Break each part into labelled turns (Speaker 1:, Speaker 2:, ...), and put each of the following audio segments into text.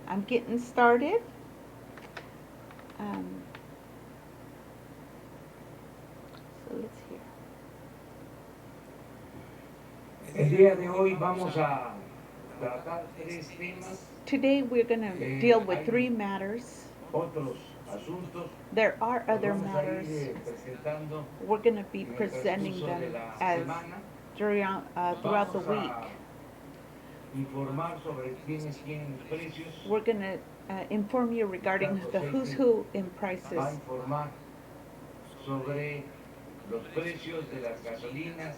Speaker 1: I'm getting started. So let's hear.
Speaker 2: El día de hoy vamos a tratar tres temas.
Speaker 1: Today we're going to deal with three matters.
Speaker 2: Otros asuntos.
Speaker 1: There are
Speaker 2: Los
Speaker 1: other
Speaker 2: vamos a
Speaker 1: matters.
Speaker 2: ir presentando
Speaker 1: We're going to be
Speaker 2: en el
Speaker 1: presenting
Speaker 2: transcurso
Speaker 1: them
Speaker 2: de la
Speaker 1: as
Speaker 2: semana.
Speaker 1: throughout the
Speaker 2: Vamos
Speaker 1: week.
Speaker 2: a informar sobre quiénes tienen precios.
Speaker 1: We're going to inform you regarding the who's who in prices.
Speaker 2: Va a informar sobre los precios de las gasolinas,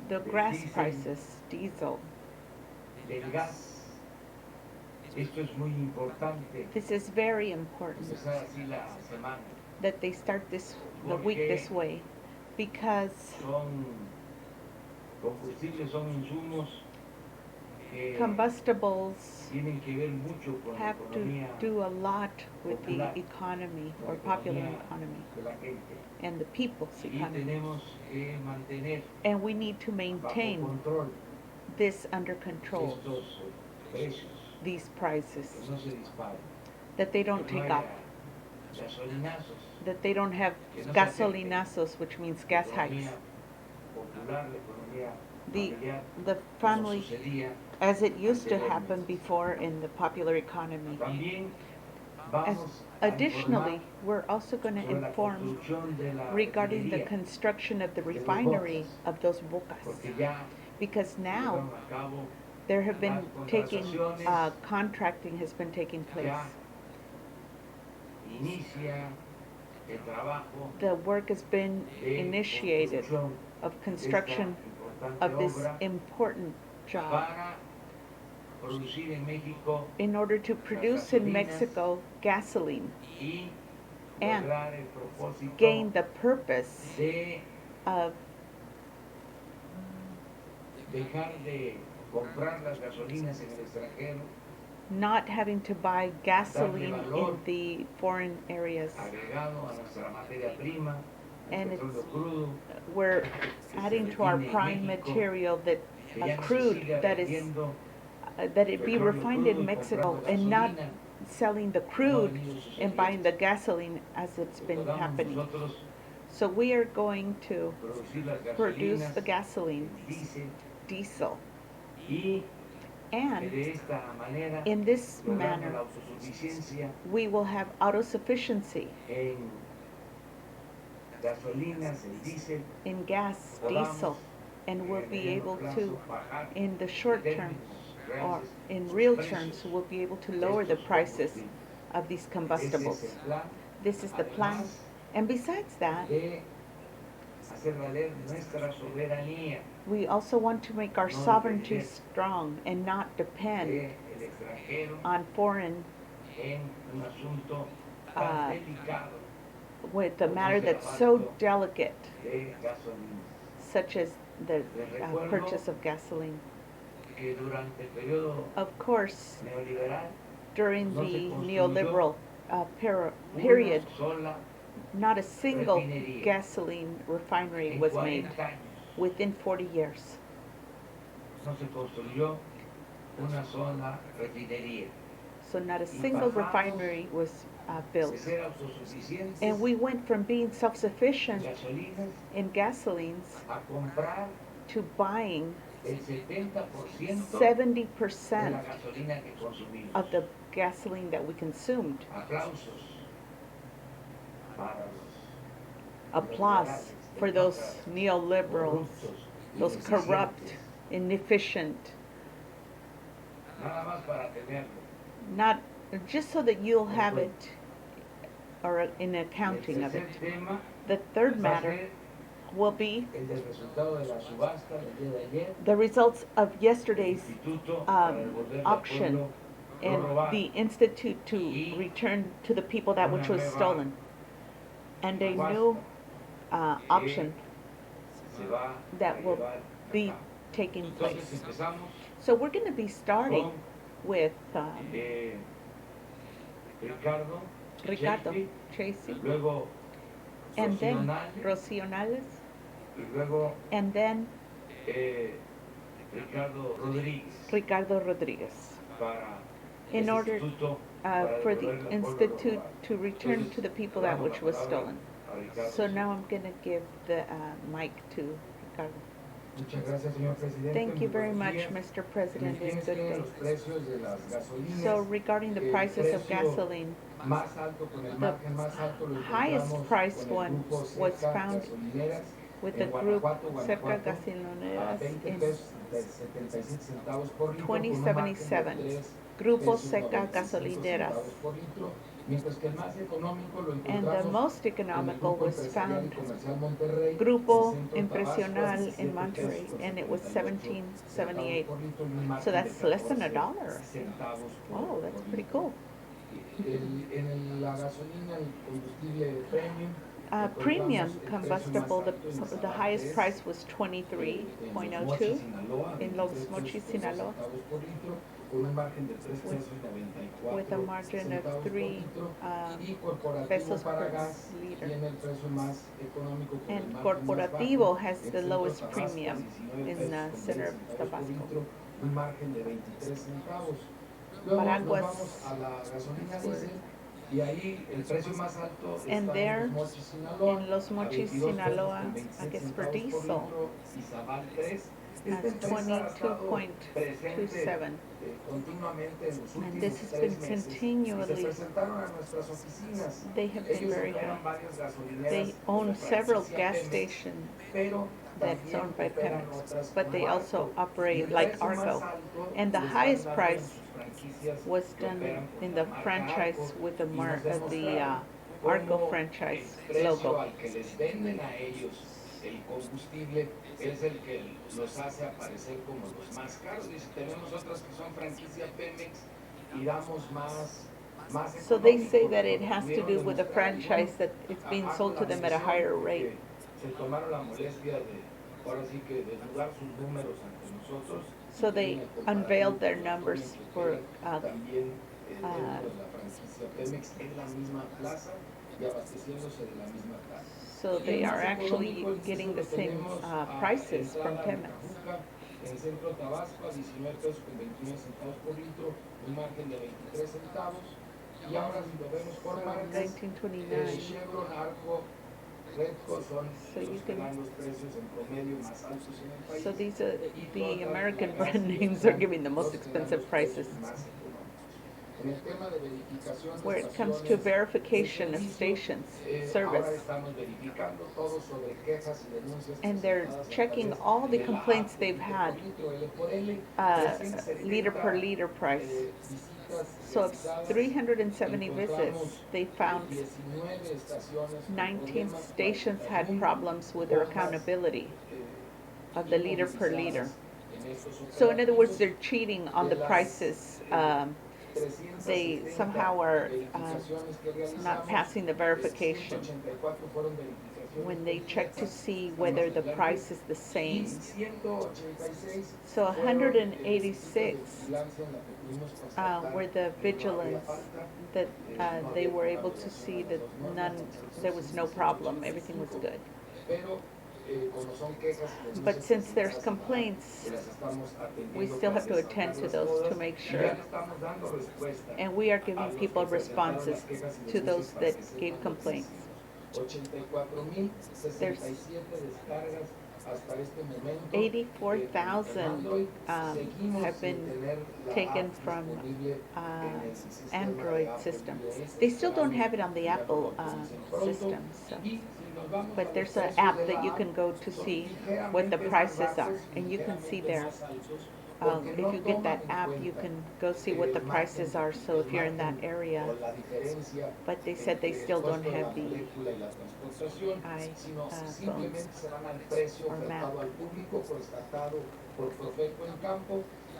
Speaker 1: The gas prices, diesel.
Speaker 2: del gas. Esto es muy importante.
Speaker 1: This is very important
Speaker 2: Empezar así la semana.
Speaker 1: that they start the week this way, because
Speaker 2: Son combustibles, son insumos que
Speaker 1: combustibles
Speaker 2: tienen que ver mucho con la
Speaker 1: have to
Speaker 2: economía
Speaker 1: do a lot with the
Speaker 2: popular,
Speaker 1: economy
Speaker 2: la
Speaker 1: or popular
Speaker 2: economía
Speaker 1: economy
Speaker 2: de la gente.
Speaker 1: and the people's
Speaker 2: Y
Speaker 1: economy.
Speaker 2: tenemos que mantener
Speaker 1: And we need to
Speaker 2: bajo
Speaker 1: maintain
Speaker 2: control
Speaker 1: this under control,
Speaker 2: estos precios,
Speaker 1: these prices,
Speaker 2: que no se disparen,
Speaker 1: that they don't
Speaker 2: que no
Speaker 1: take up,
Speaker 2: haya gasolinazos.
Speaker 1: that they don't have gasolinazos, which means
Speaker 2: La
Speaker 1: gas
Speaker 2: economía
Speaker 1: hikes.
Speaker 2: popular, la economía
Speaker 1: The,
Speaker 2: familiar,
Speaker 1: the
Speaker 2: como
Speaker 1: family,
Speaker 2: sucedía.
Speaker 1: as it used to happen before in the popular economy.
Speaker 2: También
Speaker 1: As,
Speaker 2: vamos
Speaker 1: additionally,
Speaker 2: a
Speaker 1: we're also going to
Speaker 2: informar sobre la
Speaker 1: inform
Speaker 2: construcción de la
Speaker 1: regarding the
Speaker 2: refinería,
Speaker 1: construction of the
Speaker 2: de los
Speaker 1: refinery
Speaker 2: bocas,
Speaker 1: of those bocas,
Speaker 2: porque ya
Speaker 1: because now
Speaker 2: llevaron a cabo
Speaker 1: there have been
Speaker 2: las
Speaker 1: taking
Speaker 2: contrataciones,
Speaker 1: contracting has been taking place.
Speaker 2: ya inicia el trabajo
Speaker 1: The work has been
Speaker 2: de
Speaker 1: initiated
Speaker 2: construcción
Speaker 1: of
Speaker 2: de
Speaker 1: construction
Speaker 2: esta importante
Speaker 1: of this
Speaker 2: obra
Speaker 1: important job
Speaker 2: para producir en México
Speaker 1: in order to produce in Mexico gasoline
Speaker 2: y
Speaker 1: and
Speaker 2: lograr el propósito
Speaker 1: gain the purpose
Speaker 2: de
Speaker 1: of
Speaker 2: dejar de comprar las gasolinas en el extranjero,
Speaker 1: not having to buy gasoline in the foreign areas.
Speaker 2: agregado a nuestra materia prima, el
Speaker 1: And
Speaker 2: petróleo crudo,
Speaker 1: we're adding to our prime material that
Speaker 2: que ya no se
Speaker 1: crude
Speaker 2: siga
Speaker 1: that is
Speaker 2: vendiendo
Speaker 1: that it be
Speaker 2: petróleo
Speaker 1: refined
Speaker 2: crudo
Speaker 1: in
Speaker 2: y
Speaker 1: Mexico
Speaker 2: comprando
Speaker 1: and not
Speaker 2: gasolina,
Speaker 1: selling the
Speaker 2: como ha
Speaker 1: crude
Speaker 2: venido
Speaker 1: and
Speaker 2: sucediendo.
Speaker 1: buying the gasoline as it's been
Speaker 2: Podamos
Speaker 1: happening.
Speaker 2: nosotros
Speaker 1: So we are going to
Speaker 2: producir las
Speaker 1: produce
Speaker 2: gasolinas,
Speaker 1: the gasoline,
Speaker 2: el diésel,
Speaker 1: diesel,
Speaker 2: y que
Speaker 1: and
Speaker 2: de esta manera
Speaker 1: in this
Speaker 2: logramos
Speaker 1: manner
Speaker 2: la autosuficiencia
Speaker 1: we will have autosufficiency
Speaker 2: en gasolinas, en diésel,
Speaker 1: in gas,
Speaker 2: podamos
Speaker 1: diesel, and we'll
Speaker 2: en
Speaker 1: be
Speaker 2: mediano
Speaker 1: able
Speaker 2: plazo
Speaker 1: to,
Speaker 2: bajar
Speaker 1: in the
Speaker 2: en
Speaker 1: short term
Speaker 2: términos
Speaker 1: or
Speaker 2: reales
Speaker 1: in
Speaker 2: los
Speaker 1: real
Speaker 2: precios
Speaker 1: terms, we'll be able to
Speaker 2: de
Speaker 1: lower the
Speaker 2: estos
Speaker 1: prices
Speaker 2: combustibles.
Speaker 1: of these
Speaker 2: Ese
Speaker 1: combustibles.
Speaker 2: es el plan,
Speaker 1: This is the plan.
Speaker 2: además
Speaker 1: And besides that,
Speaker 2: de hacer valer nuestra soberanía
Speaker 1: we also want to make our
Speaker 2: No
Speaker 1: sovereignty
Speaker 2: depender
Speaker 1: strong and not depend
Speaker 2: del extranjero
Speaker 1: on foreign
Speaker 2: en un asunto
Speaker 1: Uh,
Speaker 2: tan delicado
Speaker 1: with a matter that's so delicate,
Speaker 2: de gasolinas.
Speaker 1: such as the
Speaker 2: Les recuerdo
Speaker 1: purchase of gasoline.
Speaker 2: que durante el periodo
Speaker 1: Of course,
Speaker 2: neoliberal
Speaker 1: during
Speaker 2: no se
Speaker 1: the
Speaker 2: construyó
Speaker 1: neoliberal period,
Speaker 2: una sola
Speaker 1: not a single
Speaker 2: refinería
Speaker 1: gasoline refinery
Speaker 2: en
Speaker 1: was
Speaker 2: 40
Speaker 1: made
Speaker 2: años.
Speaker 1: within 40 years.
Speaker 2: No se construyó una sola refinería.
Speaker 1: So not a single refinery was built.
Speaker 2: De ser autosuficientes
Speaker 1: And we went from being
Speaker 2: en
Speaker 1: self-sufficient
Speaker 2: gasolinas
Speaker 1: in gasolines
Speaker 2: a comprar
Speaker 1: to buying
Speaker 2: el 70% de
Speaker 1: 70%
Speaker 2: la gasolina que consumimos.
Speaker 1: of the gasoline that we consumed.
Speaker 2: Aplausos para los
Speaker 1: Applause for those neoliberals,
Speaker 2: corruptos,
Speaker 1: those corrupt,
Speaker 2: ineficientes.
Speaker 1: inefficient,
Speaker 2: Nada más para tenerlo.
Speaker 1: not just so that you'll have it or in
Speaker 2: El
Speaker 1: accounting of it.
Speaker 2: tercer tema
Speaker 1: The third
Speaker 2: va a
Speaker 1: matter
Speaker 2: ser
Speaker 1: will be
Speaker 2: el del resultado de la subasta del día de ayer.
Speaker 1: the results of
Speaker 2: El
Speaker 1: yesterday's
Speaker 2: Instituto para devolverle al
Speaker 1: auction
Speaker 2: pueblo lo
Speaker 1: and
Speaker 2: robado.
Speaker 1: the institute to return to the people that which was stolen, and a new auction
Speaker 2: Se va
Speaker 1: that
Speaker 2: a
Speaker 1: will
Speaker 2: llevar a
Speaker 1: be
Speaker 2: cabo.
Speaker 1: taking
Speaker 2: Entonces
Speaker 1: place.
Speaker 2: empezamos
Speaker 1: So we're going to be starting
Speaker 2: con
Speaker 1: with
Speaker 2: Ricardo,
Speaker 1: Ricardo
Speaker 2: Shakespeare,
Speaker 1: Tracy,
Speaker 2: luego
Speaker 1: and then
Speaker 2: Rocionales,
Speaker 1: Rocío Nales,
Speaker 2: y luego
Speaker 1: and then
Speaker 2: Ricardo Rodríguez
Speaker 1: Ricardo Rodriguez
Speaker 2: para
Speaker 1: in order
Speaker 2: instituto para
Speaker 1: for the
Speaker 2: devolverle al pueblo
Speaker 1: institute
Speaker 2: robado.
Speaker 1: to return
Speaker 2: Entonces,
Speaker 1: to the people
Speaker 2: le
Speaker 1: that
Speaker 2: damos
Speaker 1: which
Speaker 2: la
Speaker 1: was
Speaker 2: palabra
Speaker 1: stolen.
Speaker 2: a Ricardo.
Speaker 1: So now I'm going to give the mic to Ricardo.
Speaker 3: Muchas gracias, señor presidente.
Speaker 1: Thank you
Speaker 3: Muy
Speaker 1: very
Speaker 3: buenos
Speaker 1: much,
Speaker 3: días.
Speaker 1: Mr.
Speaker 3: En
Speaker 1: President.
Speaker 3: quienes
Speaker 1: It's good
Speaker 3: tienen
Speaker 1: day.
Speaker 3: los precios de las gasolinas.
Speaker 1: So regarding the
Speaker 3: El
Speaker 1: prices of
Speaker 3: precio
Speaker 1: gasoline,
Speaker 3: más alto, con el
Speaker 1: the
Speaker 3: margen más alto, lo
Speaker 1: highest
Speaker 3: encontramos
Speaker 1: price
Speaker 3: con el
Speaker 1: one
Speaker 3: grupo
Speaker 1: was
Speaker 3: Cerca
Speaker 1: found
Speaker 3: Gasolineras
Speaker 1: with
Speaker 3: en
Speaker 1: the group
Speaker 3: Guanajuato,
Speaker 1: Cerca
Speaker 3: a
Speaker 1: Gasolineras
Speaker 3: 20
Speaker 1: in
Speaker 3: pesos 77 centavos por litro, con un margen de
Speaker 1: 2077.
Speaker 3: 3
Speaker 1: Grupo
Speaker 3: pesos
Speaker 1: Seca
Speaker 3: 95
Speaker 1: Gasolineras.
Speaker 3: centavos por litro, mientras que el más económico lo
Speaker 1: And the
Speaker 3: encontramos
Speaker 1: most
Speaker 3: en el
Speaker 1: economical
Speaker 3: Grupo
Speaker 1: was
Speaker 3: Empresarial y
Speaker 1: found
Speaker 3: Comercial Monterrey, en
Speaker 1: Grupo
Speaker 3: Centro
Speaker 1: Impresional
Speaker 3: Tabasco, a
Speaker 1: in
Speaker 3: 17
Speaker 1: Monterrey,
Speaker 3: pesos con
Speaker 1: and it was
Speaker 3: 78
Speaker 1: 1778.
Speaker 3: centavos por litro y un margen
Speaker 1: So
Speaker 3: de
Speaker 1: that's less than a
Speaker 3: 14
Speaker 1: dollar.
Speaker 3: centavos
Speaker 1: Oh, that's
Speaker 3: por
Speaker 1: pretty
Speaker 3: litro.
Speaker 1: cool.
Speaker 3: La gasolina, el combustible premium,
Speaker 1: Premium
Speaker 3: encontramos el precio más
Speaker 1: combustible,
Speaker 3: alto en
Speaker 1: the
Speaker 3: Izabal
Speaker 1: highest
Speaker 3: 3,
Speaker 1: price was
Speaker 3: en
Speaker 1: 23.02 in Los Mochis, Sinaloa,
Speaker 3: centavos por litro, con un margen de 3 pesos 94
Speaker 1: with a margin of
Speaker 3: centavos por
Speaker 1: 3
Speaker 3: litro, y
Speaker 1: pesos
Speaker 3: corporativo para
Speaker 1: per
Speaker 3: gas
Speaker 1: liter.
Speaker 3: tiene el precio más económico con el
Speaker 1: And
Speaker 3: margen más
Speaker 1: Corporativo
Speaker 3: bajo,
Speaker 1: has
Speaker 3: en
Speaker 1: the
Speaker 3: Centro
Speaker 1: lowest
Speaker 3: Tabasco a
Speaker 1: premium
Speaker 3: 19
Speaker 1: in
Speaker 3: pesos con 20
Speaker 1: center of
Speaker 3: centavos por
Speaker 1: Tabasco.
Speaker 3: litro, un margen de 23 centavos. Luego nos
Speaker 1: Paraguas
Speaker 3: vamos a la gasolina
Speaker 1: were-
Speaker 3: diésel y ahí el precio más alto está
Speaker 1: And
Speaker 3: en
Speaker 1: there,
Speaker 3: Los Mochis, Sinaloa,
Speaker 1: in Los
Speaker 3: a
Speaker 1: Mochis,
Speaker 3: 22 pesos
Speaker 1: Sinaloa,
Speaker 3: con
Speaker 1: I
Speaker 3: 26
Speaker 1: guess for
Speaker 3: centavos por
Speaker 1: diesel,
Speaker 3: litro, Izabal 3. Esta
Speaker 1: as
Speaker 3: empresa ha estado presente
Speaker 1: 22.27.
Speaker 3: continuamente en los
Speaker 1: And
Speaker 3: últimos
Speaker 1: this has
Speaker 3: 3
Speaker 1: been
Speaker 3: meses y se
Speaker 1: continually,
Speaker 3: presentaron a nuestras oficinas.
Speaker 1: they have been
Speaker 3: Ellos
Speaker 1: very
Speaker 3: operan
Speaker 1: high.
Speaker 3: varias gasolineras
Speaker 1: They
Speaker 3: de
Speaker 1: own
Speaker 3: la
Speaker 1: several
Speaker 3: franquicia
Speaker 1: gas
Speaker 3: Pemex,
Speaker 1: stations
Speaker 3: pero
Speaker 1: that's
Speaker 3: también
Speaker 1: owned by
Speaker 3: operan
Speaker 1: Pemex,
Speaker 3: otras
Speaker 1: but
Speaker 3: como
Speaker 1: they also
Speaker 3: Arco. Y
Speaker 1: operate
Speaker 3: el
Speaker 1: like
Speaker 3: precio más
Speaker 1: Arco.
Speaker 3: alto
Speaker 1: And the
Speaker 3: lo están
Speaker 1: highest
Speaker 3: dando en
Speaker 1: price
Speaker 3: sus franquicias
Speaker 1: was
Speaker 3: que
Speaker 1: done
Speaker 3: operan con
Speaker 1: in
Speaker 3: la
Speaker 1: the
Speaker 3: marca
Speaker 1: franchise
Speaker 3: Arco,
Speaker 1: with the
Speaker 3: y nos demostraron
Speaker 1: Arco
Speaker 3: cómo
Speaker 1: franchise
Speaker 3: el precio
Speaker 1: logo.
Speaker 3: al que les venden a ellos el combustible es el que los hace aparecer como los más caros. Dice, tenemos otras que son franquicia Pemex y damos más
Speaker 1: So they
Speaker 3: económico,
Speaker 1: say that
Speaker 3: pero
Speaker 1: it has to
Speaker 3: pudieron
Speaker 1: do with the
Speaker 3: demostrar, y
Speaker 1: franchise
Speaker 3: bueno,
Speaker 1: that it's being
Speaker 3: hago
Speaker 1: sold
Speaker 3: la
Speaker 1: to them at a
Speaker 3: mención
Speaker 1: higher
Speaker 3: porque
Speaker 1: rate.
Speaker 3: se tomaron la molestia de, ahora sí que desnudar sus números ante nosotros.
Speaker 1: So they unveiled their numbers for
Speaker 3: también dentro de la franquicia Pemex en la misma plaza y abasteciéndose de la misma plaza.
Speaker 1: so they are actually getting the same prices from Pemex.
Speaker 3: En el centro Tabasco a 19 pesos con 29 centavos por litro, un margen de 23 centavos. Y ahora si lo vemos por marcas,
Speaker 1: 1929.
Speaker 3: Chevron, Arco, Redco son
Speaker 1: So you
Speaker 3: los que
Speaker 1: can-
Speaker 3: dan los precios en promedio más altos en el país.
Speaker 1: So these are
Speaker 3: Y
Speaker 1: the
Speaker 3: todas
Speaker 1: American
Speaker 3: las
Speaker 1: brand
Speaker 3: gas
Speaker 1: names
Speaker 3: están
Speaker 1: are giving the most
Speaker 3: los que dan
Speaker 1: expensive
Speaker 3: los precios
Speaker 1: prices.
Speaker 3: más económicos. En el tema de verificación de
Speaker 1: Where it comes to
Speaker 3: estaciones
Speaker 1: verification
Speaker 3: de
Speaker 1: of
Speaker 3: servicio,
Speaker 1: stations,
Speaker 3: ahora
Speaker 1: service,
Speaker 3: estamos verificando todo sobre quejas y denuncias
Speaker 1: and they're
Speaker 3: presentadas a
Speaker 1: checking
Speaker 3: través
Speaker 1: all the
Speaker 3: de la
Speaker 1: complaints
Speaker 3: app
Speaker 1: they've had,
Speaker 3: litro L por L,
Speaker 1: liter per liter price.
Speaker 3: visitas
Speaker 1: So it's
Speaker 3: realizadas.
Speaker 1: 370 visits.
Speaker 3: Encontramos
Speaker 1: They found
Speaker 3: 19 estaciones con
Speaker 1: 19
Speaker 3: problemas
Speaker 1: stations
Speaker 3: para
Speaker 1: had
Speaker 3: algún
Speaker 1: problems with their
Speaker 3: hojas,
Speaker 1: accountability of the liter per liter.
Speaker 3: improvisadas en estos
Speaker 1: So in other words,
Speaker 3: operativos.
Speaker 1: they're cheating on the prices. They somehow are not passing the verification when they check to see whether the price is the same. So 186 were the vigilance that they were able to see that there was no problem, everything was good. But since there's complaints, we still have to attend to those to make sure. And we are giving people responses to those that gave complaints. There's 84,000 have been taken from Android systems. They still don't have it on the Apple system, so. But there's an app that you can go to see what the prices are, and you can see there. If you get that app, you can go see what the prices are, so if you're in that area. But they said they still don't have the iPhones or map.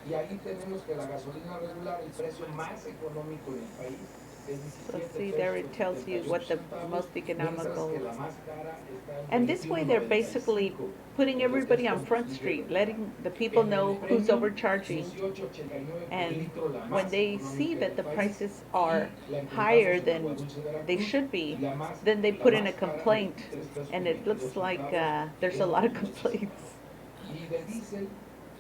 Speaker 3: Y ahí tenemos que la gasolina regular, el precio más económico en el país, es
Speaker 1: So
Speaker 3: 17
Speaker 1: see, there it tells you what the
Speaker 3: centavos,
Speaker 1: most economical.
Speaker 3: mientras que la más cara está en
Speaker 1: And this way, they're basically
Speaker 3: 21.95.
Speaker 1: putting everybody on Front Street, letting the people know who's overcharging.
Speaker 3: 18.89
Speaker 1: And
Speaker 3: por litro, la
Speaker 1: when
Speaker 3: más
Speaker 1: they
Speaker 3: económica
Speaker 1: see that
Speaker 3: del
Speaker 1: the
Speaker 3: país,
Speaker 1: prices
Speaker 3: y
Speaker 1: are
Speaker 3: la encontramos
Speaker 1: higher
Speaker 3: en
Speaker 1: than
Speaker 3: Agua Dulce,
Speaker 1: they
Speaker 3: Veracruz,
Speaker 1: should be,
Speaker 3: y la más-
Speaker 1: then they
Speaker 3: la
Speaker 1: put in
Speaker 3: más
Speaker 1: a
Speaker 3: cara,
Speaker 1: complaint,
Speaker 3: 23 pesos
Speaker 1: and
Speaker 3: con
Speaker 1: it looks
Speaker 3: 22
Speaker 1: like
Speaker 3: centavos
Speaker 1: there's a
Speaker 3: en
Speaker 1: lot of
Speaker 3: Agua Dulce.
Speaker 1: complaints.
Speaker 3: Y de diésel,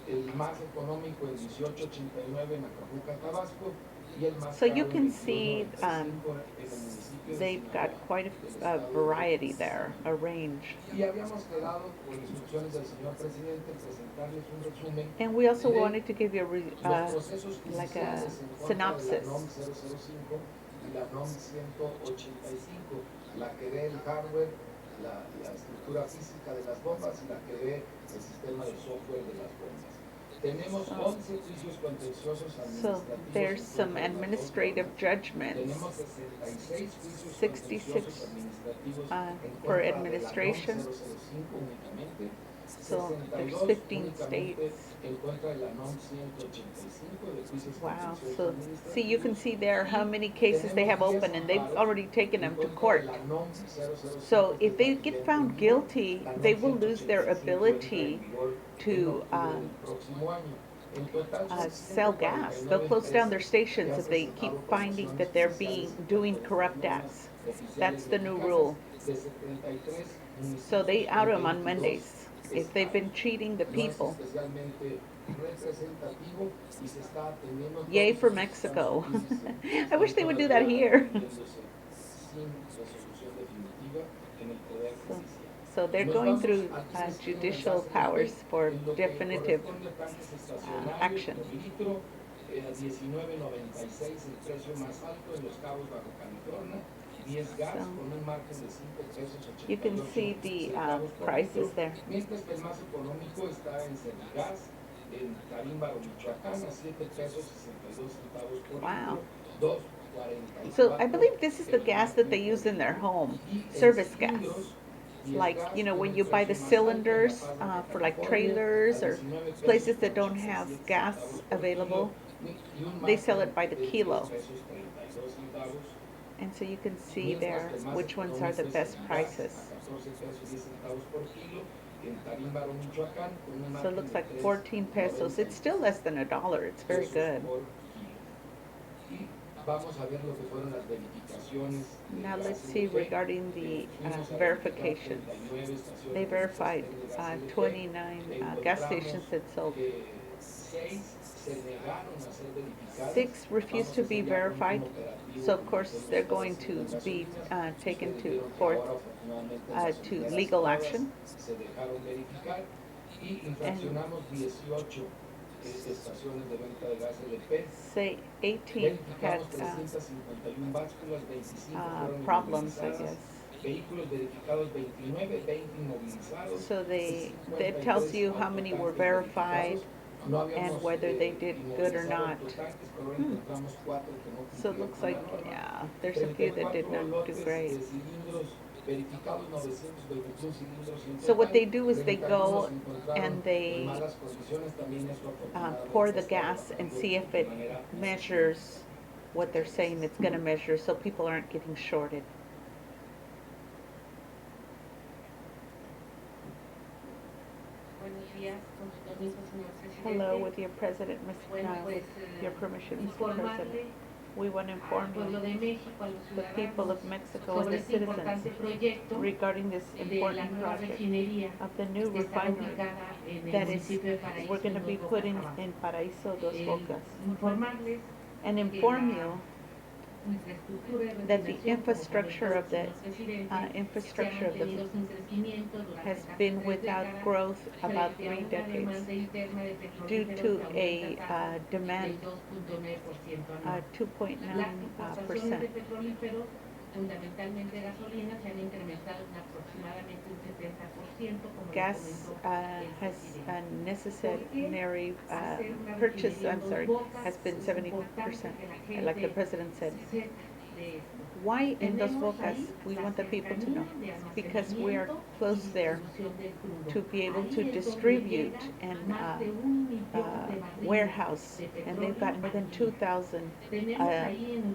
Speaker 3: el más económico en 18.89 en Acapulco, Tabasco, y el más
Speaker 1: So you
Speaker 3: caro
Speaker 1: can
Speaker 3: en
Speaker 1: see
Speaker 3: 21.95 en el municipio de
Speaker 1: they've got
Speaker 3: Sinaloa,
Speaker 1: quite
Speaker 3: del
Speaker 1: a
Speaker 3: estado de
Speaker 1: variety
Speaker 3: Sinaloa.
Speaker 1: there, a range.
Speaker 3: Y habíamos quedado, por instrucciones del señor presidente, en presentarles un resumen
Speaker 1: And we also
Speaker 3: de
Speaker 1: wanted to give you
Speaker 3: los procesos
Speaker 1: like a
Speaker 3: judiciales en contra de la
Speaker 1: synopsis.
Speaker 3: NOM 005 y la NOM 185, la que ve el hardware, la estructura física de las bombas y la que ve el sistema de software de las bombas. Tenemos 11 juicios contenciosos
Speaker 1: So
Speaker 3: administrativos
Speaker 1: there's
Speaker 3: en
Speaker 1: some
Speaker 3: contra de las dos
Speaker 1: administrative
Speaker 3: bombas.
Speaker 1: judgments,
Speaker 3: Tenemos 66 juicios
Speaker 1: 66
Speaker 3: contenciosos administrativos en
Speaker 1: for
Speaker 3: contra de la NOM
Speaker 1: administration.
Speaker 3: 005 únicamente,
Speaker 1: So there's
Speaker 3: 62
Speaker 1: 15
Speaker 3: únicamente
Speaker 1: states.
Speaker 3: en contra de la NOM 185 de juicios
Speaker 1: Wow.
Speaker 3: contenciosos
Speaker 1: So
Speaker 3: administrativos.
Speaker 1: see, you can see there how many cases they have open, and they've already taken them to court. So if they get found guilty, they will lose their ability to sell gas. They'll close down their stations if they keep finding that they're doing corrupt acts. That's the new rule. So they out them on Mondays if they've been cheating the people. Yay for Mexico. I wish they would do that here. So they're going through judicial powers for definitive action.
Speaker 3: 19.96 el precio más alto en Los Cabos Bajo California, 10 gas con un margen de 5 pesos 88
Speaker 1: You can see the
Speaker 3: centavos por
Speaker 1: prices
Speaker 3: litro,
Speaker 1: there.
Speaker 3: mientras que el más económico está en Servigas, en Tarímbaro, Michoacán, a 7 pesos 62 centavos por
Speaker 1: Wow.
Speaker 3: litro, 2.44.
Speaker 1: So I believe this is the gas that they use in their home, service gas. Like, you know, when you buy the cylinders for like trailers or places that don't have gas available, they sell it by the kilo. And so you can see there which ones are the best prices. So it looks like 14 pesos. It's still less than $1. It's very good. Now let's see regarding the verifications. They verified 29 gas stations that sold. 6 refused to be verified, so of course they're going to be taken to court to legal action. And say 18 had problems, I guess. So that tells you how many were verified and whether they did good or not. So it looks like, yeah, there's a few that did not do great. So what they do is they go and they pour the gas and see if it measures what they're saying it's going to measure, so people aren't getting shorted. Hello, with your president, with your permission, Mr. President. We want to inform you, the people of Mexico and the citizens, regarding this important project of the new refinery that is, we're going to be putting in Paraíso Dos Bocas, and inform you that the infrastructure of the has been without growth about 3 decades due to a demand 2.9%.
Speaker 4: Fundamentalmente gasolina, se han incrementado en aproximadamente un 70%.
Speaker 1: Gas has a necessary purchase, has been 70%, like the President said. Why in Dos Bocas? We want the people to know, because we are close there to be able to distribute and warehouse, and they've got more than 2,000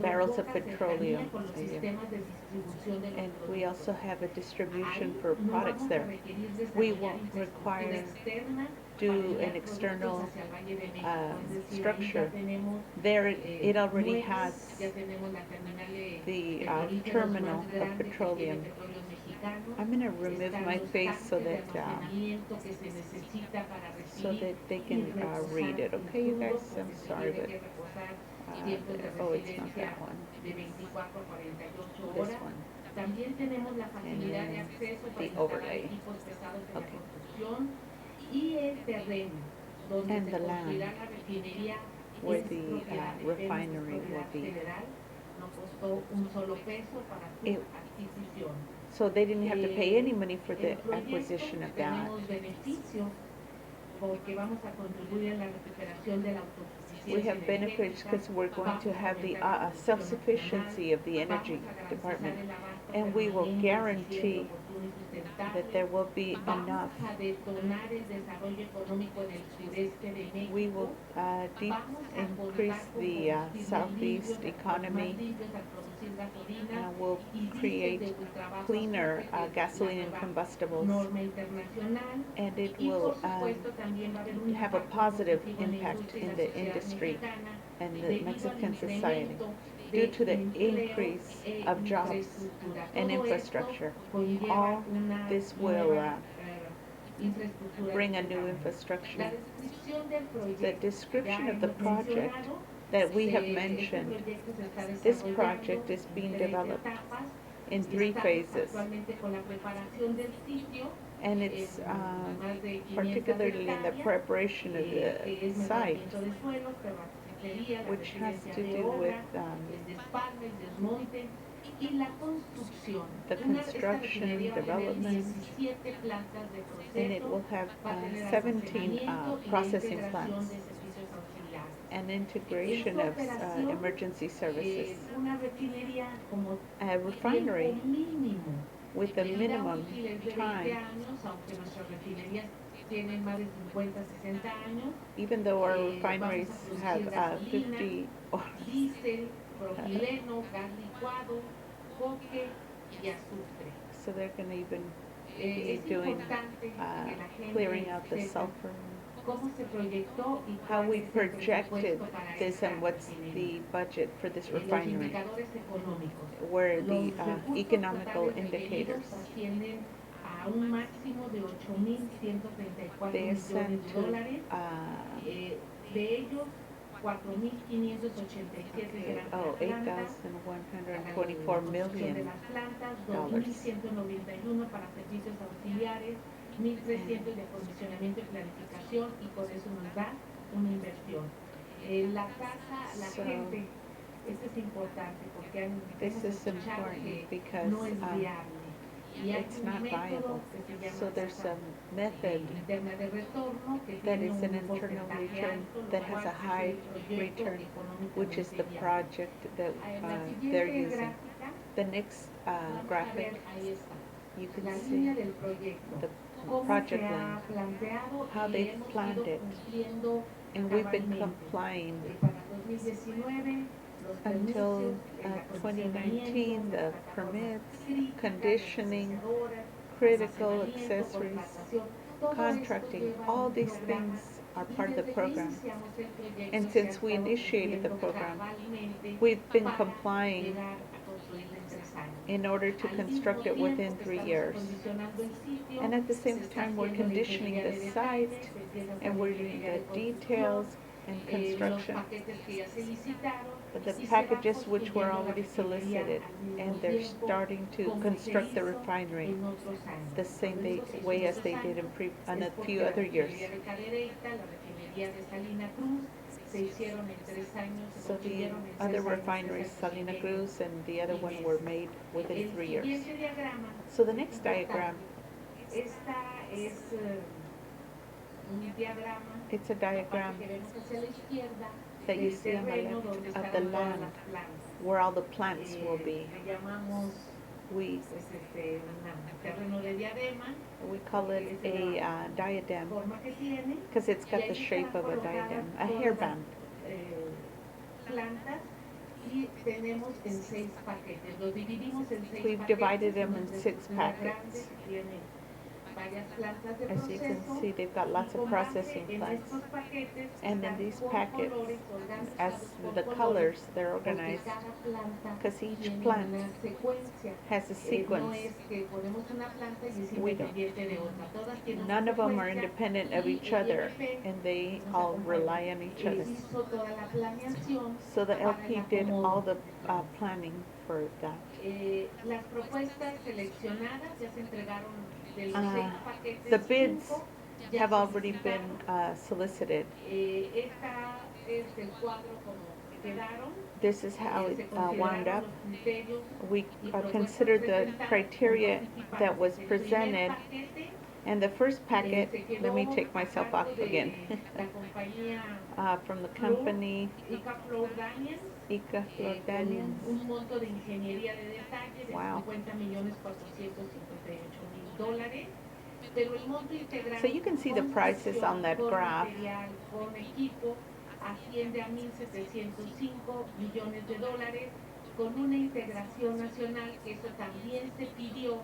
Speaker 1: barrels of petroleum a year. And we also have a distribution for products there. We won't require do an external structure. There it already has the terminal of petroleum. I'm going to remove my face so that they can read it. Okay, you guys? I'm sorry, but
Speaker 4: tiempos de
Speaker 1: Oh, it's not
Speaker 4: residencia
Speaker 1: that one.
Speaker 4: de 24 a 48
Speaker 1: This
Speaker 4: horas.
Speaker 1: one.
Speaker 4: También tenemos la facilidad de
Speaker 1: then
Speaker 4: acceso para
Speaker 1: the
Speaker 4: instalar
Speaker 1: overlay.
Speaker 4: equipos pesados en la
Speaker 1: Okay.
Speaker 4: construcción y el terreno donde
Speaker 1: And
Speaker 4: se
Speaker 1: the
Speaker 4: construirá
Speaker 1: land
Speaker 4: la refinería
Speaker 1: where
Speaker 4: es
Speaker 1: the
Speaker 4: propiedad de
Speaker 1: refinery will
Speaker 4: propiedad
Speaker 1: be.
Speaker 4: federal. No costó un solo peso para su
Speaker 1: It-
Speaker 4: adquisición.
Speaker 1: So they didn't have to pay any money for the
Speaker 4: El proyecto,
Speaker 1: acquisition of that.
Speaker 4: tenemos beneficios porque vamos a contribuir en la recuperación de la autosuficiencia
Speaker 1: We have benefits because we're going to have the self-sufficiency of the energy department, and we will guarantee that there will be enough. We will increase the southeast economy, and we'll create cleaner gasoline and combustibles, and it will have a positive impact in the industry and the Mexican society due to the increase of jobs and infrastructure. All this will bring a new infrastructure. The description of the project that we have mentioned, this project is being developed in 3 phases. And it's particularly in the preparation of the site, which has to do with the construction, development, and it will have 17 processing plants and integration of emergency services. A refinery with a minimum time, even though our refineries have 50 or so they're going to even be doing clearing out the sulfur. How we projected this and what's the budget for this refinery, where the economical indicators. They ascend to $8,124 million.
Speaker 4: 1,300 de acondicionamiento y planificación y con eso nos da una inversión. La tasa, la gente, esto es importante porque
Speaker 1: this is important because it's not viable. So there's a method that is an internal return that has a high return, which is the project that they're using. The next graphic, you can see the project line, how they planned it, and we've been complying until 2019, the permits, conditioning, critical accessories, contracting, all these things are part of the program. And since we initiated the program, we've been complying in order to construct it within 3 years. And at the same time, we're conditioning the site and we're doing the details and construction. The packages which were already solicited, and they're starting to construct the refinery the same way as they did in a few other years. So the other refineries, Salina Cruz and the other one, were made within 3 years. So the next diagram, it's a diagram that you see on the left of the land where all the plants will be. We call it a diadem because it's got the shape of a diadem, a hairband. We've divided them in 6 packets.
Speaker 4: varias plantas de
Speaker 1: As you can
Speaker 4: proceso.
Speaker 1: see, they've got lots
Speaker 4: Y
Speaker 1: of
Speaker 4: con base
Speaker 1: processing
Speaker 4: en
Speaker 1: plants.
Speaker 4: estos paquetes
Speaker 1: And in
Speaker 4: están
Speaker 1: these
Speaker 4: por
Speaker 1: packets,
Speaker 4: colores,
Speaker 1: as
Speaker 4: organizados por
Speaker 1: the
Speaker 4: colores,
Speaker 1: colors, they're
Speaker 4: porque
Speaker 1: organized
Speaker 4: cada planta
Speaker 1: because each
Speaker 4: tiene
Speaker 1: plant
Speaker 4: una secuencia.
Speaker 1: has a
Speaker 4: No
Speaker 1: sequence.
Speaker 4: es que ponemos una planta y es
Speaker 1: We don't.
Speaker 4: independiente de otra. Todas tienen
Speaker 1: None
Speaker 4: una
Speaker 1: of them are
Speaker 4: secuencia
Speaker 1: independent of
Speaker 4: y
Speaker 1: each
Speaker 4: el
Speaker 1: other,
Speaker 4: IMP
Speaker 1: and they
Speaker 4: nos
Speaker 1: all
Speaker 4: acompaña.
Speaker 1: rely on each other.
Speaker 4: Hizo toda la planeación
Speaker 1: So the
Speaker 4: para el
Speaker 1: LP did
Speaker 4: acomodo.
Speaker 1: all the planning for that.
Speaker 4: Las propuestas seleccionadas ya se entregaron de los 6 paquetes.
Speaker 1: The bids
Speaker 4: 5 ya
Speaker 1: have
Speaker 4: se
Speaker 1: already been
Speaker 4: licitaron.
Speaker 1: solicited.
Speaker 4: Esta es el cuadro como quedaron.
Speaker 1: This is how it
Speaker 4: Se
Speaker 1: wound
Speaker 4: consideraron
Speaker 1: up.
Speaker 4: los criterios
Speaker 1: We
Speaker 4: y propuestas
Speaker 1: considered the
Speaker 4: presentadas
Speaker 1: criteria
Speaker 4: con 2 principales.
Speaker 1: that was
Speaker 4: El primer
Speaker 1: presented,
Speaker 4: paquete,
Speaker 1: and the first packet,
Speaker 4: se quedó
Speaker 1: let me take
Speaker 4: a
Speaker 1: myself
Speaker 4: cargo
Speaker 1: off
Speaker 4: de
Speaker 1: again,
Speaker 4: la compañía
Speaker 1: from the
Speaker 4: Floor,
Speaker 1: company
Speaker 4: Ica Floor Daniels,
Speaker 1: Ica
Speaker 4: con
Speaker 1: Daniels.
Speaker 4: un monto de ingeniería de detalle de
Speaker 1: Wow.
Speaker 4: $50,458,000, pero el monto integral
Speaker 1: So you can see the prices on that
Speaker 4: con
Speaker 1: graph.
Speaker 4: material, con equipo, asciende a $1,705 millones, con una integración nacional, que eso también se pidió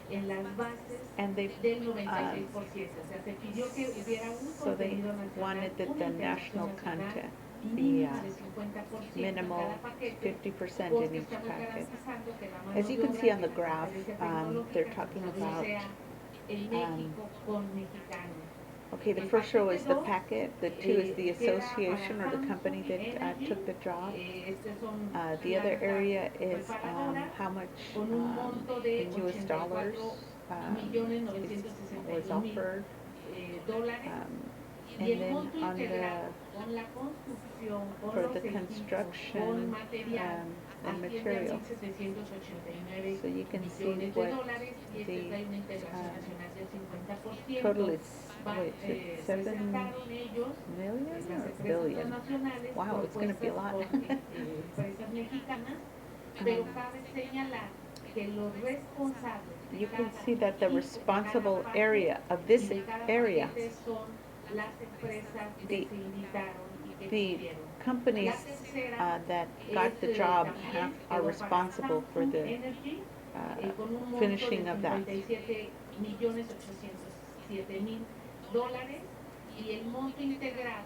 Speaker 4: en las bases
Speaker 1: And they,
Speaker 4: del 96%. O sea, se pidió que hubiera un
Speaker 1: so they
Speaker 4: contenido nacional,
Speaker 1: wanted that
Speaker 4: una
Speaker 1: the
Speaker 4: integración
Speaker 1: national
Speaker 4: nacional
Speaker 1: content be
Speaker 4: mínima de 50% en
Speaker 1: minimal
Speaker 4: cada paquete,
Speaker 1: 50%
Speaker 4: porque
Speaker 1: in each
Speaker 4: estamos
Speaker 1: packet.
Speaker 4: garantizando que la mano
Speaker 1: As you
Speaker 4: de
Speaker 1: can
Speaker 4: obra
Speaker 1: see on
Speaker 4: que
Speaker 1: the
Speaker 4: la
Speaker 1: graph,
Speaker 4: transferencia
Speaker 1: they're
Speaker 4: tecnológica
Speaker 1: talking
Speaker 4: se
Speaker 1: about,
Speaker 4: sea en México con mexicanos.
Speaker 1: okay, the
Speaker 4: El
Speaker 1: first row is the
Speaker 4: paquete
Speaker 1: packet, the two is the association or the company that took the job. The other area is how much in US dollars was offered. And then on for the construction and material. So you can see what the total is, wait, is it 7 million or billion? Wow, it's going to be a lot. You can see that the responsible area of this area, the companies that got the job are responsible for the finishing of that.
Speaker 4: $1,807,000 y el monto integrado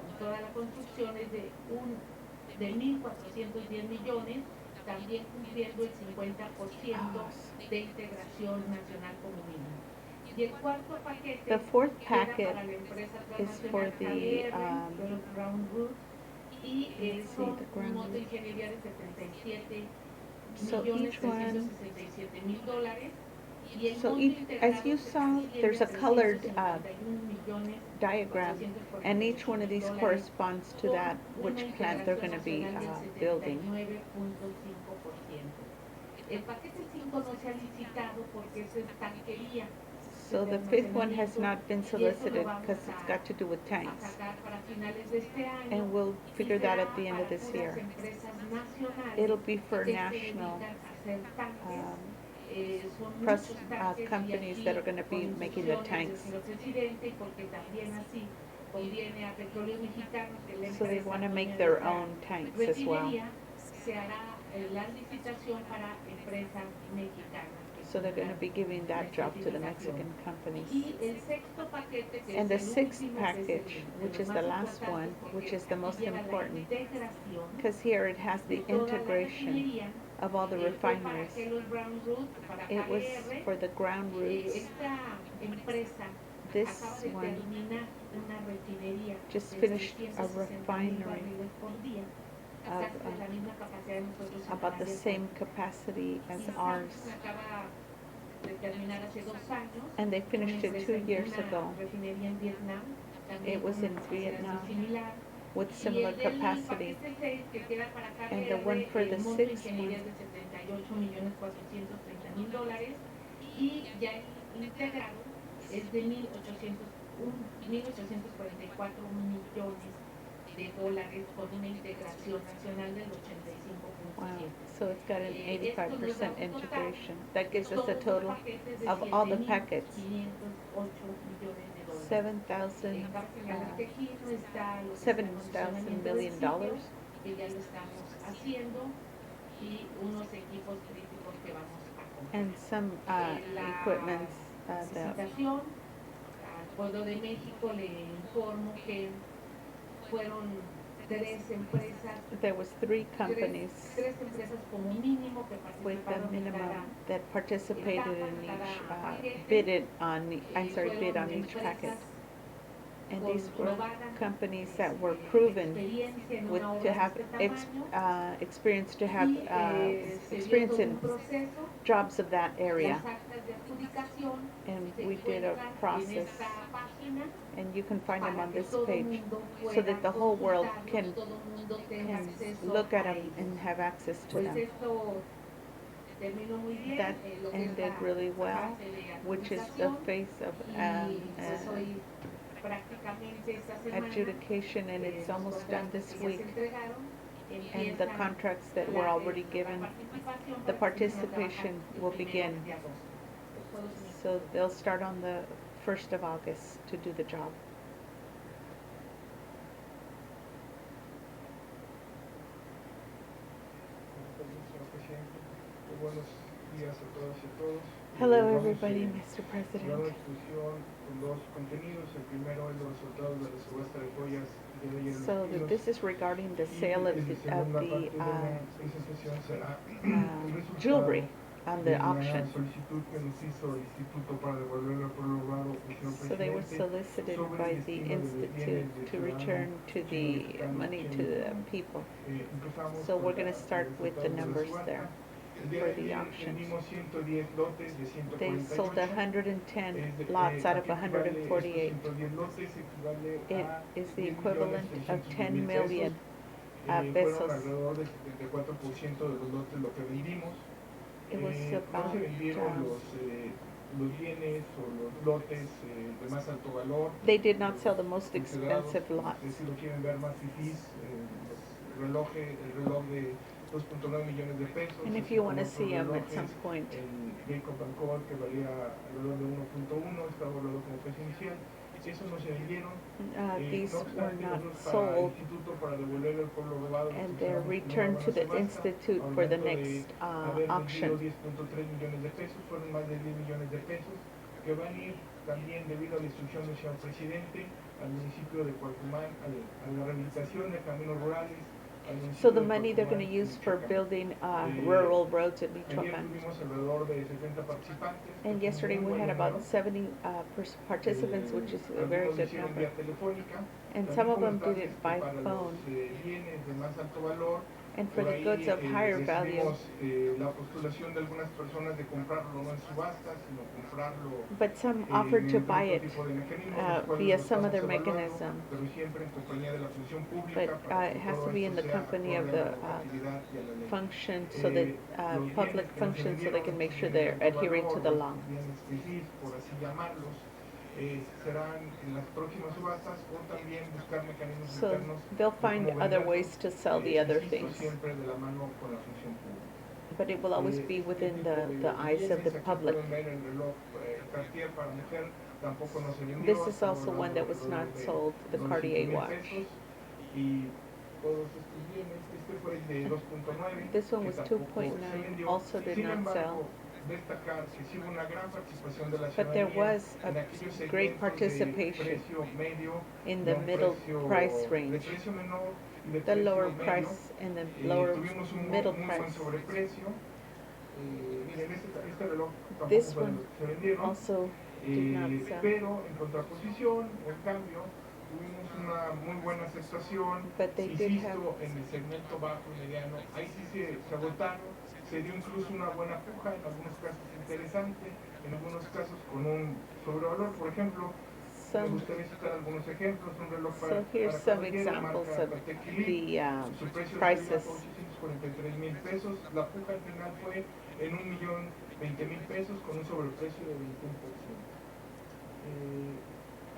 Speaker 4: con toda la construcción es de 1,410 millones, también cumpliendo el 50% de integración nacional como mínimo. Y el cuarto paquete,
Speaker 1: the fourth packet
Speaker 4: para la empresa
Speaker 1: is for the
Speaker 4: ground root, y son
Speaker 1: the
Speaker 4: un
Speaker 1: ground
Speaker 4: monto de
Speaker 1: root.
Speaker 4: ingeniería de $77
Speaker 1: So
Speaker 4: millones
Speaker 1: each one,
Speaker 4: $367,000.
Speaker 1: so each, as you saw, there's a colored diagram, and each one of these corresponds to that, which plant they're going to be building. So the fifth one has not been solicited because it's got to do with tanks. And we'll figure that at the end of this year. It'll be for national companies that are going to be making the tanks. So they want to make their own tanks as well. So they're going to be giving that job to the Mexican companies. And the sixth package, which is the last one, which is the most important, because here it has the integration of all the refineries. It was for the ground roots. This one just finished a refinery of about the same capacity as ours. And they finished it 2 years ago. It was in Vietnam with similar capacity. And the one for the sixth one
Speaker 4: es de $1,844 millones con una integración nacional del 85%.
Speaker 1: Wow, so it's got an 85% integration. That gives us a total of all the packets, $7,000 million. And some equipments
Speaker 4: licitación. Al pueblo de México le informo que fueron tres empresas,
Speaker 1: there was three companies
Speaker 4: tres empresas como mínimo que
Speaker 1: with a
Speaker 4: participaron en
Speaker 1: minimum
Speaker 4: cada
Speaker 1: that participated in each,
Speaker 4: paquete.
Speaker 1: bid on each packet. And these were
Speaker 4: Comprobadas,
Speaker 1: companies that were proven
Speaker 4: experiencia en
Speaker 1: with
Speaker 4: una obra
Speaker 1: to
Speaker 4: de
Speaker 1: have
Speaker 4: este tamaño,
Speaker 1: experience to have
Speaker 4: se dio
Speaker 1: experience
Speaker 4: todo
Speaker 1: in
Speaker 4: un proceso.
Speaker 1: jobs of that area.
Speaker 4: Las actas de adjudicación
Speaker 1: And
Speaker 4: se
Speaker 1: we did a
Speaker 4: encuentran en
Speaker 1: process,
Speaker 4: esta página
Speaker 1: and you can find them
Speaker 4: para
Speaker 1: on
Speaker 4: que
Speaker 1: this
Speaker 4: todo
Speaker 1: page,
Speaker 4: mundo
Speaker 1: so
Speaker 4: pueda
Speaker 1: that the whole world
Speaker 4: consultarlos, todo mundo tenga
Speaker 1: can
Speaker 4: acceso
Speaker 1: look at
Speaker 4: a
Speaker 1: them
Speaker 4: ellos.
Speaker 1: and have access to
Speaker 4: Pues
Speaker 1: them.
Speaker 4: esto terminó muy bien,
Speaker 1: That
Speaker 4: lo que es
Speaker 1: ended
Speaker 4: la
Speaker 1: really well,
Speaker 4: fase de
Speaker 1: which is the
Speaker 4: adjudicación,
Speaker 1: phase of
Speaker 4: y pues hoy prácticamente esta semana
Speaker 1: adjudication, and it's
Speaker 4: los
Speaker 1: almost done
Speaker 4: contratos
Speaker 1: this
Speaker 4: que ya
Speaker 1: week.
Speaker 4: se entregaron
Speaker 1: And the
Speaker 4: empiezan
Speaker 1: contracts that were already given, the participation will begin. So they'll start on the 1st of August to do the job.
Speaker 5: Buenos días a todas y a todos.
Speaker 1: Hello
Speaker 5: Vamos,
Speaker 1: everybody, Mr.
Speaker 5: Sigamos
Speaker 1: President.
Speaker 5: la discusión con dos contenidos. El primero es los resultados de la subasta de joyas de ayer en
Speaker 1: So
Speaker 5: Los Pinos.
Speaker 1: this is regarding the
Speaker 5: Y
Speaker 1: sale of
Speaker 5: en
Speaker 1: the,
Speaker 5: segunda parte de la presentación será el resultado
Speaker 1: jewelry on the
Speaker 5: de la
Speaker 1: auction.
Speaker 5: solicitud que nos hizo el Instituto para devolver al pueblo Obrador, el señor
Speaker 1: So they were
Speaker 5: Presidente,
Speaker 1: solicited
Speaker 5: sobre
Speaker 1: by
Speaker 5: el
Speaker 1: the
Speaker 5: destino de los
Speaker 1: Institute
Speaker 5: bienes
Speaker 1: to
Speaker 5: del
Speaker 1: return
Speaker 5: ciudadano
Speaker 1: to the
Speaker 5: chino-mexicano,
Speaker 1: money to the people.
Speaker 5: Empezamos
Speaker 1: So
Speaker 5: con
Speaker 1: we're going
Speaker 5: la-
Speaker 1: to start
Speaker 5: los
Speaker 1: with the
Speaker 5: resultados de la
Speaker 1: numbers
Speaker 5: subasta.
Speaker 1: there
Speaker 5: El día
Speaker 1: for
Speaker 5: de
Speaker 1: the
Speaker 5: ayer
Speaker 1: auctions.
Speaker 5: vendimos 110 lotes de
Speaker 1: They
Speaker 5: 148.
Speaker 1: sold 110
Speaker 5: Es de-
Speaker 1: lots out of
Speaker 5: aquí equivale
Speaker 1: 148.
Speaker 5: estos 110 lotes equivale
Speaker 1: It
Speaker 5: a
Speaker 1: is the
Speaker 5: 10
Speaker 1: equivalent
Speaker 5: millones
Speaker 1: of 10
Speaker 5: 300,000
Speaker 1: million
Speaker 5: Fueron
Speaker 1: pesos.
Speaker 5: alrededor del 74% de los lotes lo que vendimos.
Speaker 1: It was
Speaker 5: No
Speaker 1: about,
Speaker 5: se vendieron los bienes o los lotes de más alto valor.
Speaker 1: they did not sell the most
Speaker 5: Considerados,
Speaker 1: expensive lots.
Speaker 5: si lo quieren ver más fifís, el reloj de 2.9 millones de pesos.
Speaker 1: And if
Speaker 5: así
Speaker 1: you
Speaker 5: como
Speaker 1: want to
Speaker 5: otros
Speaker 1: see them at
Speaker 5: relojes,
Speaker 1: some point,
Speaker 5: el Jacob Call, que valía alrededor de 1.1, estaba valorado como precio inicial. Esos no se vendieron.
Speaker 1: these
Speaker 5: No
Speaker 1: were
Speaker 5: obstante,
Speaker 1: not
Speaker 5: nosotros para el
Speaker 1: sold,
Speaker 5: Instituto para devolverle al pueblo robado,
Speaker 1: and
Speaker 5: nos
Speaker 1: they're
Speaker 5: consideramos
Speaker 1: returned
Speaker 5: una
Speaker 1: to the
Speaker 5: buena subasta.
Speaker 1: Institute
Speaker 5: Al
Speaker 1: for the
Speaker 5: momento de
Speaker 1: next
Speaker 5: haber vendido
Speaker 1: auction.
Speaker 5: 10.3 millones de pesos, fueron más de 10 millones de pesos, que van a ir también debido a la instrucción del señor presidente al municipio de Cualcomán, a la rehabilitación de caminos rurales.
Speaker 1: So the money they're going to use for building rural roads in
Speaker 5: Ayer
Speaker 1: Michoacán.
Speaker 5: tuvimos alrededor de 70 participantes.
Speaker 1: And
Speaker 5: que
Speaker 1: yesterday
Speaker 5: fue un
Speaker 1: we
Speaker 5: buen
Speaker 1: had
Speaker 5: número.
Speaker 1: about 70 participants, which is a very
Speaker 5: Algunos lo
Speaker 1: good
Speaker 5: hicieron
Speaker 1: number.
Speaker 5: vía telefónica.
Speaker 1: And
Speaker 5: También
Speaker 1: some of them did
Speaker 5: comentarles
Speaker 1: it
Speaker 5: que
Speaker 1: by
Speaker 5: para
Speaker 1: phone.
Speaker 5: los bienes de más alto valor,
Speaker 1: And for
Speaker 5: por
Speaker 1: the
Speaker 5: ahí
Speaker 1: goods of higher value,
Speaker 5: recibimos la postulación de algunas personas de comprarlo no en subasta, sino comprarlo
Speaker 1: but some offered to
Speaker 5: mediante
Speaker 1: buy
Speaker 5: otro
Speaker 1: it
Speaker 5: tipo de mecanismos, los cuales
Speaker 1: via
Speaker 5: lo
Speaker 1: some other
Speaker 5: estamos evaluando,
Speaker 1: mechanism.
Speaker 5: pero siempre en compañía de la función pública,
Speaker 1: But
Speaker 5: para
Speaker 1: it
Speaker 5: que
Speaker 1: has
Speaker 5: todo
Speaker 1: to be in
Speaker 5: esto
Speaker 1: the
Speaker 5: sea
Speaker 1: company of
Speaker 5: acorde a
Speaker 1: the
Speaker 5: la normatividad y a la ley.
Speaker 1: function, so that
Speaker 5: Los
Speaker 1: public
Speaker 5: bienes que no se
Speaker 1: functions, so they
Speaker 5: vendieron,
Speaker 1: can make sure
Speaker 5: bienes de
Speaker 1: they're
Speaker 5: alto
Speaker 1: adhering to
Speaker 5: valor,
Speaker 1: the
Speaker 5: los
Speaker 1: law.
Speaker 5: bienes fifís, por así llamarlos, serán en las próximas subastas o también buscar mecanismos
Speaker 1: So
Speaker 5: internos
Speaker 1: they'll
Speaker 5: de
Speaker 1: find
Speaker 5: cómo
Speaker 1: other
Speaker 5: venderlos,
Speaker 1: ways to sell the other
Speaker 5: insisto,
Speaker 1: things.
Speaker 5: siempre de la mano con la función pública.
Speaker 1: But it will always be within the eyes of the
Speaker 5: Bienes, aquí
Speaker 1: public.
Speaker 5: pueden ver el reloj Cartier para mujer, tampoco no se vendió.
Speaker 1: This is
Speaker 5: estamos
Speaker 1: also one
Speaker 5: hablando
Speaker 1: that was not
Speaker 5: alrededor de
Speaker 1: sold, the
Speaker 5: 900,000
Speaker 1: Cartier watch.
Speaker 5: pesos. Y todos estos bienes, este fue el de 2.9,
Speaker 1: This one
Speaker 5: que
Speaker 1: was
Speaker 5: tampoco
Speaker 1: 2.9,
Speaker 5: se vendió.
Speaker 1: also did
Speaker 5: Sin
Speaker 1: not
Speaker 5: embargo,
Speaker 1: sell.
Speaker 5: destacar que sí hubo una gran participación de la
Speaker 1: But there
Speaker 5: ciudadanía
Speaker 1: was a
Speaker 5: en aquellos
Speaker 1: great
Speaker 5: segmentos de
Speaker 1: participation
Speaker 5: precio medio,
Speaker 1: in
Speaker 5: de
Speaker 1: the
Speaker 5: un
Speaker 1: middle
Speaker 5: precio-
Speaker 1: price
Speaker 5: de
Speaker 1: range,
Speaker 5: precio menor y de
Speaker 1: the
Speaker 5: precio
Speaker 1: lower
Speaker 5: medio.
Speaker 1: price and the lower
Speaker 5: Tuvimos un
Speaker 1: middle
Speaker 5: muy buen
Speaker 1: price.
Speaker 5: sobreprecio. Miren, este reloj tampoco
Speaker 1: This
Speaker 5: fue de
Speaker 1: one
Speaker 5: los que se vendieron.
Speaker 1: also did not sell.
Speaker 5: Pero en contraposición, en cambio, tuvimos una muy buena aceptación,
Speaker 1: But they did
Speaker 5: insisto, en el segmento bajo y mediano. Ahí sí se agotaron, se dio incluso una buena puja, en algunos casos interesante, en algunos casos con un sobrevalor. Por ejemplo, me
Speaker 1: Some,
Speaker 5: gustaría citar algunos ejemplos. Un reloj
Speaker 1: so here's
Speaker 5: para
Speaker 1: some
Speaker 5: caballero,
Speaker 1: examples
Speaker 5: marca
Speaker 1: of
Speaker 5: Patek Philippe.
Speaker 1: the
Speaker 5: Su precio
Speaker 1: prices.
Speaker 5: fue 843,000 pesos. La puja al final fue en 1,020,000 pesos con un sobreprecio de 21%.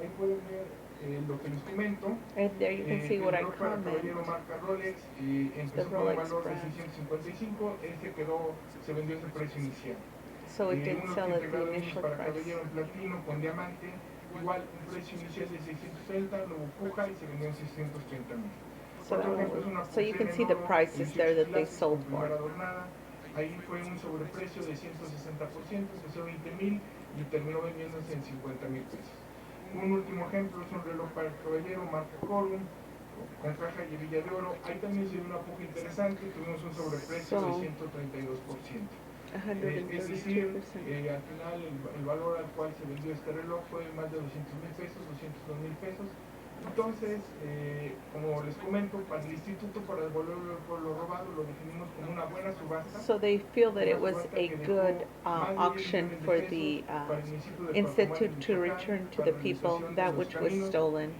Speaker 5: Ahí pueden ver lo que les comento.
Speaker 1: And there you can see what I
Speaker 5: El reloj para
Speaker 1: comment.
Speaker 5: caballero marca Rolex empezó con un
Speaker 1: Rolex
Speaker 5: valor de
Speaker 1: brand.
Speaker 5: 655. Se vendió ese precio inicial.
Speaker 1: So it didn't
Speaker 5: Unos
Speaker 1: sell at the
Speaker 5: integrados
Speaker 1: initial
Speaker 5: para
Speaker 1: price.
Speaker 5: caballero en platino con diamante, igual un precio inicial de 630, luego puja y se vendió en 630,000.
Speaker 1: So,
Speaker 5: Otro ejemplo es una
Speaker 1: so you can
Speaker 5: pulsera
Speaker 1: see
Speaker 5: en
Speaker 1: the
Speaker 5: oro,
Speaker 1: prices there that they
Speaker 5: 18
Speaker 1: sold
Speaker 5: con primera
Speaker 1: for.
Speaker 5: adornada, ahí fue un sobreprecio de 160%, empezó 20,000 y terminó vendiéndose en 50,000 pesos. Un último ejemplo es un reloj para el caballero marca Corum, con caja y hebilla de oro. Ahí también se dio una puja interesante, tuvimos un sobreprecio de 132%. Es decir,
Speaker 1: 132%.
Speaker 5: al final el valor al cual se vendió este reloj fue más de 200,000 pesos, 202,000 pesos. Entonces, como les comento, para el instituto, para devolverlo por lo robado, lo definimos como una buena subasta.
Speaker 1: So they feel that it was a good auction for the institute to return to the people that which was stolen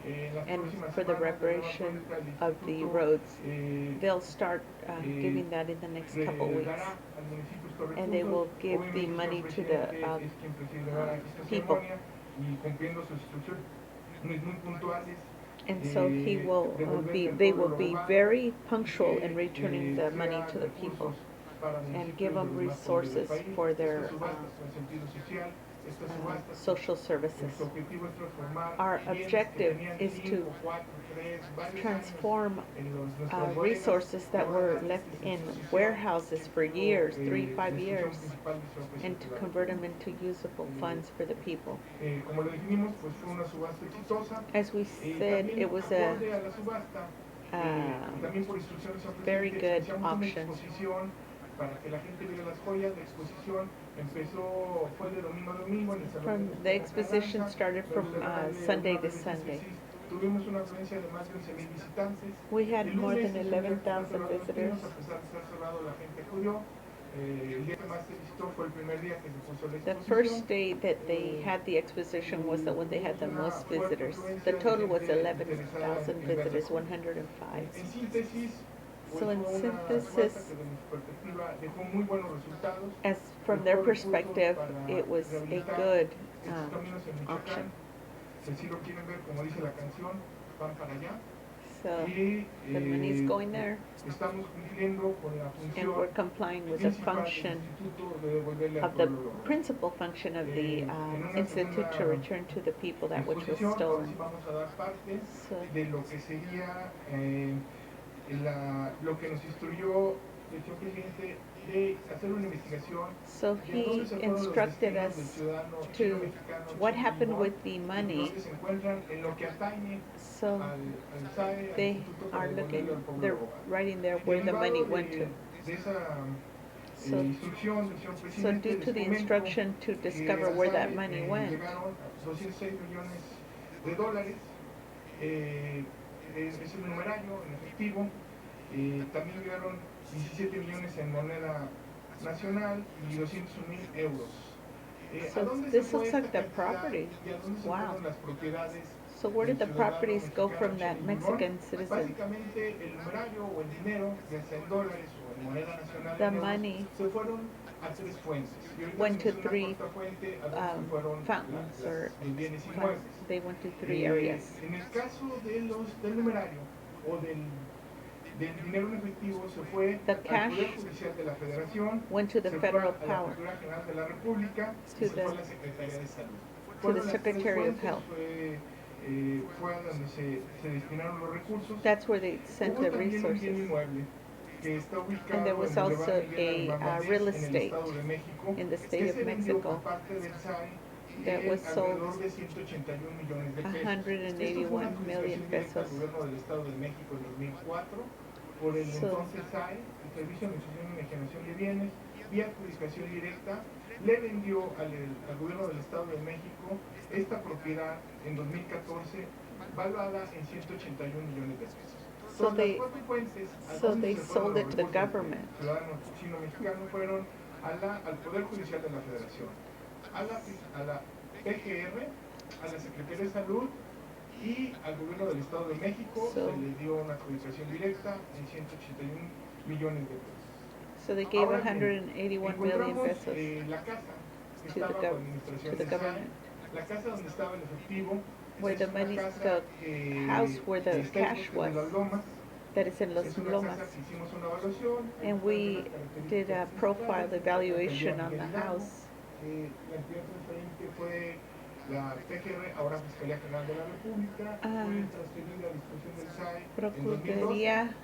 Speaker 1: and for the reparation of the roads. They'll start giving that in the next couple weeks. And they will give the money to the people. And so he will they will be very punctual in returning the money to the people and give them resources for their social services. Our objective is to transform resources that were left in warehouses for years, 3-5 years, and to convert them into usable funds for the people. As we said, it was a very good auction. From the exposition started from Sunday to Sunday. We had more than 11,000 visitors. The first day that they had the exposition was the one they had the most visitors. The total was 11,000 visitors, 105. So in synthesis, as from their perspective, it was a good auction. So the money's going there, and we're complying with the function of the principal function of the institute to return to the people that which was stolen. So,
Speaker 5: lo que nos instruyó el señor presidente de hacer una investigación.
Speaker 1: So he instructed us to what happened with the money. So they are looking, they're writing there where the money went to. So due to the instruction to discover where that money went,
Speaker 5: es el numerario en efectivo. También llegaron 17 millones en moneda nacional y 201,000 euros.
Speaker 1: So this looks like the property. Wow. So where did the properties go from that Mexican citizen? The money went to 3 fountains or funds. They went to 3 areas.
Speaker 5: En el caso del numerario o del dinero en efectivo se fue
Speaker 1: the
Speaker 5: al
Speaker 1: cash
Speaker 5: Poder Judicial de la Federación,
Speaker 1: went to the
Speaker 5: se
Speaker 1: federal
Speaker 5: fue a la
Speaker 1: power,
Speaker 5: Procuraduría General de la República
Speaker 1: to
Speaker 5: y se
Speaker 1: the-
Speaker 5: fue a la Secretaría de Salud.
Speaker 1: to the
Speaker 5: Fueron las tres
Speaker 1: Secretary of
Speaker 5: fuentes,
Speaker 1: Health.
Speaker 5: fue a donde se destinaron los recursos.
Speaker 1: That's where they sent
Speaker 5: Hubo
Speaker 1: the
Speaker 5: también un bien
Speaker 1: resources.
Speaker 5: inmueble que está ubicado
Speaker 1: And there was
Speaker 5: en Boulevard
Speaker 1: also
Speaker 5: Miguel
Speaker 1: a
Speaker 5: Alemán
Speaker 1: real
Speaker 5: Valdés, en el
Speaker 1: estate
Speaker 5: Estado de México,
Speaker 1: in the
Speaker 5: que
Speaker 1: state of
Speaker 5: se vendió por
Speaker 1: Mexico
Speaker 5: parte del SAI
Speaker 1: that was sold
Speaker 5: alrededor de 181 millones de pesos.
Speaker 1: 181 million pesos.
Speaker 5: Esto fue una adjudicación directa al gobierno del Estado de México en 2004 por el
Speaker 1: So-
Speaker 5: entonces SAI, el Servicio de Administración y Enajenación de Bienes, vía adjudicación directa, le vendió al gobierno del Estado de México esta propiedad en 2014 valuada en 181 millones de pesos.
Speaker 1: So
Speaker 5: Las
Speaker 1: they-
Speaker 5: cuatro fuentes a
Speaker 1: so
Speaker 5: donde
Speaker 1: they
Speaker 5: se fueron
Speaker 1: sold
Speaker 5: los
Speaker 1: it to the
Speaker 5: recursos
Speaker 1: government.
Speaker 5: del ciudadano chino-mexicano fueron al Poder Judicial de la Federación, a la PGR, a la Secretaría de Salud y al gobierno del Estado de México.
Speaker 1: So-
Speaker 5: se le dio una adjudicación directa en 181 millones de pesos.
Speaker 1: So they gave
Speaker 5: Ahora bien,
Speaker 1: 181 million
Speaker 5: encontramos,
Speaker 1: pesos
Speaker 5: la casa que
Speaker 1: to the
Speaker 5: estaba
Speaker 1: gov-
Speaker 5: con administración
Speaker 1: to the
Speaker 5: del SAI,
Speaker 1: government.
Speaker 5: la casa donde estaba el efectivo,
Speaker 1: where
Speaker 5: es
Speaker 1: the
Speaker 5: una
Speaker 1: money,
Speaker 5: casa
Speaker 1: the house where the
Speaker 5: que está en
Speaker 1: cash
Speaker 5: Bosque de
Speaker 1: was,
Speaker 5: Las Lomas.
Speaker 1: that is in Los
Speaker 5: Es una
Speaker 1: Lomas.
Speaker 5: casa que hicimos una evaluación, hay
Speaker 1: And we
Speaker 5: algunas
Speaker 1: did a
Speaker 5: características
Speaker 1: profile
Speaker 5: fiscales,
Speaker 1: evaluation on the
Speaker 5: calidad,
Speaker 1: house.
Speaker 5: la entidad transferente fue la PGR, ahora Fiscalía General de la República, fue transferida a disposición del SAI en 2012.
Speaker 1: Procuraduría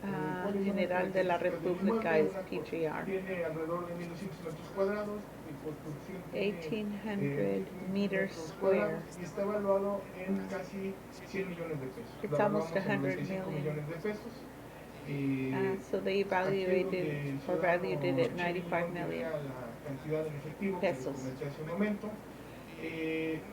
Speaker 1: General de la República es PGR.
Speaker 5: Tiene alrededor de 1200 metros cuadrados y construcción tiene
Speaker 1: 1800 meters
Speaker 5: metros
Speaker 1: square.
Speaker 5: cuadrados y está evaluado en casi 100 millones de pesos.
Speaker 1: It's
Speaker 5: Lo
Speaker 1: almost
Speaker 5: evaluamos en
Speaker 1: 100
Speaker 5: 95
Speaker 1: million.
Speaker 5: millones de pesos.
Speaker 1: So they evaluated or valued it at 95 million
Speaker 5: La cantidad en efectivo que les
Speaker 1: pesos.
Speaker 5: comenté hace un momento.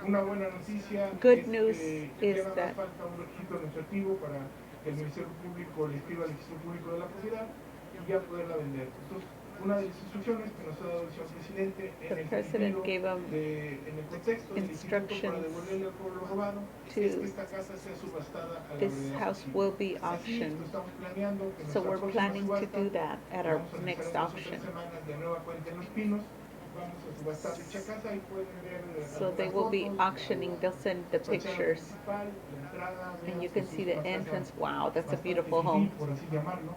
Speaker 5: Una buena noticia
Speaker 1: Good
Speaker 5: es
Speaker 1: news
Speaker 5: que
Speaker 1: is
Speaker 5: ya nada
Speaker 1: that
Speaker 5: más falta un requisito administrativo para que el Ministerio Público le escriba al Registro Público de la Propiedad y ya poderla vender. Entonces, una de las instrucciones que nos ha dado el señor Presidente en
Speaker 1: the
Speaker 5: el
Speaker 1: president
Speaker 5: sentido
Speaker 1: gave them
Speaker 5: en el contexto del instituto para
Speaker 1: instructions
Speaker 5: devolverle al pueblo robado
Speaker 1: to
Speaker 5: es que esta casa sea subastada a la
Speaker 1: this
Speaker 5: brevedad
Speaker 1: house
Speaker 5: posible.
Speaker 1: will be
Speaker 5: Así, lo
Speaker 1: auctioned.
Speaker 5: estamos planeando que en
Speaker 1: So
Speaker 5: nuestra
Speaker 1: we're
Speaker 5: próxima
Speaker 1: planning to
Speaker 5: subasta
Speaker 1: do that at our
Speaker 5: vamos a
Speaker 1: next
Speaker 5: realizar en 2 o 3
Speaker 1: auction.
Speaker 5: semanas de nueva cuenta en Los Pinos. Vamos a subastar dicha casa y pueden ver
Speaker 1: So they will be auctioning, they'll send the pictures
Speaker 5: principal, la entrada,
Speaker 1: and you
Speaker 5: vean
Speaker 1: can
Speaker 5: que
Speaker 1: see
Speaker 5: es
Speaker 1: the
Speaker 5: una casa
Speaker 1: entrance. Wow, that's a
Speaker 5: bastante
Speaker 1: beautiful
Speaker 5: fifí,
Speaker 1: home.
Speaker 5: por así llamarlo.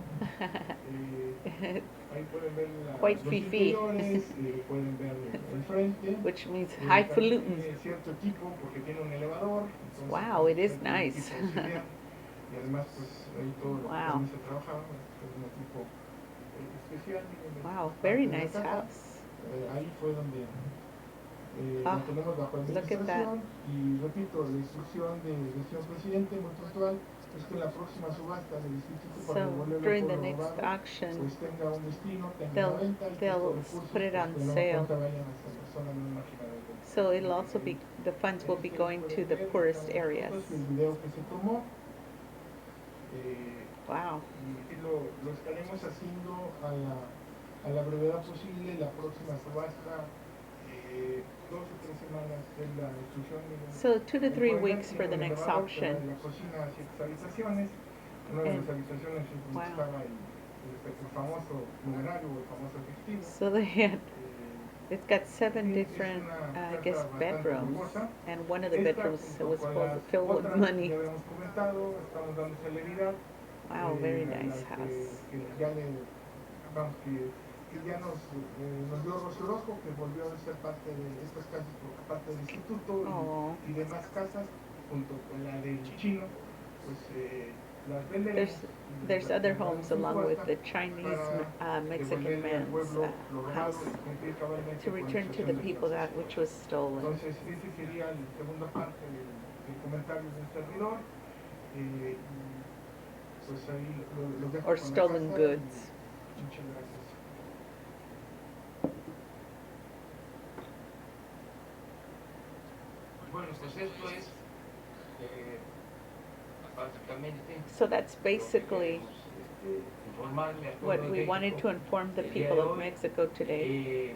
Speaker 5: Ahí pueden ver
Speaker 1: Quite
Speaker 5: los
Speaker 1: fifí.
Speaker 5: interiores, pueden ver el frente.
Speaker 1: Which means
Speaker 5: También
Speaker 1: highfalutin.
Speaker 5: tiene cierto equipo porque tiene un elevador. Entonces,
Speaker 1: Wow,
Speaker 5: pues,
Speaker 1: it is
Speaker 5: hay un
Speaker 1: nice.
Speaker 5: equipo auxiliar. Y además, pues ahí todo lo que
Speaker 1: Wow.
Speaker 5: también se trabajaba, es un equipo especial.
Speaker 1: Wow, very
Speaker 5: Parte de la
Speaker 1: nice
Speaker 5: casa.
Speaker 1: house.
Speaker 5: Ahí fue donde
Speaker 1: Ah,
Speaker 5: lo tenemos bajo
Speaker 1: look at
Speaker 5: administración y repito, la instrucción del señor presidente muy puntual es que en la próxima subasta del instituto para
Speaker 1: So
Speaker 5: devolverle al
Speaker 1: during the
Speaker 5: pueblo
Speaker 1: next
Speaker 5: robado,
Speaker 1: auction,
Speaker 5: pues tenga un destino, tenga
Speaker 1: they'll-
Speaker 5: una venta y que
Speaker 1: they'll
Speaker 5: estos recursos
Speaker 1: put it
Speaker 5: pues,
Speaker 1: on
Speaker 5: de nueva
Speaker 1: sale.
Speaker 5: cuenta vayan hasta las zonas más marginales del país.
Speaker 1: So it'll also be, the funds will be going to the poorest areas.
Speaker 5: El video que se tomó
Speaker 1: Wow.
Speaker 5: y lo estaremos haciendo a la brevedad posible. La próxima subasta 2 o 3 semanas es la instrucción.
Speaker 1: So 2 to 3 weeks for the next
Speaker 5: La
Speaker 1: auction.
Speaker 5: cocina a 7 habitaciones. Una de las
Speaker 1: And-
Speaker 5: habitaciones es donde
Speaker 1: wow.
Speaker 5: estaba el famoso numerario o el famoso efectivo.
Speaker 1: So they had, it's got 7
Speaker 5: Es
Speaker 1: different,
Speaker 5: una
Speaker 1: I guess,
Speaker 5: carta bastante
Speaker 1: bedrooms.
Speaker 5: jugosa.
Speaker 1: And one of the
Speaker 5: Esta,
Speaker 1: bedrooms
Speaker 5: junto
Speaker 1: was
Speaker 5: con
Speaker 1: full,
Speaker 5: las
Speaker 1: filled with
Speaker 5: otras que
Speaker 1: money.
Speaker 5: ya habíamos comentado, estamos dando celeridad.
Speaker 1: Wow, very
Speaker 5: a
Speaker 1: nice
Speaker 5: las
Speaker 1: house.
Speaker 5: que ya vamos, que ya nos dio rostro rojo, que volvió a ser parte de estas casas por parte del instituto
Speaker 1: Oh.
Speaker 5: y demás casas, junto con la del chino, pues las venderemos.
Speaker 1: There's
Speaker 5: Las
Speaker 1: other
Speaker 5: pondremos
Speaker 1: homes
Speaker 5: en
Speaker 1: along with
Speaker 5: subasta
Speaker 1: the Chinese,
Speaker 5: para
Speaker 1: Mexican
Speaker 5: devolverle al
Speaker 1: man's
Speaker 5: pueblo lo robado
Speaker 1: house
Speaker 5: y cumplir cabalmente
Speaker 1: to
Speaker 5: con la
Speaker 1: return to
Speaker 5: instrucción
Speaker 1: the
Speaker 5: del
Speaker 1: people
Speaker 5: proceso.
Speaker 1: that which was stolen.
Speaker 5: Entonces, ese sería la segunda parte del comentario del servidor. Y, pues ahí lo dejo
Speaker 1: Or
Speaker 5: con la
Speaker 1: stolen
Speaker 5: casa.
Speaker 1: goods.
Speaker 5: Muchas gracias.
Speaker 2: Bueno, pues esto es básicamente
Speaker 1: So that's basically
Speaker 2: informarle al pueblo
Speaker 1: what
Speaker 2: de
Speaker 1: we
Speaker 2: México
Speaker 1: wanted to inform the
Speaker 2: el día
Speaker 1: people
Speaker 2: de
Speaker 1: of
Speaker 2: hoy.
Speaker 1: Mexico today.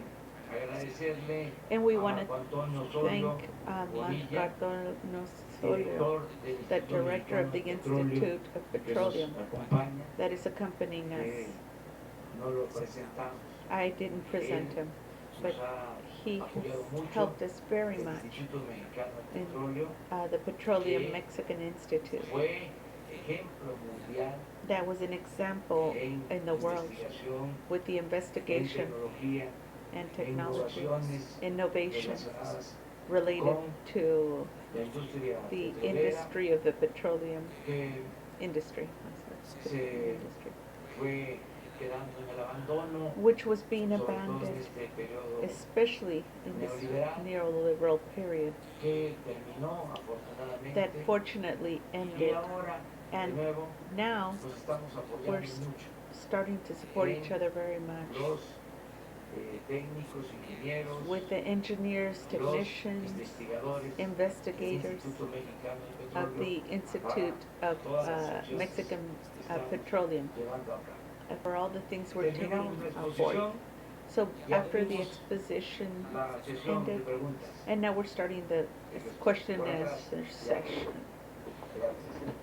Speaker 2: Agradecerle
Speaker 1: And we
Speaker 2: a
Speaker 1: want
Speaker 2: Marco
Speaker 1: to
Speaker 2: Antonio
Speaker 1: thank
Speaker 2: Osorio
Speaker 1: Marco
Speaker 2: Bonilla,
Speaker 1: Osorio,
Speaker 2: director del
Speaker 1: the
Speaker 2: Instituto
Speaker 1: director of the
Speaker 2: Mexicano de
Speaker 1: Institute of
Speaker 2: Petróleo, que
Speaker 1: Petroleum,
Speaker 2: nos acompaña,
Speaker 1: that is accompanying
Speaker 2: que
Speaker 1: us.
Speaker 2: no lo presentamos.
Speaker 1: I didn't present him, but
Speaker 2: Nos ha
Speaker 1: he
Speaker 2: apoyado
Speaker 1: has
Speaker 2: mucho
Speaker 1: helped us very
Speaker 2: el
Speaker 1: much.
Speaker 2: Instituto Mexicano de
Speaker 1: in
Speaker 2: Petróleo
Speaker 1: The Petroleum
Speaker 2: que
Speaker 1: Mexican Institute.
Speaker 2: fue ejemplo mundial
Speaker 1: That was an example
Speaker 2: en
Speaker 1: in the world
Speaker 2: investigación,
Speaker 1: with the
Speaker 2: en
Speaker 1: investigation
Speaker 2: tecnología,
Speaker 1: and
Speaker 2: en
Speaker 1: technology,
Speaker 2: innovaciones
Speaker 1: innovation
Speaker 2: relacionadas
Speaker 1: related
Speaker 2: con
Speaker 1: to
Speaker 2: la industria
Speaker 1: the
Speaker 2: petrolera
Speaker 1: industry of the petroleum
Speaker 2: que
Speaker 1: industry,
Speaker 2: se fue quedando en el abandono,
Speaker 1: which was being
Speaker 2: sobre todo en
Speaker 1: abandoned,
Speaker 2: este periodo
Speaker 1: especially in this
Speaker 2: neoliberal,
Speaker 1: neoliberal period
Speaker 2: que terminó afortunadamente
Speaker 1: that fortunately
Speaker 2: y
Speaker 1: ended.
Speaker 2: ahora de
Speaker 1: And
Speaker 2: nuevo
Speaker 1: now
Speaker 2: nos estamos
Speaker 1: we're
Speaker 2: apoyando mucho
Speaker 1: starting to support each other very much
Speaker 2: los técnicos, ingenieros,
Speaker 1: with the engineers,
Speaker 2: los
Speaker 1: technicians,
Speaker 2: investigadores del
Speaker 1: investigators
Speaker 2: Instituto Mexicano de
Speaker 1: of the
Speaker 2: Petróleo
Speaker 1: Institute of Mexican Petroleum,
Speaker 2: llevando a cabo.
Speaker 1: for all the things we're taking
Speaker 2: Terminamos la
Speaker 1: forward.
Speaker 2: exposición,
Speaker 1: So
Speaker 2: Ya
Speaker 1: after the
Speaker 2: tuvimos
Speaker 1: exposition
Speaker 2: la sesión de
Speaker 1: ended,
Speaker 2: preguntas.
Speaker 1: and now we're starting the question and answer session.
Speaker 2: Gracias.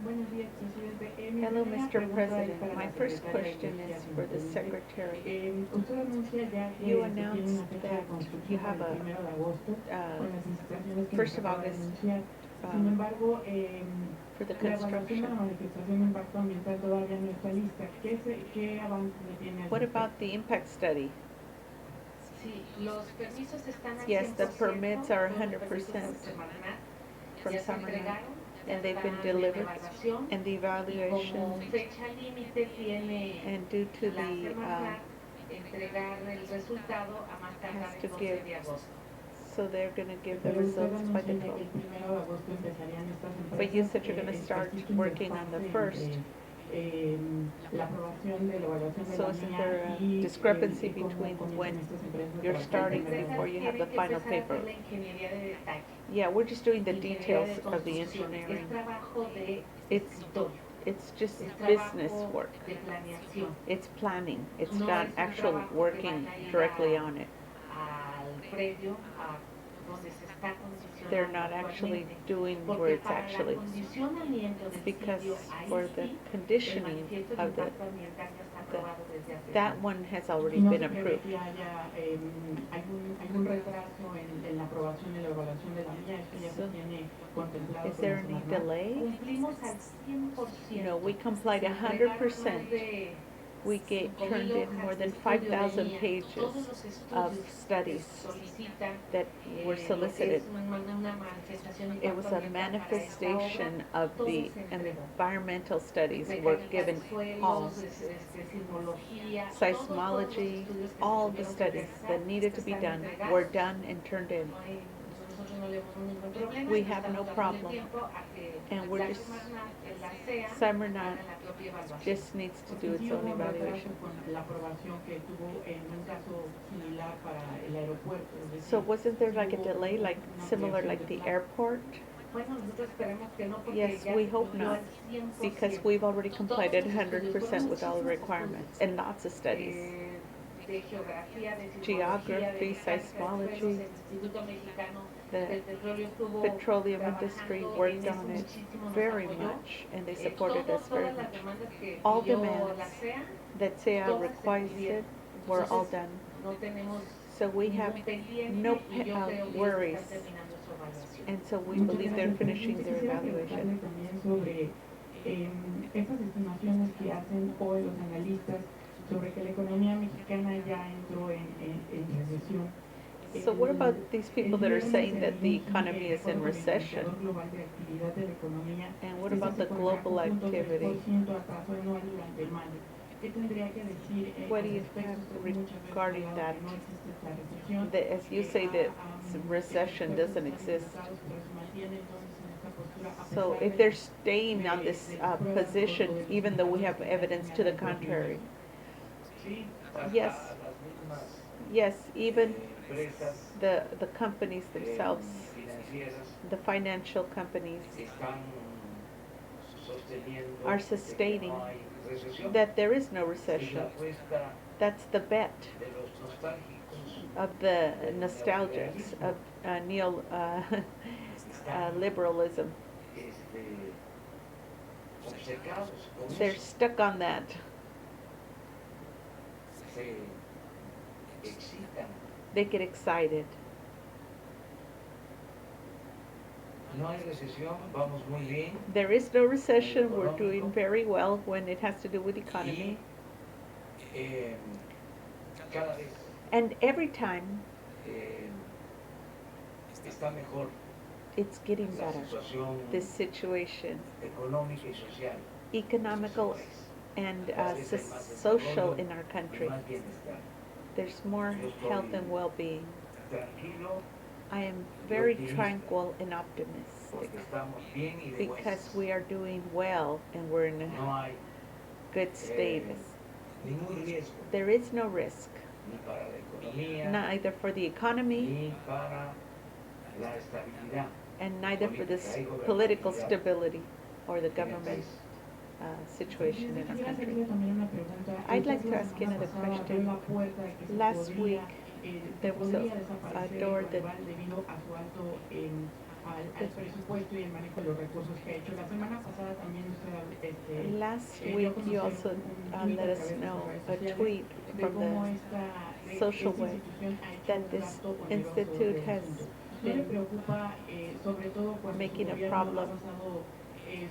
Speaker 4: Buenos días, presidente. Mi
Speaker 1: Hello,
Speaker 4: primera
Speaker 1: Mr.
Speaker 4: pregunta es
Speaker 1: President.
Speaker 4: para
Speaker 1: My
Speaker 4: la
Speaker 1: first
Speaker 4: secretaria de
Speaker 1: question
Speaker 4: Energía
Speaker 1: is for the
Speaker 4: Presidente.
Speaker 1: Secretary.
Speaker 4: Usted anuncia ya que
Speaker 1: You
Speaker 4: se tiene
Speaker 1: announced
Speaker 4: una fecha de
Speaker 1: that
Speaker 4: construcción
Speaker 1: you have
Speaker 4: para el 1 de agosto con las licitaciones que
Speaker 1: first
Speaker 4: nos
Speaker 1: of
Speaker 4: acaba de
Speaker 1: August,
Speaker 4: anunciar. Sin embargo,
Speaker 1: for the
Speaker 4: la evaluación de la
Speaker 1: construction.
Speaker 4: manifestación de impacto ambiental todavía no está lista. ¿Qué avance se tiene al
Speaker 1: What
Speaker 4: respecto?
Speaker 1: about the impact study?
Speaker 4: Sí, los permisos están al
Speaker 1: Yes, the
Speaker 4: 100%,
Speaker 1: permits are
Speaker 4: todos los permisos
Speaker 1: 100%
Speaker 4: de Semarnat
Speaker 1: from
Speaker 4: ya se
Speaker 1: Semarnat.
Speaker 4: entregaron,
Speaker 1: and they've been
Speaker 4: La
Speaker 1: delivered,
Speaker 4: evaluación,
Speaker 1: and the
Speaker 4: y como
Speaker 1: evaluation,
Speaker 4: fecha límite tiene
Speaker 1: and due to
Speaker 4: la
Speaker 1: the
Speaker 4: Semarnat entregar el resultado a más tardar
Speaker 1: has
Speaker 4: el
Speaker 1: to
Speaker 4: 12
Speaker 1: give,
Speaker 4: de agosto.
Speaker 1: so they're going to give the
Speaker 6: Pero usted
Speaker 1: results by the
Speaker 6: anuncia que
Speaker 1: 12th.
Speaker 6: el 1 de agosto empezarían estas empresas.
Speaker 1: But you said you're going to
Speaker 6: existe
Speaker 1: start
Speaker 6: un
Speaker 1: working on the
Speaker 6: desfase
Speaker 1: first.
Speaker 6: entre, la aprobación de la evaluación de
Speaker 1: So
Speaker 6: la
Speaker 1: isn't
Speaker 6: mía
Speaker 1: there a
Speaker 6: y,
Speaker 1: discrepancy
Speaker 6: y cómo
Speaker 1: between
Speaker 6: comienzan
Speaker 1: when
Speaker 6: estas empresas a
Speaker 1: you're
Speaker 6: trabajar
Speaker 1: starting
Speaker 6: con el
Speaker 1: before you have the
Speaker 4: Tienen que
Speaker 1: final
Speaker 4: empezar a
Speaker 1: paper?
Speaker 4: hacer la ingeniería de detalle.
Speaker 1: Yeah, we're just doing the
Speaker 4: Ingeniería
Speaker 1: details
Speaker 4: de
Speaker 1: of the
Speaker 4: construcción. Es
Speaker 1: engineering.
Speaker 4: trabajo de
Speaker 1: It's
Speaker 4: escritorio.
Speaker 1: It's just
Speaker 4: Es
Speaker 1: business
Speaker 4: trabajo
Speaker 1: work.
Speaker 4: de planeación.
Speaker 1: It's planning. It's
Speaker 4: No
Speaker 1: not
Speaker 4: es un
Speaker 1: actual
Speaker 4: trabajo que
Speaker 1: working
Speaker 4: van a ir
Speaker 1: directly
Speaker 4: a-
Speaker 1: on it.
Speaker 4: Al predio a donde se está
Speaker 1: They're
Speaker 4: condicionando
Speaker 1: not actually
Speaker 4: actualmente.
Speaker 1: doing where
Speaker 4: Porque
Speaker 1: it's
Speaker 4: para el
Speaker 1: actually,
Speaker 4: acondicionamiento del
Speaker 1: because
Speaker 4: sitio, ahí
Speaker 1: for the
Speaker 4: sí, el
Speaker 1: conditioning
Speaker 4: manifiesto de
Speaker 1: of the,
Speaker 4: impacto ambiental ya está aprobado desde hace
Speaker 1: that
Speaker 4: tiempo.
Speaker 1: one has
Speaker 6: Y
Speaker 1: already
Speaker 6: no
Speaker 1: been
Speaker 6: se prevé
Speaker 1: approved.
Speaker 6: que haya algún retraso en la aprobación y la evaluación de la mía. Esto ya
Speaker 1: So,
Speaker 6: se tiene contemplado
Speaker 1: Is
Speaker 6: con
Speaker 1: there
Speaker 6: la
Speaker 1: any
Speaker 6: Semarnat.
Speaker 1: delay?
Speaker 4: Cumplimos al 100%.
Speaker 1: No, we complied
Speaker 4: Se entregaron
Speaker 1: 100%.
Speaker 4: más de
Speaker 1: We
Speaker 4: 5,000
Speaker 1: turned in
Speaker 4: hojas
Speaker 1: more
Speaker 4: de
Speaker 1: than
Speaker 4: estudio de
Speaker 1: 5,000
Speaker 4: mía.
Speaker 1: pages
Speaker 4: Todos los
Speaker 1: of
Speaker 4: estudios que
Speaker 1: studies
Speaker 4: solicitan
Speaker 1: that were
Speaker 4: lo que
Speaker 1: solicited.
Speaker 4: es una manifestación de
Speaker 1: It
Speaker 4: impacto
Speaker 1: was a
Speaker 4: ambiental para esta
Speaker 1: manifestation
Speaker 4: obra.
Speaker 1: of
Speaker 4: Todo
Speaker 1: the
Speaker 4: se entregó.
Speaker 1: environmental studies were
Speaker 4: Mecánica de
Speaker 1: given
Speaker 4: suelos,
Speaker 1: all,
Speaker 4: sismología,
Speaker 1: seismology,
Speaker 4: todos los estudios que
Speaker 1: all
Speaker 4: se
Speaker 1: the
Speaker 4: tuvieron que
Speaker 1: studies
Speaker 4: realizar
Speaker 1: that needed to be
Speaker 4: están
Speaker 1: done
Speaker 4: entregados.
Speaker 1: were done and turned in.
Speaker 4: No hay- nosotros no le vemos ningún problema.
Speaker 1: We
Speaker 4: y
Speaker 1: have no
Speaker 4: estamos dándole
Speaker 1: problem.
Speaker 4: tiempo a que
Speaker 1: And we're
Speaker 4: la
Speaker 1: just,
Speaker 4: SEMARNAT
Speaker 1: Semarnat
Speaker 4: haga la propia evaluación.
Speaker 1: just needs to do
Speaker 6: Porque sí
Speaker 1: its
Speaker 6: hubo
Speaker 1: own
Speaker 6: un retraso
Speaker 1: evaluation.
Speaker 6: con la aprobación que tuvo en un caso similar para el aeropuerto. Es decir,
Speaker 1: So wasn't there like a
Speaker 6: hubo
Speaker 1: delay, like
Speaker 6: una
Speaker 1: similar
Speaker 6: ampliación
Speaker 1: like
Speaker 6: de
Speaker 1: the
Speaker 6: plazo.
Speaker 1: airport?
Speaker 4: Bueno, nosotros esperemos que no, porque
Speaker 1: Yes,
Speaker 4: ya
Speaker 1: we
Speaker 4: se
Speaker 1: hope
Speaker 4: cumplió
Speaker 1: not,
Speaker 4: al 100%.
Speaker 1: because we've already completed
Speaker 4: Todos los estudios,
Speaker 1: 100% with all the
Speaker 4: muchísimos
Speaker 1: requirements
Speaker 4: estudios.
Speaker 1: and lots of studies.
Speaker 4: De geografía, de sismología,
Speaker 1: Geography,
Speaker 4: de mecánica de
Speaker 1: seismology,
Speaker 4: suelos, el Instituto Mexicano
Speaker 1: The
Speaker 4: del Petróleo estuvo
Speaker 1: petroleum industry
Speaker 4: trabajando
Speaker 1: worked
Speaker 4: en eso
Speaker 1: on it
Speaker 4: muchísimo, nos
Speaker 1: very
Speaker 4: apoyó.
Speaker 1: much, and they supported us very
Speaker 4: Todas las
Speaker 1: much.
Speaker 4: demandas que
Speaker 1: All
Speaker 4: pidió
Speaker 1: demands
Speaker 4: la SEA,
Speaker 1: that SEA
Speaker 4: todas se
Speaker 1: requested
Speaker 4: cumplieron.
Speaker 1: were all
Speaker 4: Entonces,
Speaker 1: done.
Speaker 4: no tenemos
Speaker 1: So we have
Speaker 4: ningún pendiente
Speaker 1: no
Speaker 4: y yo creo que ellos
Speaker 1: worries,
Speaker 4: están terminando su evaluación.
Speaker 1: and so we
Speaker 6: Muchas
Speaker 1: believe they're
Speaker 6: gracias. Pero
Speaker 1: finishing
Speaker 6: yo
Speaker 1: their
Speaker 6: quisiera
Speaker 1: evaluation.
Speaker 6: preguntarle también sobre estas estimaciones que hacen hoy los analistas sobre que la economía mexicana ya entró en recesión.
Speaker 1: So what about these people that are saying that the economy is in recession?
Speaker 6: Global de actividad de la economía,
Speaker 1: And what about the global activity?
Speaker 6: atraso anual durante mayo. ¿Qué tendría que decir
Speaker 1: What do
Speaker 6: al
Speaker 1: you
Speaker 6: respecto?
Speaker 1: have
Speaker 6: Usted muchas veces ha
Speaker 1: regarding
Speaker 6: hablado
Speaker 1: that?
Speaker 6: que no existe esta recesión,
Speaker 1: As you say that recession doesn't exist.
Speaker 6: pero se mantiene entonces en esta postura a
Speaker 1: So
Speaker 6: pesar
Speaker 1: if
Speaker 6: de
Speaker 1: they're
Speaker 6: las-
Speaker 1: staying on this position, even though we have evidence to the contrary,
Speaker 2: Sí, hasta
Speaker 1: Yes.
Speaker 2: las mismas
Speaker 1: yes, even
Speaker 2: empresas
Speaker 1: the companies themselves,
Speaker 2: financieras
Speaker 1: the financial companies,
Speaker 2: están sosteniendo
Speaker 1: are
Speaker 2: de que
Speaker 1: sustaining
Speaker 2: no hay recesión.
Speaker 1: that there is no
Speaker 2: Es la
Speaker 1: recession.
Speaker 2: apuesta
Speaker 1: That's the bet
Speaker 2: de los nostálgicos
Speaker 1: of the nostalgics of liberalism.
Speaker 2: Obcecados con
Speaker 1: They're
Speaker 2: eso,
Speaker 1: stuck on that.
Speaker 2: se excitan.
Speaker 1: They get excited.
Speaker 2: No hay recesión, vamos muy bien.
Speaker 1: There is no recession. We're doing very well when it has to do with economy.
Speaker 2: Y cada vez
Speaker 1: And every time
Speaker 2: está mejor
Speaker 1: it's getting
Speaker 2: la
Speaker 1: better.
Speaker 2: situación
Speaker 1: This situation,
Speaker 2: económica y social.
Speaker 1: economical and social in our country.
Speaker 2: Más bienestar.
Speaker 1: There's more health and well-being.
Speaker 2: Tranquilo,
Speaker 1: I am very tranquil and optimistic
Speaker 2: porque estamos bien y de
Speaker 1: because
Speaker 2: buenas.
Speaker 1: we are doing well and we're in a
Speaker 2: No hay
Speaker 1: good status.
Speaker 2: ningún riesgo
Speaker 1: There is no risk,
Speaker 2: ni para la economía
Speaker 1: neither for the economy
Speaker 2: ni para la estabilidad
Speaker 1: and neither for the political stability or the
Speaker 2: en el
Speaker 1: government
Speaker 2: país.
Speaker 1: situation in our
Speaker 6: Quisiera
Speaker 1: country.
Speaker 6: hacerle también una pregunta.
Speaker 1: I'd like
Speaker 6: Usted
Speaker 1: to
Speaker 6: la
Speaker 1: ask
Speaker 6: semana
Speaker 1: another
Speaker 6: pasada abrió
Speaker 1: question.
Speaker 6: la puerta de que se
Speaker 1: Last
Speaker 6: podría,
Speaker 1: week, there was
Speaker 6: podría
Speaker 1: a
Speaker 6: desaparecer
Speaker 1: door
Speaker 6: el
Speaker 1: that
Speaker 6: Coneval debido a su alto al presupuesto y el manejo de los recursos que ha hecho. La semana pasada también usted
Speaker 1: last
Speaker 6: dio a
Speaker 1: week you
Speaker 6: conocer
Speaker 1: also
Speaker 6: un tuit
Speaker 1: let
Speaker 6: a
Speaker 1: us
Speaker 6: través de
Speaker 1: know
Speaker 6: sus redes
Speaker 1: a
Speaker 6: sociales
Speaker 1: tweet
Speaker 6: de
Speaker 1: from
Speaker 6: cómo
Speaker 1: the
Speaker 6: esta
Speaker 1: social way
Speaker 6: institución ha hecho
Speaker 1: that
Speaker 6: un
Speaker 1: this
Speaker 6: gasto oneroso
Speaker 1: institute
Speaker 6: de
Speaker 1: has
Speaker 6: asunto. ¿No le
Speaker 1: been
Speaker 6: preocupa, sobre todo cuando
Speaker 1: making
Speaker 6: su
Speaker 1: a
Speaker 6: gobierno ha
Speaker 1: problem.
Speaker 6: basado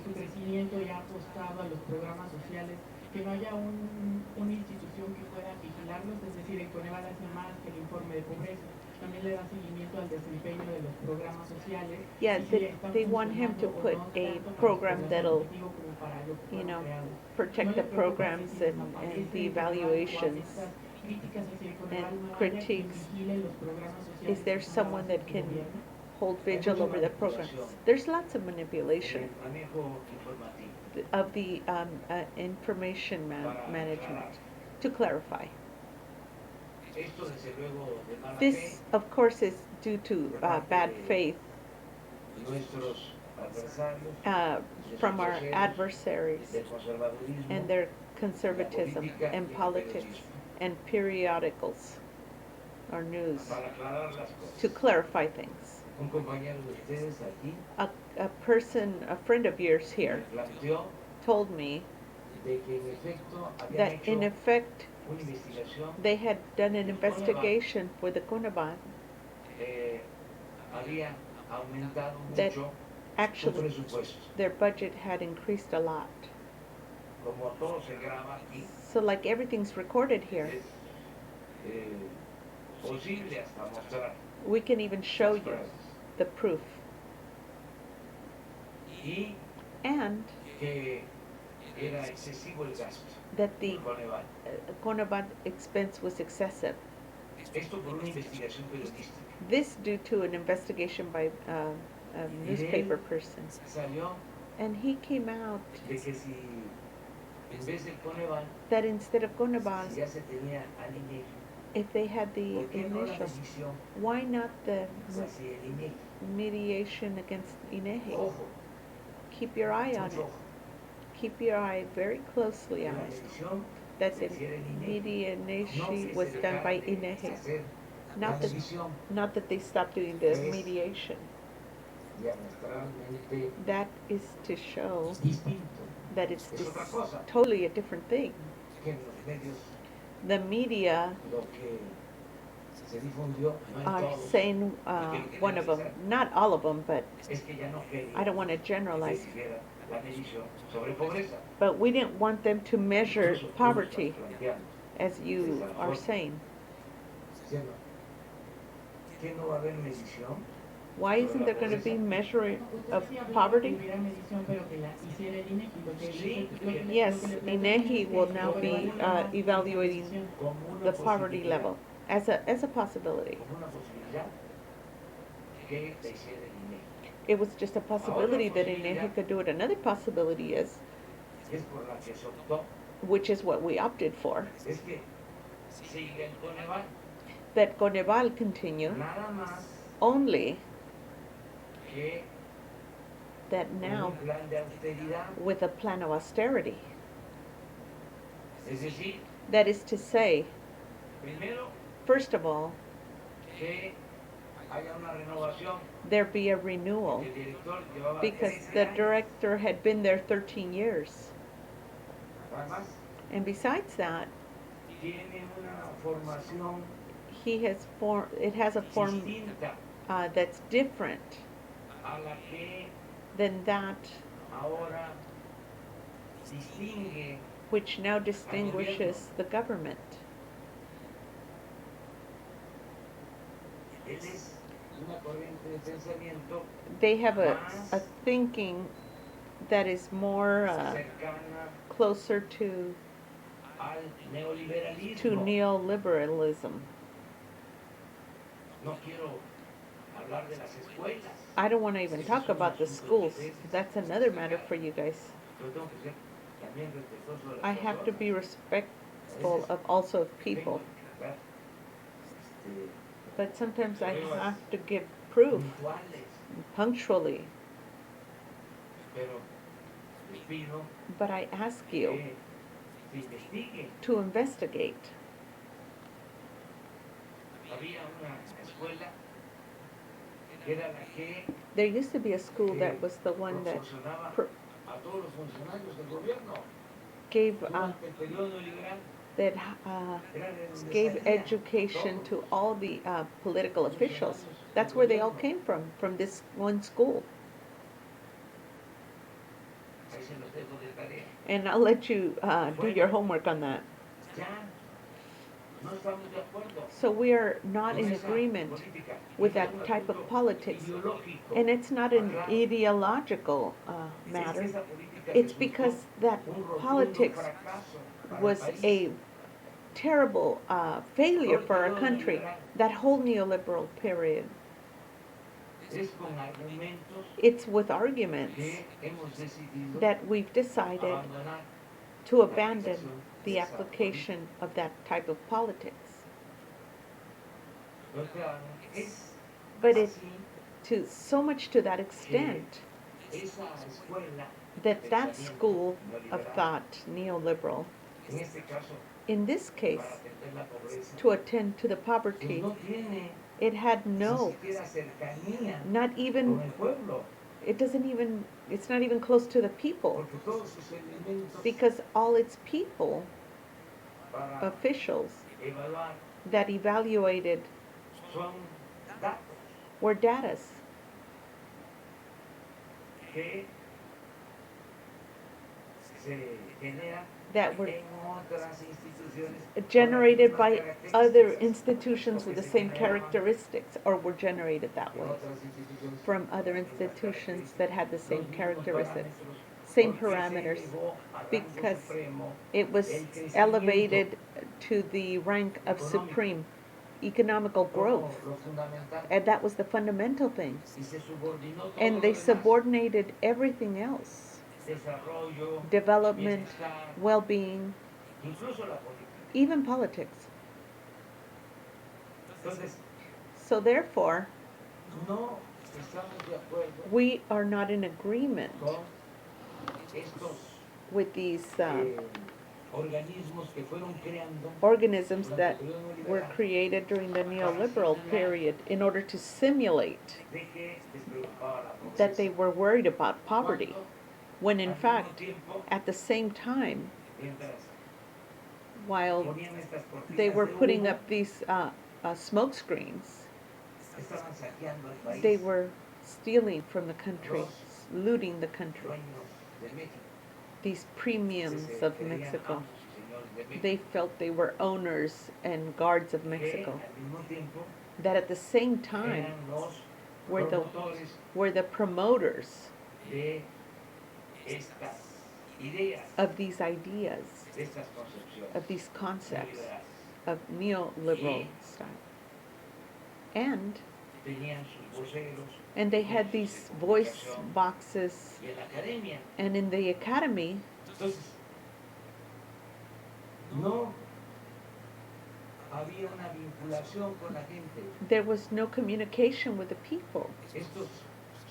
Speaker 6: su crecimiento y ha apostado a los programas sociales, que no haya una institución que pueda vigilarlos? Es decir, el Coneval hace más que el informe de pobreza, también le da seguimiento al desempeño de los programas sociales.
Speaker 1: Yeah,
Speaker 6: y si están
Speaker 1: they want him to
Speaker 6: funcionando o
Speaker 1: put
Speaker 6: no,
Speaker 1: a
Speaker 6: tanto para su
Speaker 1: program
Speaker 6: población
Speaker 1: that'll,
Speaker 6: objetivo como para lo que
Speaker 1: you
Speaker 6: fueron
Speaker 1: know,
Speaker 6: creados.
Speaker 1: protect
Speaker 6: No
Speaker 1: the
Speaker 6: les preocupa si
Speaker 1: programs
Speaker 6: se
Speaker 1: and
Speaker 6: desaparece
Speaker 1: the
Speaker 6: el Coneval o
Speaker 1: evaluations.
Speaker 6: hace estas críticas hacia el Coneval,
Speaker 1: And
Speaker 6: no haya quien
Speaker 1: critiques.
Speaker 6: vigile los programas sociales
Speaker 1: Is there
Speaker 6: que son la
Speaker 1: someone
Speaker 6: base
Speaker 1: that
Speaker 6: de su
Speaker 1: can
Speaker 6: gobierno.
Speaker 1: hold vigil
Speaker 2: mucha
Speaker 1: over the programs?
Speaker 2: manipulación
Speaker 1: There's lots of
Speaker 2: en
Speaker 1: manipulation
Speaker 2: el manejo informativo.
Speaker 1: of the information
Speaker 2: Para
Speaker 1: management.
Speaker 2: aclarar.
Speaker 1: To clarify.
Speaker 2: Esto desde luego de mala fe,
Speaker 1: This, of course, is due to bad faith
Speaker 2: nuestros adversarios,
Speaker 1: from our adversaries
Speaker 2: del conservadurismo,
Speaker 1: and their conservatism and politics and periodicals or news
Speaker 2: para aclarar las cosas.
Speaker 1: to clarify things.
Speaker 2: Un compañero de ustedes aquí
Speaker 1: A friend of yours here
Speaker 2: me planteó
Speaker 1: told me
Speaker 2: de que en efecto habían
Speaker 1: that
Speaker 2: hecho
Speaker 1: in effect
Speaker 2: una investigación,
Speaker 1: they had done an investigation for the Conaban
Speaker 2: había aumentado
Speaker 1: that
Speaker 2: mucho su
Speaker 1: actually
Speaker 2: presupuesto.
Speaker 1: their budget had increased a lot.
Speaker 2: Como todo se graba aquí,
Speaker 1: So like everything's recorded here,
Speaker 2: es posible hasta mostrar
Speaker 1: we can even show
Speaker 2: las
Speaker 1: you
Speaker 2: pruebas.
Speaker 1: the proof.
Speaker 2: Y
Speaker 1: And
Speaker 2: que era excesivo el gasto
Speaker 1: that the
Speaker 2: del Coneval.
Speaker 1: Conaban expense was excessive.
Speaker 2: Esto por una investigación periodística.
Speaker 1: This due to an investigation by a newspaper person.
Speaker 2: Salió
Speaker 1: And he came out
Speaker 2: de que si en vez del Coneval,
Speaker 1: that instead of Conaban,
Speaker 2: si ya se tenía al INEGI,
Speaker 1: if they had the
Speaker 2: ¿por qué no la
Speaker 1: initial,
Speaker 2: decisión
Speaker 1: why not the
Speaker 2: hacia el INEGI?
Speaker 1: mediation against INEGI?
Speaker 2: Ojo,
Speaker 1: Keep your eye on
Speaker 2: mucho
Speaker 1: it.
Speaker 2: ojo.
Speaker 1: Keep your eye very closely
Speaker 2: Que
Speaker 1: on
Speaker 2: la
Speaker 1: it.
Speaker 2: medición
Speaker 1: That
Speaker 2: se
Speaker 1: the
Speaker 2: hiciera en INEGI. No
Speaker 1: mediation
Speaker 2: que
Speaker 1: was
Speaker 2: se
Speaker 1: done by
Speaker 2: dejara de
Speaker 1: INEGI.
Speaker 2: hacer la
Speaker 1: Not that,
Speaker 2: medición
Speaker 1: not that they stopped doing the
Speaker 2: Es-
Speaker 1: mediation.
Speaker 2: diametralmente
Speaker 1: That is to show
Speaker 2: distinto.
Speaker 1: that it's
Speaker 2: Es otra cosa.
Speaker 1: totally a different thing.
Speaker 2: Que en los medios
Speaker 1: The media
Speaker 2: lo que se difundió, no en
Speaker 1: are
Speaker 2: todos,
Speaker 1: saying one of them, not all of them, but
Speaker 2: es que ya no quería
Speaker 1: I don't want to
Speaker 2: que
Speaker 1: generalize.
Speaker 2: se hiciera la medición sobre pobreza.
Speaker 1: But we didn't want them to measure
Speaker 2: Incluso tú
Speaker 1: poverty,
Speaker 2: estás planteando,
Speaker 1: as you are saying.
Speaker 2: diciendo, ¿que no va a haber medición?
Speaker 1: Why isn't there going to be measuring of
Speaker 6: Usted sí habría que
Speaker 1: poverty?
Speaker 6: hubiera medición, pero que la hiciera el INEGI, lo que-
Speaker 2: Sí,
Speaker 6: lo que-
Speaker 1: Yes,
Speaker 6: lo que le planteo
Speaker 1: INEGI
Speaker 6: es que
Speaker 1: will
Speaker 6: el
Speaker 1: now be
Speaker 6: Coneval nada más
Speaker 1: evaluating
Speaker 6: medición.
Speaker 2: Como una
Speaker 1: the poverty
Speaker 2: posibilidad,
Speaker 1: level as a possibility.
Speaker 2: como una posibilidad que se hiciera el INEGI.
Speaker 1: It was just a possibility that INEGI could do it. Another possibility is,
Speaker 2: Es por la que se optó,
Speaker 1: which is what we opted for,
Speaker 2: es que sigue el Coneval,
Speaker 1: that Coneval continue
Speaker 2: nada más
Speaker 1: only
Speaker 2: que
Speaker 1: that
Speaker 2: con
Speaker 1: now
Speaker 2: un plan de austeridad,
Speaker 1: with a plan of austerity.
Speaker 2: es decir,
Speaker 1: That is to say,
Speaker 2: primero
Speaker 1: first of all,
Speaker 2: que haya una renovación,
Speaker 1: there be a renewal
Speaker 2: el director llevaba
Speaker 1: because
Speaker 2: 13
Speaker 1: the
Speaker 2: años,
Speaker 1: director had been there 13 years.
Speaker 2: además
Speaker 1: And besides that,
Speaker 2: tiene una formación
Speaker 1: it has a form
Speaker 2: distinta
Speaker 1: that's different
Speaker 2: a la que
Speaker 1: than that
Speaker 2: ahora distingue.
Speaker 1: which now distinguishes the government.
Speaker 2: Él es una corriente de pensamiento
Speaker 1: They have a thinking that is more
Speaker 2: cercana
Speaker 1: closer to
Speaker 2: al neoliberalismo.
Speaker 1: neoliberalism.
Speaker 2: No quiero hablar de las escuelas.
Speaker 1: I don't want to even talk about the schools. That's another matter for you guys.
Speaker 2: Yo tengo que ser también respetuoso de las
Speaker 1: I have to
Speaker 2: personas.
Speaker 1: be respectful of also of
Speaker 2: Tengo
Speaker 1: people,
Speaker 2: que dar,
Speaker 1: but sometimes I have to give proof
Speaker 2: puntuales,
Speaker 1: punctually.
Speaker 2: pero les pido
Speaker 1: But I ask you
Speaker 2: que se investigue.
Speaker 1: to investigate.
Speaker 2: Había una escuela que era la que
Speaker 1: There used to be a school that was the one that
Speaker 2: proporcionaba
Speaker 1: pr-
Speaker 2: a todos los funcionarios del gobierno
Speaker 1: gave
Speaker 2: durante el periodo neoliberal.
Speaker 1: that
Speaker 2: Era de donde
Speaker 1: gave
Speaker 2: salían
Speaker 1: education
Speaker 2: todos.
Speaker 1: to all the political officials. That's where they all came from this one school.
Speaker 2: Ahí se los dejo de tarea.
Speaker 1: And I'll let you do your homework on that.
Speaker 2: Ya No estamos de acuerdo
Speaker 1: So we are not
Speaker 2: con
Speaker 1: in
Speaker 2: esa
Speaker 1: agreement
Speaker 2: política.
Speaker 1: with
Speaker 2: Es
Speaker 1: that
Speaker 2: un
Speaker 1: type of
Speaker 2: asunto
Speaker 1: politics.
Speaker 2: ideológico.
Speaker 1: And it's not an
Speaker 2: Aclaro.
Speaker 1: ideological
Speaker 2: Es que
Speaker 1: matter.
Speaker 2: esa política
Speaker 1: It's
Speaker 2: resultó
Speaker 1: because that
Speaker 2: un rotundo
Speaker 1: politics
Speaker 2: fracaso para el
Speaker 1: was
Speaker 2: país.
Speaker 1: a terrible failure
Speaker 2: Todo el
Speaker 1: for our
Speaker 2: periodo
Speaker 1: country.
Speaker 2: neoliberal
Speaker 1: That whole neoliberal period.
Speaker 2: es con argumentos
Speaker 1: It's with arguments
Speaker 2: que hemos decidido
Speaker 1: that we've decided
Speaker 2: abandonar
Speaker 1: to
Speaker 2: la
Speaker 1: abandon
Speaker 2: aplicación de
Speaker 1: the
Speaker 2: esa
Speaker 1: application of that type of politics.
Speaker 2: política. Pero claro, es
Speaker 1: But it,
Speaker 2: así
Speaker 1: to so much to that extent
Speaker 2: esa escuela
Speaker 1: that
Speaker 2: de
Speaker 1: that
Speaker 2: pensamiento
Speaker 1: school of
Speaker 2: neoliberal,
Speaker 1: thought, neoliberal,
Speaker 2: en este caso,
Speaker 1: in this
Speaker 2: para
Speaker 1: case,
Speaker 2: atender la pobreza,
Speaker 1: to attend to the
Speaker 2: pues
Speaker 1: poverty,
Speaker 2: no tiene
Speaker 1: it had
Speaker 2: ni
Speaker 1: no,
Speaker 2: siquiera cercanía
Speaker 1: not
Speaker 2: con
Speaker 1: even,
Speaker 2: el pueblo,
Speaker 1: it doesn't even, it's not even close to the people,
Speaker 2: porque todos sus elementos
Speaker 1: because all its people,
Speaker 2: para
Speaker 1: officials,
Speaker 2: evaluar
Speaker 1: that evaluated
Speaker 2: son datos
Speaker 1: were datas
Speaker 2: que se generan
Speaker 1: that were
Speaker 2: en otras instituciones
Speaker 1: generated
Speaker 2: con las
Speaker 1: by
Speaker 2: mismas
Speaker 1: other
Speaker 2: características,
Speaker 1: institutions
Speaker 2: o
Speaker 1: with
Speaker 2: que
Speaker 1: the
Speaker 2: se
Speaker 1: same
Speaker 2: generaban
Speaker 1: characteristics, or were generated that
Speaker 2: en
Speaker 1: way
Speaker 2: otras instituciones
Speaker 1: from other
Speaker 2: con las
Speaker 1: institutions
Speaker 2: características,
Speaker 1: that had the
Speaker 2: los
Speaker 1: same
Speaker 2: mismos
Speaker 1: characteristics,
Speaker 2: parámetros,
Speaker 1: same
Speaker 2: porque se
Speaker 1: parameters,
Speaker 2: elevó a rango
Speaker 1: because
Speaker 2: supremo
Speaker 1: it was
Speaker 2: el crecimiento
Speaker 1: elevated to the rank of
Speaker 2: económico
Speaker 1: supreme economical
Speaker 2: como
Speaker 1: growth,
Speaker 2: lo fundamental,
Speaker 1: and that was the fundamental thing.
Speaker 2: y se subordinó todo
Speaker 1: And
Speaker 2: lo
Speaker 1: they
Speaker 2: demás,
Speaker 1: subordinated everything else,
Speaker 2: desarrollo,
Speaker 1: development,
Speaker 2: bienestar,
Speaker 1: well-being,
Speaker 2: incluso la política.
Speaker 1: even politics.
Speaker 2: Entonces,
Speaker 1: So therefore,
Speaker 2: no estamos de acuerdo
Speaker 1: we are not in agreement
Speaker 2: con estos
Speaker 1: with these
Speaker 2: organismos que fueron creando
Speaker 1: organisms
Speaker 2: durante
Speaker 1: that
Speaker 2: el periodo
Speaker 1: were
Speaker 2: neoliberal
Speaker 1: created during the neoliberal period in order to simulate
Speaker 2: de que les preocupaba la
Speaker 1: that they
Speaker 2: pobreza.
Speaker 1: were worried about poverty,
Speaker 2: Cuando,
Speaker 1: when in
Speaker 2: al mismo
Speaker 1: fact,
Speaker 2: tiempo,
Speaker 1: at the same time,
Speaker 2: mientras
Speaker 1: while
Speaker 2: ponían estas
Speaker 1: they
Speaker 2: cortinas
Speaker 1: were
Speaker 2: de
Speaker 1: putting
Speaker 2: humo,
Speaker 1: up these smoke screens,
Speaker 2: estaban saqueando el país
Speaker 1: they were stealing from the country,
Speaker 2: los
Speaker 1: looting the country,
Speaker 2: dueños de México,
Speaker 1: these
Speaker 2: que
Speaker 1: premiums
Speaker 2: se
Speaker 1: of
Speaker 2: creían
Speaker 1: Mexico.
Speaker 2: amos y señores de México,
Speaker 1: They felt they were owners and guards of
Speaker 2: que
Speaker 1: Mexico,
Speaker 2: al mismo tiempo
Speaker 1: that at the same time
Speaker 2: eran los
Speaker 1: were the,
Speaker 2: promotores
Speaker 1: were the promoters
Speaker 2: de estas ideas,
Speaker 1: of these ideas,
Speaker 2: de estas concepciones
Speaker 1: of these concepts
Speaker 2: neoliberales.
Speaker 1: of neoliberal style. And
Speaker 2: Tenían sus voceros,
Speaker 1: they
Speaker 2: medios
Speaker 1: had
Speaker 2: de
Speaker 1: these voice
Speaker 2: comunicación,
Speaker 1: boxes,
Speaker 2: y en la academia.
Speaker 1: and in the academy,
Speaker 2: Entonces, no había una vinculación con la gente.
Speaker 1: there was no communication with the people.
Speaker 2: Estos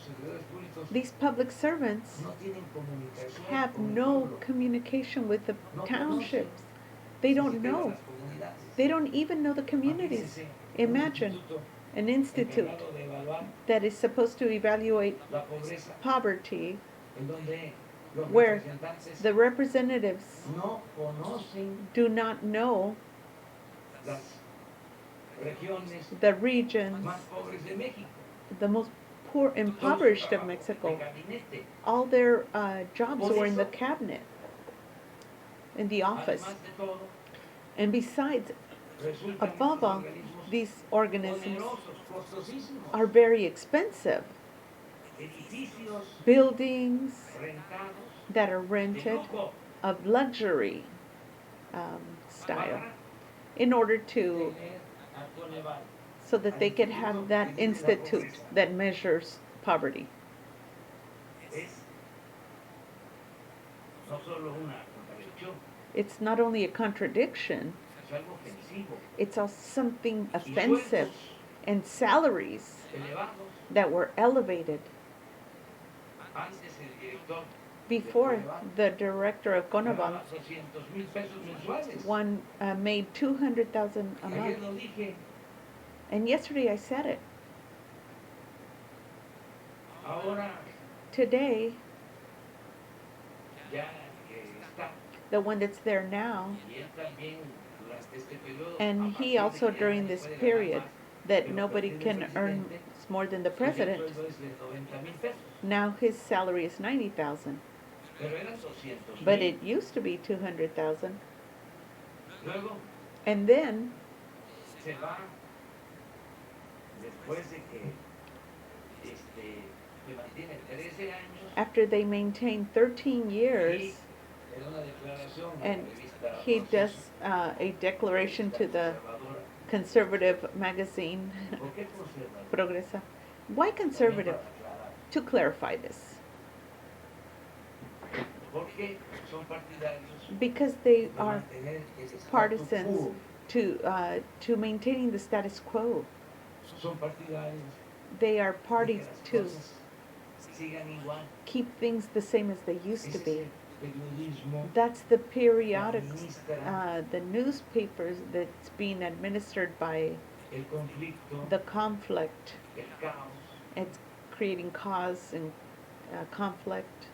Speaker 2: servidores públicos
Speaker 1: These public servants
Speaker 2: no tienen comunicación
Speaker 1: have
Speaker 2: con el
Speaker 1: no
Speaker 2: pueblo,
Speaker 1: communication with the
Speaker 2: no
Speaker 1: townships.
Speaker 2: conocen
Speaker 1: They
Speaker 2: ni
Speaker 1: don't
Speaker 2: siquiera
Speaker 1: know.
Speaker 2: las comunidades.
Speaker 1: They don't even know the communities.
Speaker 2: Imagínense,
Speaker 1: Imagine
Speaker 2: un instituto
Speaker 1: an institute
Speaker 2: encargado de evaluar
Speaker 1: that is supposed to evaluate
Speaker 2: la pobreza,
Speaker 1: poverty,
Speaker 2: en donde los
Speaker 1: where
Speaker 2: representantes
Speaker 1: the representatives
Speaker 2: no conocen
Speaker 1: do not know
Speaker 2: las regiones
Speaker 1: the regions,
Speaker 2: más pobres de México.
Speaker 1: the most poor, impoverished of Mexico. All their jobs were in the cabinet, in the office.
Speaker 2: Además de todo,
Speaker 1: And besides,
Speaker 2: resultan
Speaker 1: above
Speaker 2: estos
Speaker 1: all,
Speaker 2: organismos
Speaker 1: these organisms
Speaker 2: onerosos, costosísimos,
Speaker 1: are very expensive.
Speaker 2: edificios
Speaker 1: Buildings
Speaker 2: rentados
Speaker 1: that are
Speaker 2: de
Speaker 1: rented
Speaker 2: lujo,
Speaker 1: of luxury style in order to,
Speaker 2: tener a Coneval.
Speaker 1: so that they could have that institute that measures poverty.
Speaker 2: Es no solo una contradicción,
Speaker 1: It's not only a contradiction,
Speaker 2: es algo ofensivo.
Speaker 1: it's also something
Speaker 2: Y
Speaker 1: offensive,
Speaker 2: sueldos
Speaker 1: and salaries
Speaker 2: elevados.
Speaker 1: that were elevated.
Speaker 2: Antes el director
Speaker 1: Before, the director of Conaval
Speaker 2: ganaba 200,000 pesos mensuales.
Speaker 1: made 200,000 a
Speaker 2: Ayer
Speaker 1: month.
Speaker 2: lo dije,
Speaker 1: And yesterday I said it.
Speaker 2: ahora
Speaker 1: Today,
Speaker 2: ya que está,
Speaker 1: the one that's there now,
Speaker 2: y él también durante este periodo,
Speaker 1: and
Speaker 2: a
Speaker 1: he
Speaker 2: partir de
Speaker 1: also
Speaker 2: que ya
Speaker 1: during
Speaker 2: nadie
Speaker 1: this
Speaker 2: puede ganar
Speaker 1: period,
Speaker 2: más,
Speaker 1: that
Speaker 2: pero
Speaker 1: nobody
Speaker 2: a partir
Speaker 1: can
Speaker 2: del
Speaker 1: earn
Speaker 2: presidente,
Speaker 1: more than the
Speaker 2: pues el
Speaker 1: president.
Speaker 2: sueldo es de 90,000 pesos.
Speaker 1: Now his salary is 90,000,
Speaker 2: Pero eran 200,000.
Speaker 1: but it used to be 200,000.
Speaker 2: Luego,
Speaker 1: And then
Speaker 2: se va después de que se mantiene 13 años
Speaker 1: after they maintain 13
Speaker 2: y
Speaker 1: years,
Speaker 2: en una declaración a la
Speaker 1: and
Speaker 2: revista
Speaker 1: he
Speaker 2: Proceso,
Speaker 1: does a declaration
Speaker 2: revista
Speaker 1: to the
Speaker 2: conservadora.
Speaker 1: conservative magazine,
Speaker 2: ¿Por qué conservadora?
Speaker 1: Progresa. Why
Speaker 2: También
Speaker 1: conservative?
Speaker 2: para aclarar.
Speaker 1: To clarify this.
Speaker 2: Porque son partidarios
Speaker 1: Because they
Speaker 2: de
Speaker 1: are
Speaker 2: mantener el statu
Speaker 1: partisans
Speaker 2: quo.
Speaker 1: to maintaining the status quo.
Speaker 2: Son partidarios
Speaker 1: They are
Speaker 2: de que
Speaker 1: parties
Speaker 2: las
Speaker 1: to
Speaker 2: cosas sigan igual.
Speaker 1: keep things the same as they used
Speaker 2: Ese
Speaker 1: to
Speaker 2: es
Speaker 1: be.
Speaker 2: el periodismo
Speaker 1: That's the
Speaker 2: que
Speaker 1: periodics,
Speaker 2: administra
Speaker 1: the newspapers that's being administered by
Speaker 2: el conflicto,
Speaker 1: the conflict.
Speaker 2: el caos,
Speaker 1: It's creating cause and conflict.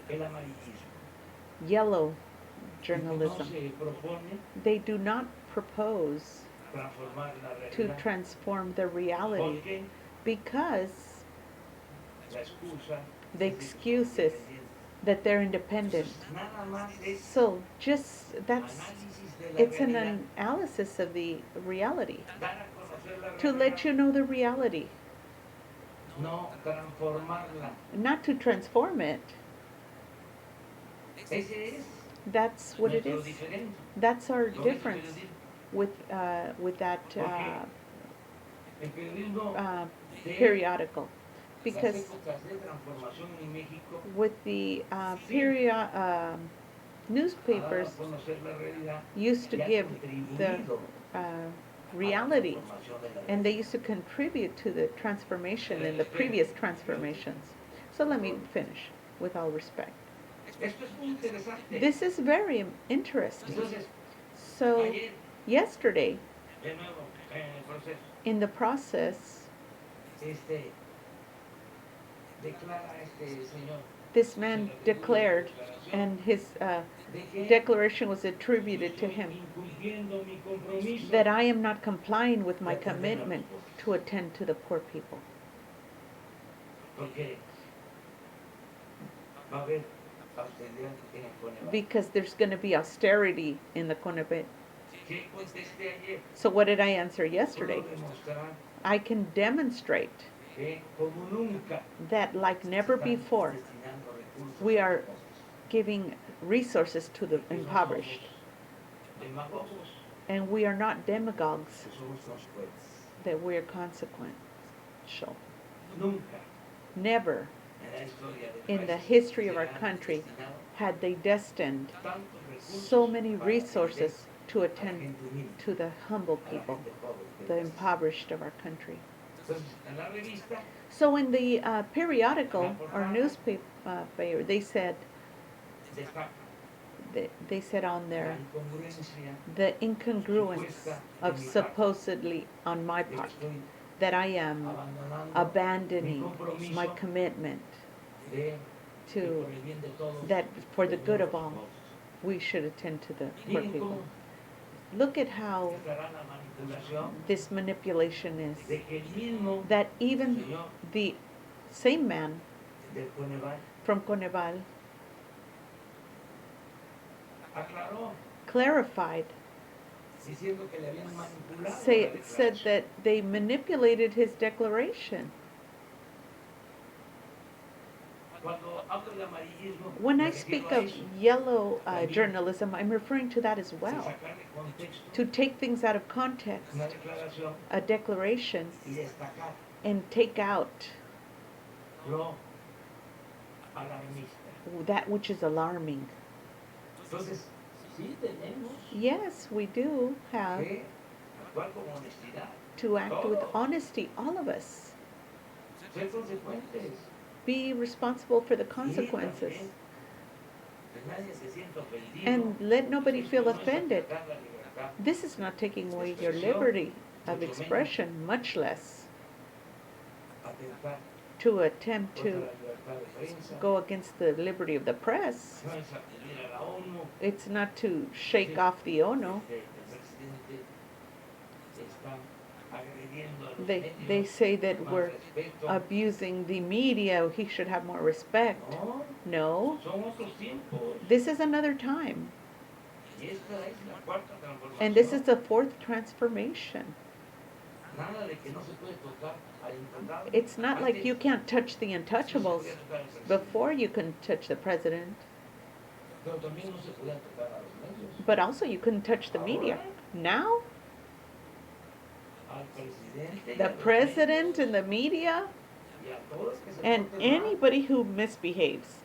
Speaker 2: el amarillismo.
Speaker 1: Yellow
Speaker 2: Y no
Speaker 1: journalism.
Speaker 2: se propone
Speaker 1: They do not propose
Speaker 2: transformar la
Speaker 1: to
Speaker 2: realidad.
Speaker 1: transform the reality
Speaker 2: Porque
Speaker 1: because
Speaker 2: la excusa
Speaker 1: the
Speaker 2: es de que son
Speaker 1: excuse is
Speaker 2: independientes.
Speaker 1: that they're independent.
Speaker 2: Entonces, nada más es
Speaker 1: So just that's
Speaker 2: análisis de la
Speaker 1: it's an
Speaker 2: realidad,
Speaker 1: analysis of the reality
Speaker 2: dar a conocer la
Speaker 1: to let
Speaker 2: realidad,
Speaker 1: you know the reality,
Speaker 2: no transformarla.
Speaker 1: not to transform it.
Speaker 2: Ese es
Speaker 1: That's what it
Speaker 2: nuestro
Speaker 1: is.
Speaker 2: diferente.
Speaker 1: That's our
Speaker 2: Con el
Speaker 1: difference
Speaker 2: periodismo.
Speaker 1: with that
Speaker 2: El periodismo de
Speaker 1: periodical,
Speaker 2: las
Speaker 1: because
Speaker 2: épocas de transformación en México
Speaker 1: with the
Speaker 2: ha
Speaker 1: newspapers
Speaker 2: dado a conocer la realidad
Speaker 1: used to
Speaker 2: y ha
Speaker 1: give the
Speaker 2: contribuido
Speaker 1: reality,
Speaker 2: a la transformación de la
Speaker 1: and they
Speaker 2: realidad.
Speaker 1: used to contribute to the transformation in the previous transformations. So let me finish with all respect.
Speaker 2: Esto es muy interesante.
Speaker 1: This is very interesting.
Speaker 2: Entonces,
Speaker 1: So
Speaker 2: ayer,
Speaker 1: yesterday,
Speaker 2: de nuevo, en el proceso,
Speaker 1: in the process,
Speaker 2: declara este señor
Speaker 1: this man declared, and his
Speaker 2: de que
Speaker 1: declaration was attributed to
Speaker 2: estoy
Speaker 1: him,
Speaker 2: incumpliendo mi compromiso
Speaker 1: that I am not complying with my commitment to attend to the poor people.
Speaker 2: porque va a haber austeridad en el Coneval.
Speaker 1: Because there's going to be austerity in the CONAVIT.
Speaker 2: ¿Qué contesté ayer?
Speaker 1: So what did I answer yesterday?
Speaker 2: Puedo demostrar
Speaker 1: I can demonstrate
Speaker 2: que como nunca
Speaker 1: that like never
Speaker 2: están
Speaker 1: before,
Speaker 2: destinando recursos
Speaker 1: we
Speaker 2: a
Speaker 1: are
Speaker 2: los pobres.
Speaker 1: giving resources to the
Speaker 2: Que no
Speaker 1: impoverished.
Speaker 2: somos demagogos,
Speaker 1: And we are not demagogues,
Speaker 2: que somos consecuentes.
Speaker 1: that we are consequential.
Speaker 2: Nunca
Speaker 1: Never
Speaker 2: en la historia del
Speaker 1: in the
Speaker 2: país
Speaker 1: history of
Speaker 2: se
Speaker 1: our
Speaker 2: han
Speaker 1: country
Speaker 2: destinado
Speaker 1: had they destined
Speaker 2: tantos recursos
Speaker 1: so many
Speaker 2: para
Speaker 1: resources to
Speaker 2: atender a la
Speaker 1: attend
Speaker 2: gente humilde,
Speaker 1: to the humble
Speaker 2: a la
Speaker 1: people,
Speaker 2: gente pobre, que
Speaker 1: the
Speaker 2: es.
Speaker 1: impoverished of our country.
Speaker 2: Entonces, en la revista
Speaker 1: So in the periodical or newspaper, they said
Speaker 2: destaca
Speaker 1: they said on
Speaker 2: la
Speaker 1: there
Speaker 2: incongruencia
Speaker 1: the incongruence of supposedly on my
Speaker 2: de que
Speaker 1: part
Speaker 2: estoy
Speaker 1: that I am
Speaker 2: abandonando
Speaker 1: abandoning
Speaker 2: mi compromiso
Speaker 1: my commitment
Speaker 2: de que
Speaker 1: to
Speaker 2: por el bien de todos
Speaker 1: that for the good of
Speaker 2: ayudemos a
Speaker 1: all
Speaker 2: los pobres.
Speaker 1: we should attend to the poor
Speaker 2: Miren
Speaker 1: people.
Speaker 2: cómo
Speaker 1: Look at how
Speaker 2: estará la manipulación
Speaker 1: this manipulation is,
Speaker 2: de que el mismo
Speaker 1: that even
Speaker 2: señor
Speaker 1: the same man
Speaker 2: del Coneval
Speaker 1: from Coneval
Speaker 2: aclaró
Speaker 1: clarified,
Speaker 2: diciendo que le habían manipulado la
Speaker 1: said
Speaker 2: declaración.
Speaker 1: that they manipulated his declaration.
Speaker 2: Cuando hablo de amarillismo,
Speaker 1: When
Speaker 2: me
Speaker 1: I
Speaker 2: refiero
Speaker 1: speak
Speaker 2: a
Speaker 1: of
Speaker 2: eso,
Speaker 1: yellow
Speaker 2: También.
Speaker 1: journalism, I'm referring to that as
Speaker 2: de
Speaker 1: well.
Speaker 2: sacar de contexto
Speaker 1: To take things out of context,
Speaker 2: una declaración
Speaker 1: a declaration,
Speaker 2: y destacar
Speaker 1: and take out
Speaker 2: lo alarmista.
Speaker 1: that which is alarming.
Speaker 2: Entonces, sí tenemos
Speaker 1: Yes, we do have
Speaker 2: que actuar con honestidad,
Speaker 1: to act with honesty, all of us.
Speaker 2: ser consecuentes.
Speaker 1: Be responsible for the
Speaker 2: Y
Speaker 1: consequences.
Speaker 2: también que nadie se sienta ofendido.
Speaker 1: And let nobody
Speaker 2: Esto
Speaker 1: feel
Speaker 2: no es
Speaker 1: offended.
Speaker 2: atacar la libertad,
Speaker 1: This is not taking away your liberty of expression, much less
Speaker 2: atentar
Speaker 1: to attempt
Speaker 2: contra
Speaker 1: to
Speaker 2: la libertad de prensa,
Speaker 1: go against the liberty of the press.
Speaker 2: no es acudir a la ONU.
Speaker 1: It's not to shake off the ONU.
Speaker 2: El presidente está agrediendo a los
Speaker 1: They
Speaker 2: medios,
Speaker 1: say that
Speaker 2: más
Speaker 1: we're
Speaker 2: respeto.
Speaker 1: abusing the media. He should have more respect.
Speaker 2: No,
Speaker 1: No,
Speaker 2: son otros tiempos.
Speaker 1: this is another time.
Speaker 2: Y esta es la cuarta transformación.
Speaker 1: And this is the fourth transformation.
Speaker 2: Nada de que no se puede tocar al intocable.
Speaker 1: It's not like
Speaker 2: Antes,
Speaker 1: you can't touch the
Speaker 2: no se
Speaker 1: untouchables.
Speaker 2: podía tocar al presidente,
Speaker 1: Before you couldn't touch the president,
Speaker 2: pero también no se podía tocar a los medios.
Speaker 1: but also you couldn't touch the media. Now,
Speaker 2: Al presidente y a
Speaker 1: the
Speaker 2: los
Speaker 1: president
Speaker 2: medios,
Speaker 1: and the media
Speaker 2: y a todos que se
Speaker 1: and
Speaker 2: porten mal.
Speaker 1: anybody who misbehaves.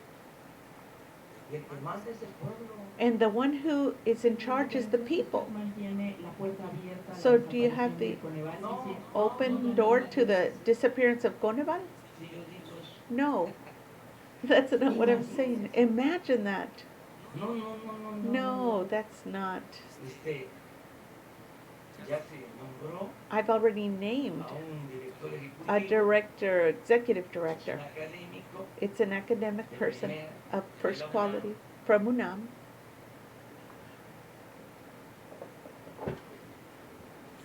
Speaker 2: Y el que manda es el pueblo.
Speaker 1: And the one who is in charge is the people.
Speaker 6: Mantiene la puerta abierta a la
Speaker 1: So do you have
Speaker 6: desaparición
Speaker 1: the
Speaker 6: de Coneval.
Speaker 2: No,
Speaker 6: Sí, sí.
Speaker 1: open door to the disappearance of Coneval?
Speaker 2: Si yo digo eso.
Speaker 1: No. That's not what I'm saying. Imagine that.
Speaker 2: No, no, no, no, no.
Speaker 1: No, that's not.
Speaker 2: Ya se nombró
Speaker 1: I've already named
Speaker 2: a un director
Speaker 1: a
Speaker 2: ejecutivo,
Speaker 1: director, executive
Speaker 2: un
Speaker 1: director.
Speaker 2: académico,
Speaker 1: It's an academic person of first quality from UNAM.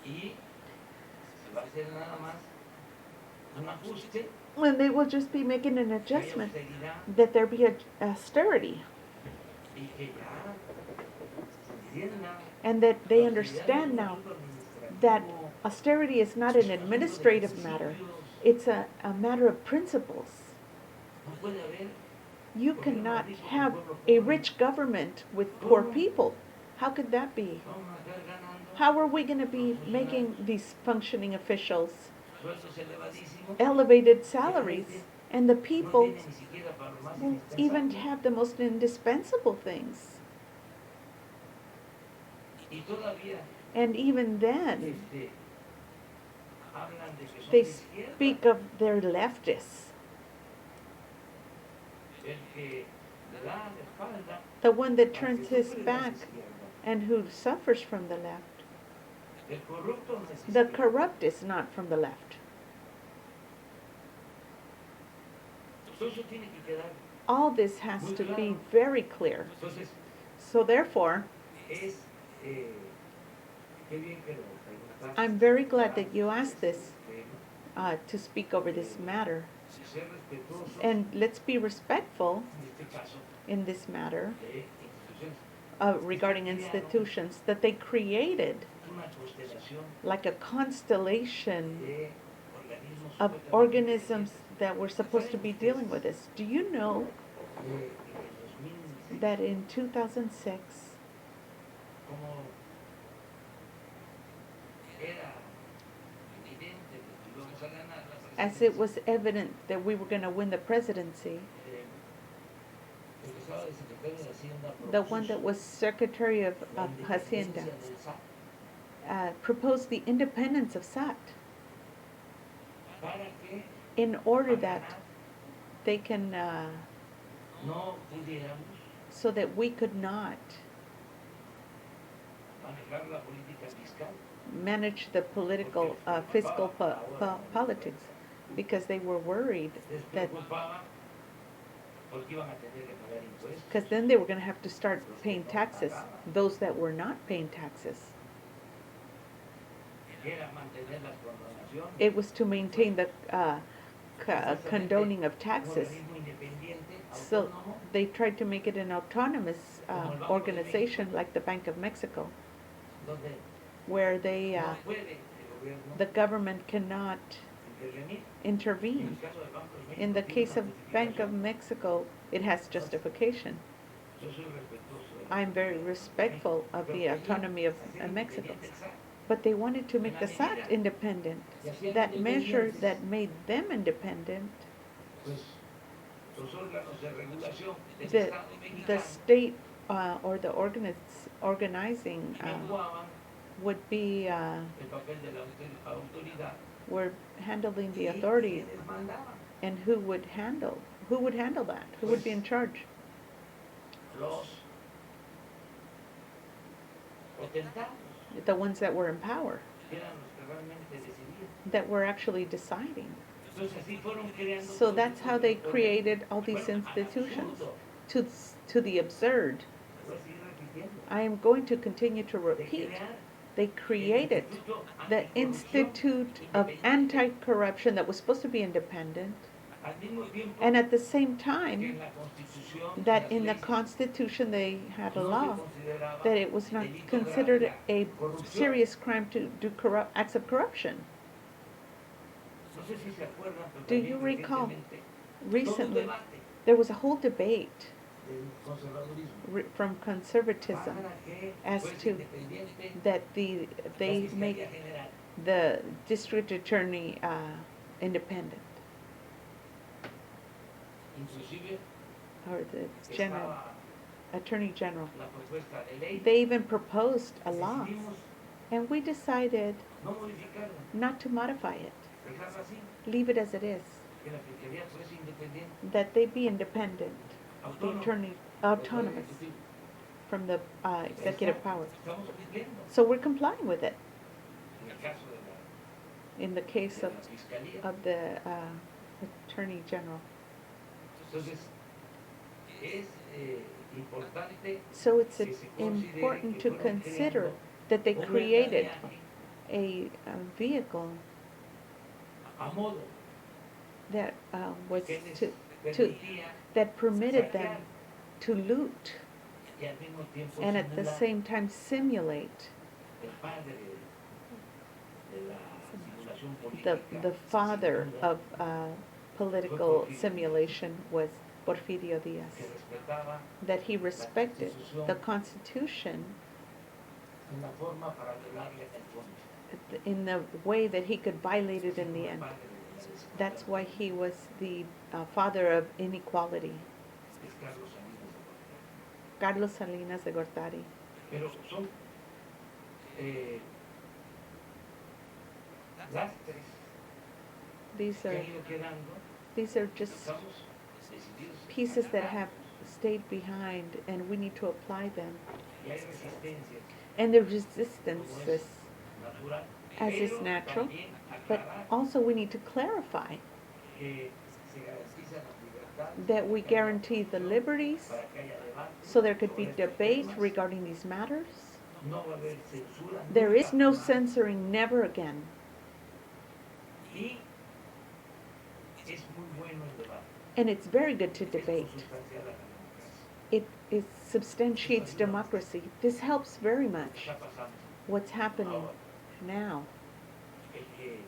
Speaker 2: y se va a hacer nada más un ajuste
Speaker 1: And they will just be making an
Speaker 2: de
Speaker 1: adjustment
Speaker 2: austeridad
Speaker 1: that there be a austerity
Speaker 2: y que ya se entienda
Speaker 1: and that they
Speaker 2: la
Speaker 1: understand
Speaker 2: austeridad
Speaker 1: now
Speaker 2: no es un asunto
Speaker 1: that
Speaker 2: administrativo,
Speaker 1: austerity is not an
Speaker 2: es un asunto de
Speaker 1: administrative matter.
Speaker 2: principios.
Speaker 1: It's a matter of principles.
Speaker 2: No puede haber
Speaker 1: You cannot have a rich government with poor people. How could that be?
Speaker 2: vamos a estar ganando
Speaker 1: How are we going to be making these functioning officials
Speaker 2: sueldos elevadísimos
Speaker 1: elevated salaries and the
Speaker 2: no
Speaker 1: people
Speaker 2: tienen ni siquiera para lo más
Speaker 1: won't even
Speaker 2: indispensable
Speaker 1: have the most indispensable things?
Speaker 2: y todavía
Speaker 1: And even then,
Speaker 2: hablan de que son
Speaker 1: they
Speaker 2: de izquierda.
Speaker 1: speak of their leftists.
Speaker 2: El que le da la espalda
Speaker 1: The one that
Speaker 2: al
Speaker 1: turns
Speaker 2: que
Speaker 1: his
Speaker 2: sufre no es
Speaker 1: back
Speaker 2: izquierda.
Speaker 1: and who suffers from the left.
Speaker 2: El corrupto no es
Speaker 1: The
Speaker 2: izquierda.
Speaker 1: corrupt is not from the left.
Speaker 2: Todo eso tiene que quedar.
Speaker 1: All this has to be very clear.
Speaker 2: Entonces,
Speaker 1: So therefore,
Speaker 2: es qué bien que lo preguntaste.
Speaker 1: I'm very glad that you asked this
Speaker 2: Tema,
Speaker 1: to speak over this matter.
Speaker 2: y ser respetuosos,
Speaker 1: And let's be respectful
Speaker 2: en este caso,
Speaker 1: in this matter
Speaker 2: de instituciones.
Speaker 1: regarding institutions that they created
Speaker 2: Una constelación
Speaker 1: like a constellation
Speaker 2: de organismos
Speaker 1: of
Speaker 2: supuestamente
Speaker 1: organisms that were supposed to be dealing with this. Do you know
Speaker 2: en el 2006,
Speaker 1: that in 2006,
Speaker 2: como era evidente que íbamos a ganar la
Speaker 1: as it
Speaker 2: presidencia,
Speaker 1: was evident that we were going to win the presidency,
Speaker 2: el que estaba de secretario de Hacienda
Speaker 1: the one that
Speaker 2: propuso
Speaker 1: was Secretary of
Speaker 2: la
Speaker 1: Hacienda
Speaker 2: independencia del SAT
Speaker 1: proposed the independence of SAT
Speaker 2: para que
Speaker 1: in order
Speaker 2: al
Speaker 1: that
Speaker 2: ganar
Speaker 1: they can,
Speaker 2: no pudiéramos
Speaker 1: so that we could not
Speaker 2: manejar la política fiscal.
Speaker 1: manage the political, fiscal politics, because they were worried
Speaker 2: Les
Speaker 1: that,
Speaker 2: preocupaba porque iban a tener que pagar impuestos.
Speaker 1: because then they were going to have to start paying taxes, those that were not paying taxes.
Speaker 2: Era mantener las condonaciones.
Speaker 1: It was to maintain the condoning of
Speaker 2: Un
Speaker 1: taxes.
Speaker 2: organismo independiente,
Speaker 1: So
Speaker 2: autónomo,
Speaker 1: they tried to make it an autonomous organization like the Bank of Mexico,
Speaker 2: donde
Speaker 1: where they,
Speaker 2: no puede el gobierno
Speaker 1: the government cannot
Speaker 2: intervenir. En
Speaker 1: intervene.
Speaker 2: el caso del Banco de México,
Speaker 1: In the
Speaker 2: tiene
Speaker 1: case
Speaker 2: una
Speaker 1: of Bank of
Speaker 2: justificación.
Speaker 1: Mexico, it has justification.
Speaker 2: Yo soy respetuoso de la
Speaker 1: I'm very
Speaker 2: autonomía de
Speaker 1: respectful of
Speaker 2: Pero
Speaker 1: the
Speaker 2: querían
Speaker 1: autonomy of
Speaker 2: hacer
Speaker 1: Mexico.
Speaker 2: independiente el SAT.
Speaker 1: But they wanted to make the SAT independent.
Speaker 2: Y hacían
Speaker 1: That measure
Speaker 2: independientes,
Speaker 1: that made them independent,
Speaker 2: pues, los órganos de regulación del
Speaker 1: the,
Speaker 2: Estado
Speaker 1: the
Speaker 2: mexicano
Speaker 1: state or the organizing
Speaker 2: menguaban
Speaker 1: would be,
Speaker 2: el papel de la autoridad
Speaker 1: were handling the
Speaker 2: y
Speaker 1: authority,
Speaker 2: quienes mandaban.
Speaker 1: and who would handle that? Who would be in charge?
Speaker 2: Los potentados
Speaker 1: The ones that were in power,
Speaker 2: eran los que realmente decidían.
Speaker 1: that were actually deciding.
Speaker 2: Entonces así fueron creando
Speaker 1: So
Speaker 2: todo
Speaker 1: that's
Speaker 2: tipo
Speaker 1: how
Speaker 2: de
Speaker 1: they
Speaker 2: organismos.
Speaker 1: created all these
Speaker 2: Bueno, al
Speaker 1: institutions.
Speaker 2: absurdo.
Speaker 1: To the absurd.
Speaker 2: Voy a seguir repitiendo.
Speaker 1: I am going to continue to
Speaker 2: De
Speaker 1: repeat.
Speaker 2: crear
Speaker 1: They created the
Speaker 2: Instituto
Speaker 1: Institute of
Speaker 2: Independiente
Speaker 1: Anti-Corruption that was supposed to be independent,
Speaker 2: al mismo tiempo
Speaker 1: And at the same
Speaker 2: que
Speaker 1: time,
Speaker 2: en la Constitución,
Speaker 1: that
Speaker 2: las
Speaker 1: in the
Speaker 2: leyes,
Speaker 1: Constitution they had a
Speaker 2: no
Speaker 1: law
Speaker 2: se consideraba
Speaker 1: that it was not
Speaker 2: delito
Speaker 1: considered
Speaker 2: grave
Speaker 1: a
Speaker 2: la corrupción.
Speaker 1: serious crime to do acts of corruption.
Speaker 2: No sé si se acuerdan, pero
Speaker 1: Do
Speaker 2: también
Speaker 1: you recall
Speaker 2: recientemente, todo un
Speaker 1: recently
Speaker 2: debate
Speaker 1: there was a whole debate
Speaker 3: del conservadurismo.
Speaker 1: from conservatism
Speaker 2: para que
Speaker 1: as
Speaker 2: fuese
Speaker 1: to
Speaker 2: independiente
Speaker 1: that
Speaker 2: la
Speaker 1: they
Speaker 2: Fiscalía
Speaker 1: make
Speaker 2: General.
Speaker 1: the district attorney independent,
Speaker 2: Inclusive
Speaker 1: or the general
Speaker 2: estaba
Speaker 1: attorney general.
Speaker 2: la propuesta de ley.
Speaker 1: They even proposed a law,
Speaker 2: Decidimos
Speaker 1: and we decided
Speaker 2: no modificarla,
Speaker 1: not to modify it,
Speaker 2: dejarla así,
Speaker 1: leave it as it is,
Speaker 2: que la Fiscalía fuese independiente,
Speaker 1: that they be independent, the
Speaker 2: autónoma
Speaker 1: attorney
Speaker 2: del Poder
Speaker 1: autonomous
Speaker 2: Ejecutivo.
Speaker 1: from the executive power.
Speaker 2: Estamos cumpliendo.
Speaker 1: So we're complying with it.
Speaker 2: En el caso de
Speaker 1: In the case
Speaker 2: la Fiscalía.
Speaker 1: of the attorney general.
Speaker 2: Entonces, es importante
Speaker 1: So it's
Speaker 2: que se considere
Speaker 1: important
Speaker 2: que
Speaker 1: to
Speaker 2: fueron
Speaker 1: consider
Speaker 2: creando
Speaker 1: that they
Speaker 2: un
Speaker 1: created
Speaker 2: andamiaje
Speaker 1: a vehicle
Speaker 2: a modo
Speaker 1: that was
Speaker 2: que les
Speaker 1: to
Speaker 2: permitía
Speaker 1: that permitted them
Speaker 2: saquear
Speaker 1: to loot
Speaker 2: y al mismo tiempo
Speaker 1: and at the
Speaker 2: simular
Speaker 1: same time simulate
Speaker 2: el padre de la simulación política.
Speaker 1: the father
Speaker 2: segunda,
Speaker 1: of political simulation was Porfirio Diaz,
Speaker 2: que respetaba
Speaker 1: that he respected the Constitution
Speaker 3: En la forma para violarle el fondo.
Speaker 1: in the way that he could violate it in the
Speaker 2: el
Speaker 1: end.
Speaker 2: padre de la desigualdad.
Speaker 1: That's why he was the father of inequality,
Speaker 2: Es Carlos Salinas de Gortari.
Speaker 1: Carlos Salinas de Gortari.
Speaker 2: Pero son lastres
Speaker 1: These
Speaker 2: que
Speaker 1: are
Speaker 2: han ido quedando.
Speaker 1: just
Speaker 2: Estamos decididos a
Speaker 1: pieces that
Speaker 2: sacarlos.
Speaker 1: have stayed behind, and we need to apply them.
Speaker 2: Y hay resistencias
Speaker 1: And the resistances,
Speaker 2: natural,
Speaker 1: as is
Speaker 2: pero
Speaker 1: natural,
Speaker 2: también
Speaker 1: but
Speaker 2: aclarar
Speaker 1: also we need to clarify
Speaker 2: que se garantizan las libertades,
Speaker 1: that we
Speaker 2: que haya
Speaker 1: guarantee the
Speaker 2: oposición,
Speaker 1: liberties
Speaker 2: para que haya debate
Speaker 1: so there could be
Speaker 2: sobre estos
Speaker 1: debate
Speaker 2: temas.
Speaker 1: regarding these matters.
Speaker 2: No va a haber censura
Speaker 1: There is
Speaker 2: nunca
Speaker 1: no
Speaker 2: más.
Speaker 1: censoring, never again.
Speaker 2: Y es muy bueno el debate.
Speaker 1: And it's very good to
Speaker 2: Es
Speaker 1: debate.
Speaker 2: consustancial a la democracia.
Speaker 1: It substantiates democracy. This helps very much.
Speaker 2: Está pasando
Speaker 1: What's happening
Speaker 2: ahora
Speaker 1: now,
Speaker 2: el que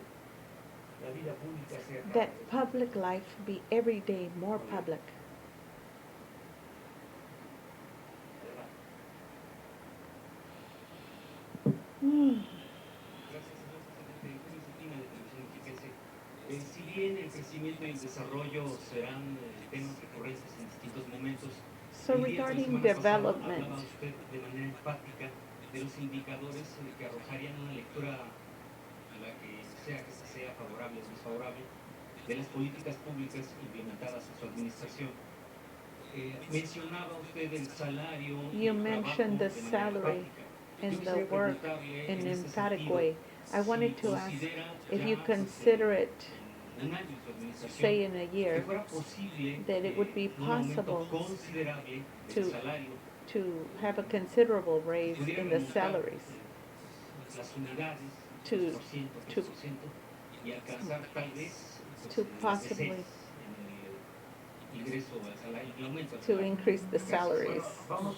Speaker 2: la vida pública sea cada
Speaker 1: that
Speaker 2: vez
Speaker 1: public life be every day more public.
Speaker 7: Gracias, señor presidente. Julio Cetina, de Televisión Mexiquense. Si bien el crecimiento y el desarrollo serán temas recurrentes en distintos momentos,
Speaker 1: So
Speaker 7: el día de la
Speaker 1: regarding
Speaker 7: semana pasada
Speaker 1: development,
Speaker 7: hablaba usted de manera enfática de los indicadores que arrojarían una lectura a la que sea favorable o desfavorable de las políticas públicas implementadas en su administración. Mencionaba usted el salario y
Speaker 1: you
Speaker 7: el
Speaker 1: mentioned the
Speaker 7: trabajo de manera
Speaker 1: salary
Speaker 7: enfática.
Speaker 1: and
Speaker 7: Yo
Speaker 1: the
Speaker 7: quisiera
Speaker 1: work
Speaker 7: preguntarle
Speaker 1: in
Speaker 7: en
Speaker 1: an
Speaker 7: este
Speaker 1: emphatic
Speaker 7: sentido,
Speaker 1: way. I wanted
Speaker 7: si
Speaker 1: to ask
Speaker 7: considera
Speaker 1: if
Speaker 7: ya,
Speaker 1: you
Speaker 7: pues,
Speaker 1: consider it,
Speaker 7: en un año de su administración,
Speaker 1: say in a
Speaker 7: que
Speaker 1: year,
Speaker 7: fuera posible
Speaker 1: that it would be
Speaker 7: un aumento
Speaker 1: possible
Speaker 7: considerable
Speaker 1: to-
Speaker 7: del salario,
Speaker 1: to have a considerable raise
Speaker 7: pudiera
Speaker 1: in the
Speaker 7: remontar,
Speaker 1: salaries,
Speaker 7: las unidades,
Speaker 1: to-
Speaker 7: 2%,
Speaker 1: to-
Speaker 7: 3%, y alcanzar tal vez pues,
Speaker 1: to
Speaker 7: el
Speaker 1: possibly-
Speaker 7: en el ingreso al salario, el aumento al
Speaker 1: to
Speaker 7: salario.
Speaker 1: increase the salaries.
Speaker 3: Bueno, vamos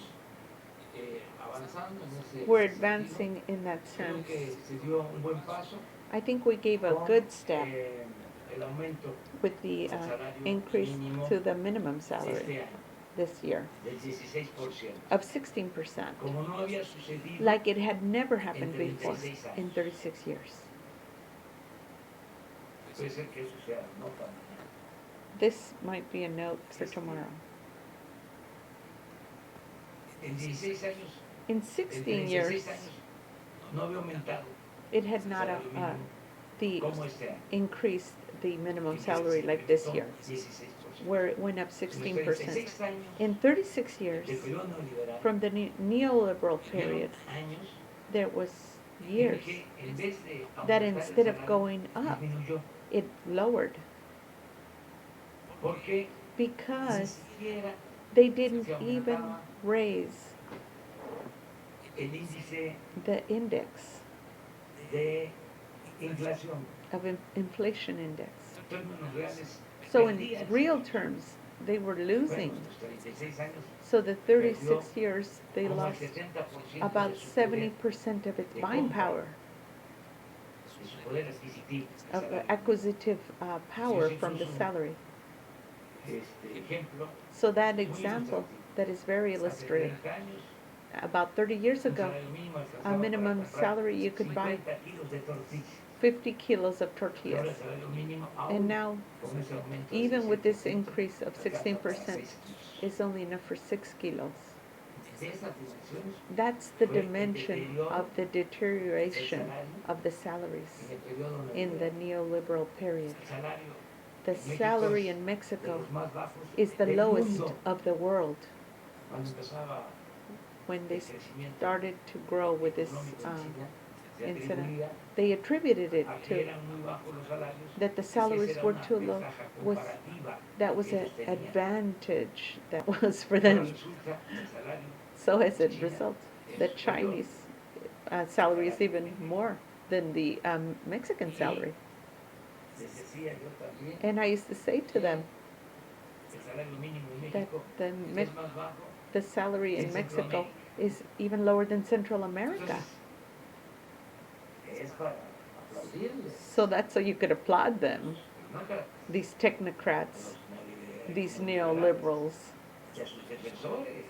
Speaker 3: avanzando en ese
Speaker 1: We're
Speaker 3: sentido.
Speaker 1: advancing in that
Speaker 3: Creo
Speaker 1: sense.
Speaker 3: que se dio un buen paso
Speaker 1: I think we gave a
Speaker 3: con
Speaker 1: good step
Speaker 3: el aumento
Speaker 1: with the increase to the minimum
Speaker 2: este
Speaker 1: salary
Speaker 2: año
Speaker 1: this year
Speaker 2: del 16%.
Speaker 1: of 16%,
Speaker 2: Como no había sucedido
Speaker 1: like it had never happened
Speaker 2: En
Speaker 1: before
Speaker 2: 36 años.
Speaker 1: in 36 years.
Speaker 2: puede ser que eso sea nota mañana.
Speaker 1: This might be a note for tomorrow.
Speaker 2: En 16 años,
Speaker 1: In
Speaker 2: en
Speaker 1: 16
Speaker 2: 36
Speaker 1: years,
Speaker 2: años, no había aumentado
Speaker 1: it had
Speaker 2: el
Speaker 1: not
Speaker 2: salario mínimo
Speaker 1: the
Speaker 2: como este año.
Speaker 1: increased the minimum salary like this year,
Speaker 2: 16%.
Speaker 1: where it went up
Speaker 2: En
Speaker 1: 16%.
Speaker 2: 36 años
Speaker 1: In 36 years,
Speaker 2: del periodo neoliberal,
Speaker 1: from the neoliberal
Speaker 2: hubieron
Speaker 1: period,
Speaker 2: años
Speaker 1: there was
Speaker 2: en
Speaker 1: years
Speaker 2: que en vez de
Speaker 1: that
Speaker 2: aumentar el
Speaker 1: instead of
Speaker 2: salario,
Speaker 1: going up,
Speaker 2: disminuyó.
Speaker 1: it lowered
Speaker 2: Porque ni
Speaker 1: because
Speaker 2: siquiera
Speaker 1: they didn't even raise
Speaker 2: el índice
Speaker 1: the index
Speaker 2: de inflación,
Speaker 1: of inflation index.
Speaker 2: en términos reales,
Speaker 1: So in
Speaker 2: perdían.
Speaker 1: real terms, they were
Speaker 2: Bueno,
Speaker 1: losing.
Speaker 2: los 36 años
Speaker 1: So the 36 years, they
Speaker 2: como el
Speaker 1: lost
Speaker 2: 70%
Speaker 1: about
Speaker 2: de su poder
Speaker 1: 70% of its
Speaker 2: de
Speaker 1: buying
Speaker 2: compra,
Speaker 1: power,
Speaker 2: de su poder adquisitivo. el
Speaker 1: of
Speaker 2: salario.
Speaker 1: acquisitive power
Speaker 2: Sí,
Speaker 1: from the
Speaker 2: incluso
Speaker 1: salary.
Speaker 2: Ejemplo,
Speaker 1: So that
Speaker 2: muy
Speaker 1: example,
Speaker 2: ilustrativo.
Speaker 1: that is very
Speaker 2: Hace
Speaker 1: illustrative.
Speaker 2: 30 años,
Speaker 1: About 30 years
Speaker 2: un
Speaker 1: ago,
Speaker 2: salario mínimo
Speaker 1: a
Speaker 2: alcanzaba
Speaker 1: minimum
Speaker 2: para comprar
Speaker 1: salary you could buy
Speaker 2: 50 kilos de tortillas.
Speaker 1: 50 kilos of
Speaker 2: Y ahora
Speaker 1: tortillas.
Speaker 2: el salario mínimo,
Speaker 1: And
Speaker 2: aún
Speaker 1: now,
Speaker 2: con ese aumento de
Speaker 1: even with this
Speaker 2: 16%,
Speaker 1: increase of
Speaker 2: alcanza para
Speaker 1: 16%,
Speaker 2: 6 kilos.
Speaker 1: it's only enough for 6 kilos.
Speaker 2: De esas dimensiones,
Speaker 1: That's the
Speaker 2: fue el
Speaker 1: dimension
Speaker 2: deterioro
Speaker 1: of the
Speaker 2: del
Speaker 1: deterioration
Speaker 2: salario
Speaker 1: of the salaries
Speaker 2: en el periodo
Speaker 1: in the
Speaker 2: neoliberal.
Speaker 1: neoliberal period.
Speaker 2: El salario
Speaker 1: The
Speaker 2: en México
Speaker 1: salary
Speaker 2: es
Speaker 1: in
Speaker 2: de
Speaker 1: Mexico
Speaker 2: los más bajos
Speaker 1: is the
Speaker 2: del
Speaker 1: lowest
Speaker 2: mundo.
Speaker 1: of the world.
Speaker 2: Cuando empezaba
Speaker 1: When they
Speaker 2: el crecimiento
Speaker 1: started to grow with this
Speaker 2: económico en China, se
Speaker 1: incident,
Speaker 2: atribuía
Speaker 1: they attributed it
Speaker 2: a que
Speaker 1: to
Speaker 2: eran muy bajos los salarios,
Speaker 1: that the
Speaker 2: y que esa
Speaker 1: salaries
Speaker 2: era
Speaker 1: were
Speaker 2: una
Speaker 1: too low.
Speaker 2: ventaja
Speaker 1: Was
Speaker 2: comparativa
Speaker 1: that was
Speaker 2: que
Speaker 1: an
Speaker 2: ellos tenían.
Speaker 1: advantage that was for
Speaker 2: Ahora
Speaker 1: them.
Speaker 2: resulta que el salario
Speaker 1: So as a
Speaker 2: en China
Speaker 1: result,
Speaker 2: es
Speaker 1: the
Speaker 2: superior.
Speaker 1: Chinese salary is even more than the Mexican salary.
Speaker 2: Les decía yo también
Speaker 1: And I used to say to them
Speaker 2: que el salario mínimo en
Speaker 1: that
Speaker 2: México es más bajo.
Speaker 1: the salary in Mexico is even lower than Central America.
Speaker 2: Entonces, es para aplaudirles.
Speaker 1: So that's so you could applaud them,
Speaker 2: No para
Speaker 1: these
Speaker 2: a
Speaker 1: technocrats,
Speaker 2: los
Speaker 1: these
Speaker 2: neoliberales
Speaker 1: neoliberals.
Speaker 2: y a sus defensores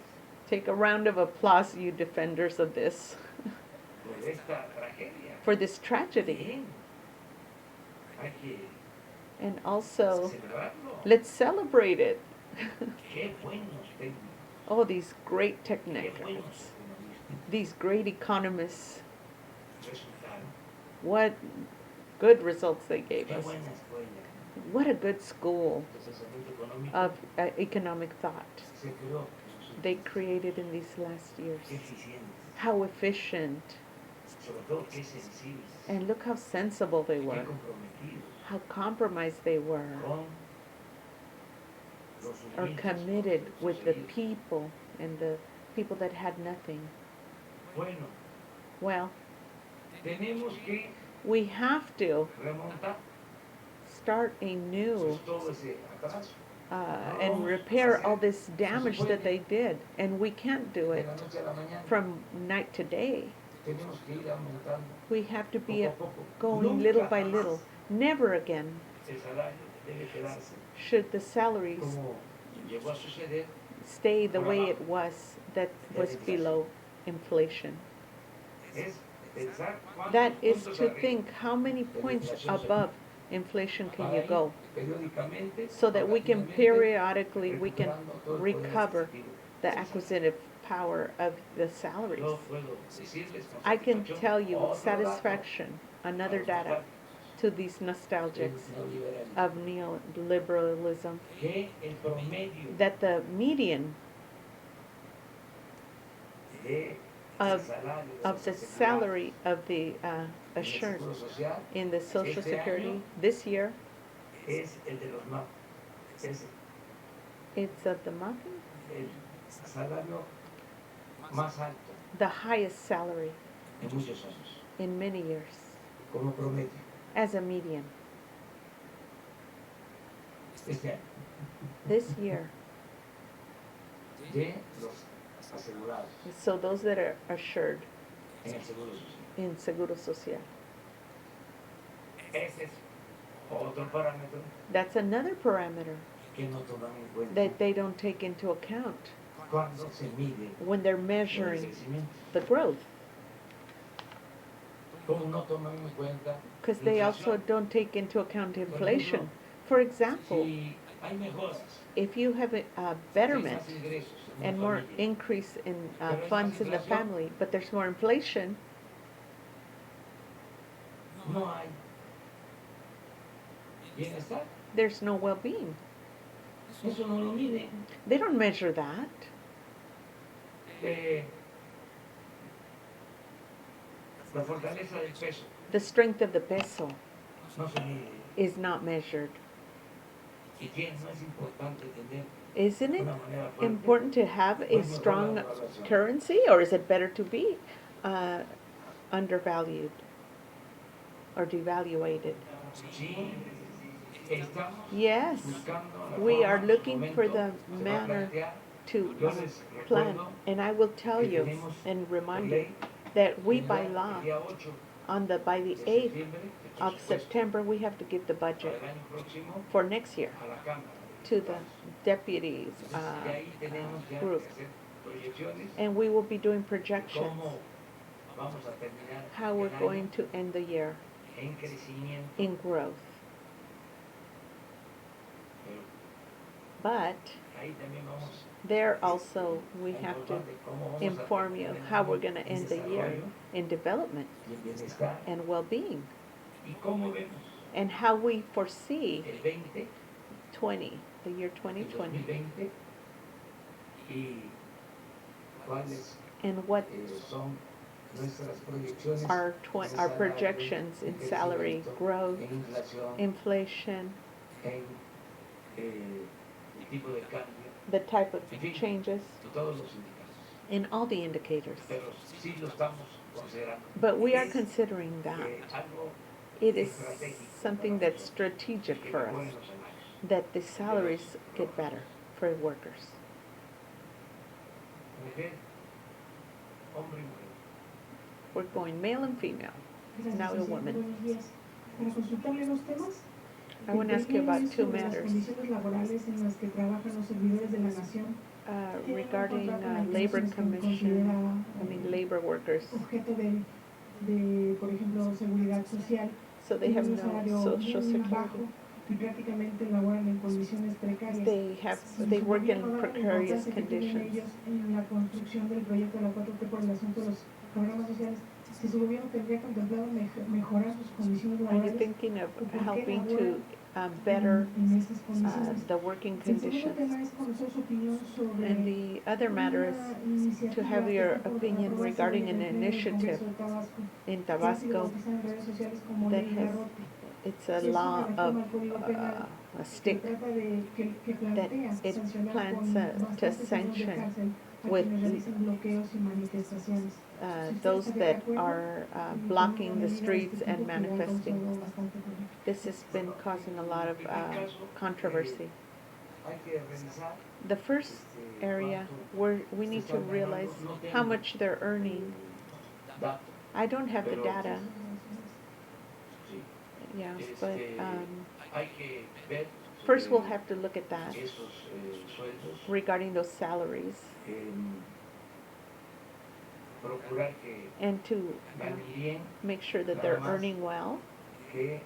Speaker 1: Take a round of applause, you defenders of this,
Speaker 2: por esta tragedia.
Speaker 1: for this tragedy.
Speaker 2: Bien, hay que
Speaker 1: And also,
Speaker 2: celebrarlo.
Speaker 1: let's celebrate it.
Speaker 2: Qué buenos técnicos,
Speaker 1: Oh, these great
Speaker 2: qué buenos
Speaker 1: technocrats,
Speaker 2: economistas
Speaker 1: these great economists,
Speaker 2: resultaron.
Speaker 1: what good results they gave
Speaker 2: Qué
Speaker 1: us.
Speaker 2: buena escuela
Speaker 1: What a good school
Speaker 2: de pensamiento económico
Speaker 1: of economic thought
Speaker 2: se creó en los
Speaker 1: they
Speaker 2: últimos
Speaker 1: created in these last years.
Speaker 2: Qué eficientes,
Speaker 1: How efficient,
Speaker 2: sobre todo qué sensibles,
Speaker 1: and look how sensible they
Speaker 2: qué
Speaker 1: were,
Speaker 2: comprometidos
Speaker 1: how compromised they were,
Speaker 2: con los
Speaker 1: or
Speaker 2: sufrimientos,
Speaker 1: committed
Speaker 2: con los
Speaker 1: with the
Speaker 2: heridos.
Speaker 1: people and the people that had nothing.
Speaker 2: Bueno,
Speaker 1: Well,
Speaker 2: tenemos que
Speaker 1: we have to
Speaker 2: remontar
Speaker 1: start anew
Speaker 2: pues, todo ese atraso.
Speaker 1: and repair all this damage that they did, and we can't do
Speaker 2: De
Speaker 1: it
Speaker 2: la noche a la mañana
Speaker 1: from night to day.
Speaker 2: tenemos que ir aumentando
Speaker 1: We have to be
Speaker 2: poco a poco.
Speaker 1: going little
Speaker 2: Nunca
Speaker 1: by
Speaker 2: jamás
Speaker 1: little. Never again
Speaker 2: el salario debe quedarse
Speaker 1: should the salaries
Speaker 2: como llegó a suceder.
Speaker 1: stay the way it was, that was below inflation.
Speaker 2: Es pensar cuántos
Speaker 1: That is
Speaker 2: puntos
Speaker 1: to
Speaker 2: arriba.
Speaker 1: think how many points above inflation can you
Speaker 2: Para
Speaker 1: go,
Speaker 2: ir periódicamente,
Speaker 1: so that we can
Speaker 2: paulatinamente,
Speaker 1: periodically we can
Speaker 2: recuperando todo el poder
Speaker 1: recover
Speaker 2: adquisitivo.
Speaker 1: the acquisitive power of the salaries.
Speaker 2: Yo puedo decirles con
Speaker 1: I can
Speaker 2: satisfacción
Speaker 1: tell you with
Speaker 2: otro dato
Speaker 1: satisfaction another
Speaker 2: a los
Speaker 1: data
Speaker 2: nostálgicos
Speaker 1: to these
Speaker 2: del
Speaker 1: nostalgics
Speaker 2: neoliberalismo,
Speaker 1: of neoliberalism
Speaker 2: que el promedio
Speaker 1: that the median
Speaker 2: de
Speaker 1: of,
Speaker 2: el salario de
Speaker 1: of
Speaker 2: los
Speaker 1: the
Speaker 2: asegurados
Speaker 1: salary of the
Speaker 2: en el
Speaker 1: assured
Speaker 2: Seguro Social
Speaker 1: in the Social
Speaker 2: este
Speaker 1: Security
Speaker 2: año
Speaker 1: this year,
Speaker 2: es el de los más, es
Speaker 1: it's of the muffin,
Speaker 2: el salario más alto
Speaker 1: the highest salary
Speaker 2: en muchos años,
Speaker 1: in many years
Speaker 2: como promedio,
Speaker 1: as a median.
Speaker 2: este año,
Speaker 1: This year,
Speaker 2: de los asegurados
Speaker 1: so those that are assured
Speaker 2: en el Seguro Social.
Speaker 1: in Seguro Social.
Speaker 2: Ese es otro parámetro
Speaker 1: That's another parameter
Speaker 2: que no toman en cuenta
Speaker 1: that they don't take into account
Speaker 2: cuando se mide
Speaker 1: when they're
Speaker 2: el
Speaker 1: measuring
Speaker 2: crecimiento.
Speaker 1: the growth,
Speaker 2: Como no toman en cuenta
Speaker 1: because
Speaker 2: la
Speaker 1: they also
Speaker 2: inflación.
Speaker 1: don't take into account inflation. For example,
Speaker 2: Si hay mejoras,
Speaker 1: if you have a
Speaker 2: si hay
Speaker 1: betterment
Speaker 2: más ingresos en una
Speaker 1: and more
Speaker 2: familia,
Speaker 1: increase in
Speaker 2: Pero hay
Speaker 1: funds
Speaker 2: más
Speaker 1: in the
Speaker 2: inflación.
Speaker 1: family, but there's more inflation,
Speaker 2: no hay bienestar.
Speaker 1: there's no well-being.
Speaker 2: Eso no lo miden.
Speaker 1: They don't measure that.
Speaker 2: La fortaleza del peso
Speaker 1: The strength of the peso
Speaker 2: no se mide.
Speaker 1: is not measured.
Speaker 2: ¿Y quién no es importante tener
Speaker 1: Isn't it
Speaker 2: una moneda fuerte?
Speaker 1: important to have a strong currency, or is it better to be undervalued or devaluated?
Speaker 2: Sí, Estamos
Speaker 1: Yes,
Speaker 2: buscando la
Speaker 1: we are
Speaker 2: forma,
Speaker 1: looking
Speaker 2: momento,
Speaker 1: for the
Speaker 2: se va a
Speaker 1: manner
Speaker 2: plantear.
Speaker 1: to
Speaker 2: Yo les
Speaker 1: plan.
Speaker 2: recuerdo
Speaker 1: And I will tell
Speaker 2: que
Speaker 1: you
Speaker 2: tenemos
Speaker 1: and
Speaker 2: por
Speaker 1: remind you
Speaker 2: ley
Speaker 1: that we
Speaker 2: que
Speaker 1: by
Speaker 2: ya
Speaker 1: law,
Speaker 2: el día 8
Speaker 1: by the
Speaker 2: de
Speaker 1: 8th
Speaker 2: septiembre el
Speaker 1: of
Speaker 2: presupuesto
Speaker 1: September, we have to give the
Speaker 2: para
Speaker 1: budget
Speaker 2: el año próximo
Speaker 1: for next year
Speaker 2: a la Cámara de
Speaker 1: to the
Speaker 2: Diputados.
Speaker 1: deputies
Speaker 2: Entonces, de ahí tenemos ya
Speaker 1: group.
Speaker 2: que hacer proyecciones
Speaker 1: And we will be doing
Speaker 2: de
Speaker 1: projections
Speaker 2: cómo vamos a terminar
Speaker 1: how we're
Speaker 2: el
Speaker 1: going
Speaker 2: año
Speaker 1: to end the year
Speaker 2: en crecimiento,
Speaker 1: in growth.
Speaker 2: pero
Speaker 1: But
Speaker 2: ahí también vamos
Speaker 1: there also we
Speaker 2: a
Speaker 1: have to
Speaker 2: informar de cómo vamos a
Speaker 1: inform you
Speaker 2: terminar el
Speaker 1: how
Speaker 2: año
Speaker 1: we're going to
Speaker 2: en
Speaker 1: end the year
Speaker 2: desarrollo
Speaker 1: in development
Speaker 2: y en bienestar
Speaker 1: and well-being,
Speaker 2: y cómo vemos
Speaker 1: and how we foresee
Speaker 2: el 20,
Speaker 1: the year
Speaker 2: el
Speaker 1: 2020,
Speaker 2: 2020 y cuáles
Speaker 1: and what
Speaker 2: son nuestras proyecciones
Speaker 1: our
Speaker 2: de
Speaker 1: our
Speaker 2: salario,
Speaker 1: projections in
Speaker 2: en
Speaker 1: salary
Speaker 2: crecimiento,
Speaker 1: growth,
Speaker 2: en inflación,
Speaker 1: inflation,
Speaker 2: en el tipo de cambio,
Speaker 1: the type of
Speaker 2: en fin,
Speaker 1: changes
Speaker 2: de todos los indicadores.
Speaker 1: in all the indicators.
Speaker 2: Pero sí lo estamos considerando.
Speaker 1: But we are
Speaker 2: Es,
Speaker 1: considering that.
Speaker 2: algo
Speaker 1: It is
Speaker 2: estratégico
Speaker 1: something
Speaker 2: para
Speaker 1: that's
Speaker 2: nosotros,
Speaker 1: strategic
Speaker 2: que
Speaker 1: for
Speaker 2: mejoren
Speaker 1: us,
Speaker 2: los salarios.
Speaker 1: that the salaries get better for workers.
Speaker 2: Mujer, hombre y mujer.
Speaker 1: We're going male and female.
Speaker 6: Gracias,
Speaker 1: Now a
Speaker 6: Presidente.
Speaker 1: woman.
Speaker 6: Buenos días. Para consultarle dos temas.
Speaker 1: I want to
Speaker 6: El
Speaker 1: ask you
Speaker 6: primero
Speaker 1: about
Speaker 6: es
Speaker 1: two
Speaker 6: sobre las
Speaker 1: matters
Speaker 6: condiciones laborales en las que trabajan los servidores de la nación. Tienen un
Speaker 1: regarding
Speaker 6: contrato en el que no se
Speaker 1: labor
Speaker 6: les
Speaker 1: commission,
Speaker 6: considera
Speaker 1: labor workers.
Speaker 6: objeto de, por ejemplo, seguridad social.
Speaker 1: So they have
Speaker 6: Tienen un
Speaker 1: no
Speaker 6: salario
Speaker 1: social
Speaker 6: muy bajo
Speaker 1: security.
Speaker 6: y prácticamente laboran en condiciones precarias.
Speaker 1: They
Speaker 6: Su
Speaker 1: work in
Speaker 6: gobierno, dada la
Speaker 1: precarious
Speaker 6: importancia que tienen
Speaker 1: conditions.
Speaker 6: ellos en la construcción del proyecto de la 4T por el asunto de los programas sociales, si su gobierno tendría contemplado mejorar sus condiciones
Speaker 1: Are you
Speaker 6: laborales
Speaker 1: thinking of
Speaker 6: o por qué
Speaker 1: helping
Speaker 6: laboran
Speaker 1: to better
Speaker 6: en esas condiciones.
Speaker 1: the working
Speaker 6: El segundo
Speaker 1: conditions?
Speaker 6: tema es conocer su opinión sobre
Speaker 1: And the other matter is
Speaker 6: una iniciativa
Speaker 1: to have
Speaker 6: que
Speaker 1: your
Speaker 6: está por
Speaker 1: opinion
Speaker 6: aprobarse
Speaker 1: regarding
Speaker 6: hoy
Speaker 1: an
Speaker 6: en el Pleno del
Speaker 1: initiative
Speaker 6: Congreso de Tabasco,
Speaker 1: in
Speaker 6: que ha sido
Speaker 1: Tabasco
Speaker 6: bautizada en redes sociales como
Speaker 1: that
Speaker 6: Ley
Speaker 1: has,
Speaker 6: Garrote.
Speaker 1: it's a
Speaker 6: Es una
Speaker 1: law
Speaker 6: reforma
Speaker 1: of
Speaker 6: al Código Penal
Speaker 1: a
Speaker 6: que
Speaker 1: stick
Speaker 6: trata de que
Speaker 1: that
Speaker 6: plantea
Speaker 1: it
Speaker 6: sancionar
Speaker 1: plans
Speaker 6: con
Speaker 1: to
Speaker 6: bastantes años de
Speaker 1: sanction
Speaker 6: cárcel a
Speaker 1: with
Speaker 6: quienes realicen bloqueos y manifestaciones. Si usted
Speaker 1: those
Speaker 6: está de
Speaker 1: that
Speaker 6: acuerdo,
Speaker 1: are
Speaker 6: tomar
Speaker 1: blocking
Speaker 6: una
Speaker 1: the
Speaker 6: medida de
Speaker 1: streets
Speaker 6: este
Speaker 1: and
Speaker 6: tipo que ha
Speaker 1: manifesting.
Speaker 6: causado bastante polémica.
Speaker 1: This has been causing a lot of controversy.
Speaker 2: Hay que revisar
Speaker 1: The first area where we need to realize how much they're earning.
Speaker 2: datos.
Speaker 1: I don't have the data,
Speaker 2: Sí.
Speaker 1: yeah, but
Speaker 2: Hay que ver
Speaker 1: first we'll
Speaker 2: sobre
Speaker 1: have to look at that
Speaker 2: esos sueldos,
Speaker 1: regarding those salaries
Speaker 2: procurar que
Speaker 1: and to
Speaker 2: ganen bien,
Speaker 1: make sure that they're earning well,
Speaker 2: que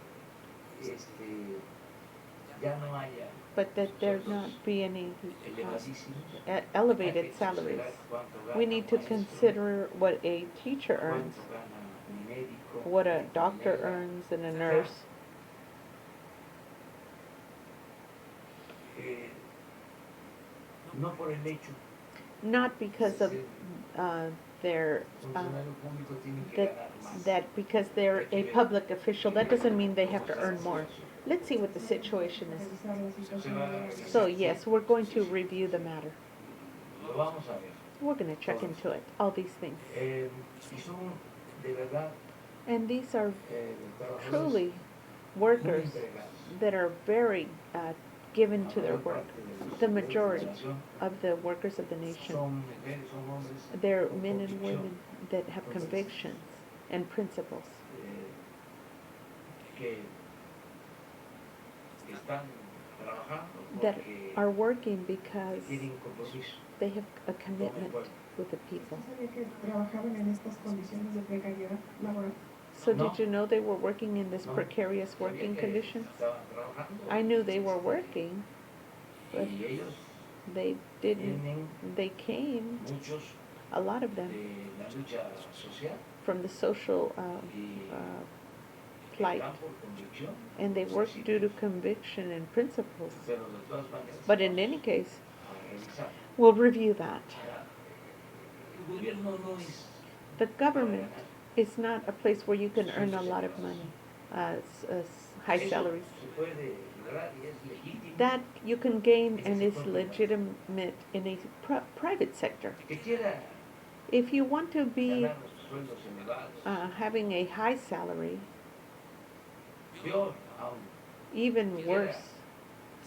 Speaker 2: ya no haya
Speaker 1: but that there not be any
Speaker 2: elevadísimos.
Speaker 1: elevated
Speaker 2: Hay que
Speaker 1: salaries.
Speaker 2: considerar cuánto gana
Speaker 1: We need to
Speaker 2: un maestro,
Speaker 1: consider what a teacher earns,
Speaker 2: cuánto gana un médico,
Speaker 1: what a
Speaker 2: una
Speaker 1: doctor
Speaker 2: enfermera.
Speaker 1: earns and a nurse.
Speaker 2: No por el hecho
Speaker 1: Not because of their
Speaker 2: funcionario público tiene que
Speaker 1: that
Speaker 2: ganar más.
Speaker 1: that because they're a public official, that doesn't mean they have to earn more. Let's see what the situation is.
Speaker 6: Revisar la situación laboral.
Speaker 1: So yes, we're going to review the matter.
Speaker 2: Lo vamos a ver.
Speaker 1: We're going to check into it, all these things.
Speaker 2: Y son de verdad
Speaker 1: And these are
Speaker 2: trabajadores
Speaker 1: truly
Speaker 2: muy
Speaker 1: workers
Speaker 2: entregados.
Speaker 1: that are very given to their
Speaker 2: La mayor
Speaker 1: work.
Speaker 2: parte de los
Speaker 1: The
Speaker 2: obreros de la
Speaker 1: majority
Speaker 2: nación
Speaker 1: of the workers of the nation,
Speaker 2: son mujeres, son hombres
Speaker 1: they're
Speaker 2: con
Speaker 1: men and
Speaker 2: convicción.
Speaker 1: women that have convictions and principles,
Speaker 2: Que están trabajando
Speaker 1: that
Speaker 2: porque
Speaker 1: are working because
Speaker 2: tienen compromiso.
Speaker 1: they have a commitment with the people.
Speaker 6: ¿Usted sabía que trabajaban en estas condiciones de precariedad laboral?
Speaker 1: So
Speaker 2: No.
Speaker 1: did you know they were working in this
Speaker 2: No.
Speaker 1: precarious
Speaker 2: Sabía
Speaker 1: working
Speaker 2: que
Speaker 1: conditions?
Speaker 2: estaban trabajando.
Speaker 1: I knew they were working, but
Speaker 2: Y ellos
Speaker 1: they didn't,
Speaker 2: vienen
Speaker 1: they came,
Speaker 2: muchos
Speaker 1: a lot of them,
Speaker 2: de la lucha social
Speaker 1: from the social
Speaker 2: y
Speaker 1: plight,
Speaker 2: están por convicción.
Speaker 1: and they work due to conviction and principles.
Speaker 2: Pero de todas maneras,
Speaker 1: But in any case,
Speaker 2: a revisar.
Speaker 1: we'll review that.
Speaker 2: El gobierno no es
Speaker 1: The government is not a place where you can earn a lot of money, high
Speaker 2: Eso
Speaker 1: salaries.
Speaker 2: se puede lograr y es legítimo.
Speaker 1: That you can gain and is legitimate in a private sector.
Speaker 2: Que quiera
Speaker 1: If you want to be
Speaker 2: ganar sueldos elevados,
Speaker 1: having a high salary,
Speaker 2: peor aún,
Speaker 1: even
Speaker 2: quiera
Speaker 1: worse.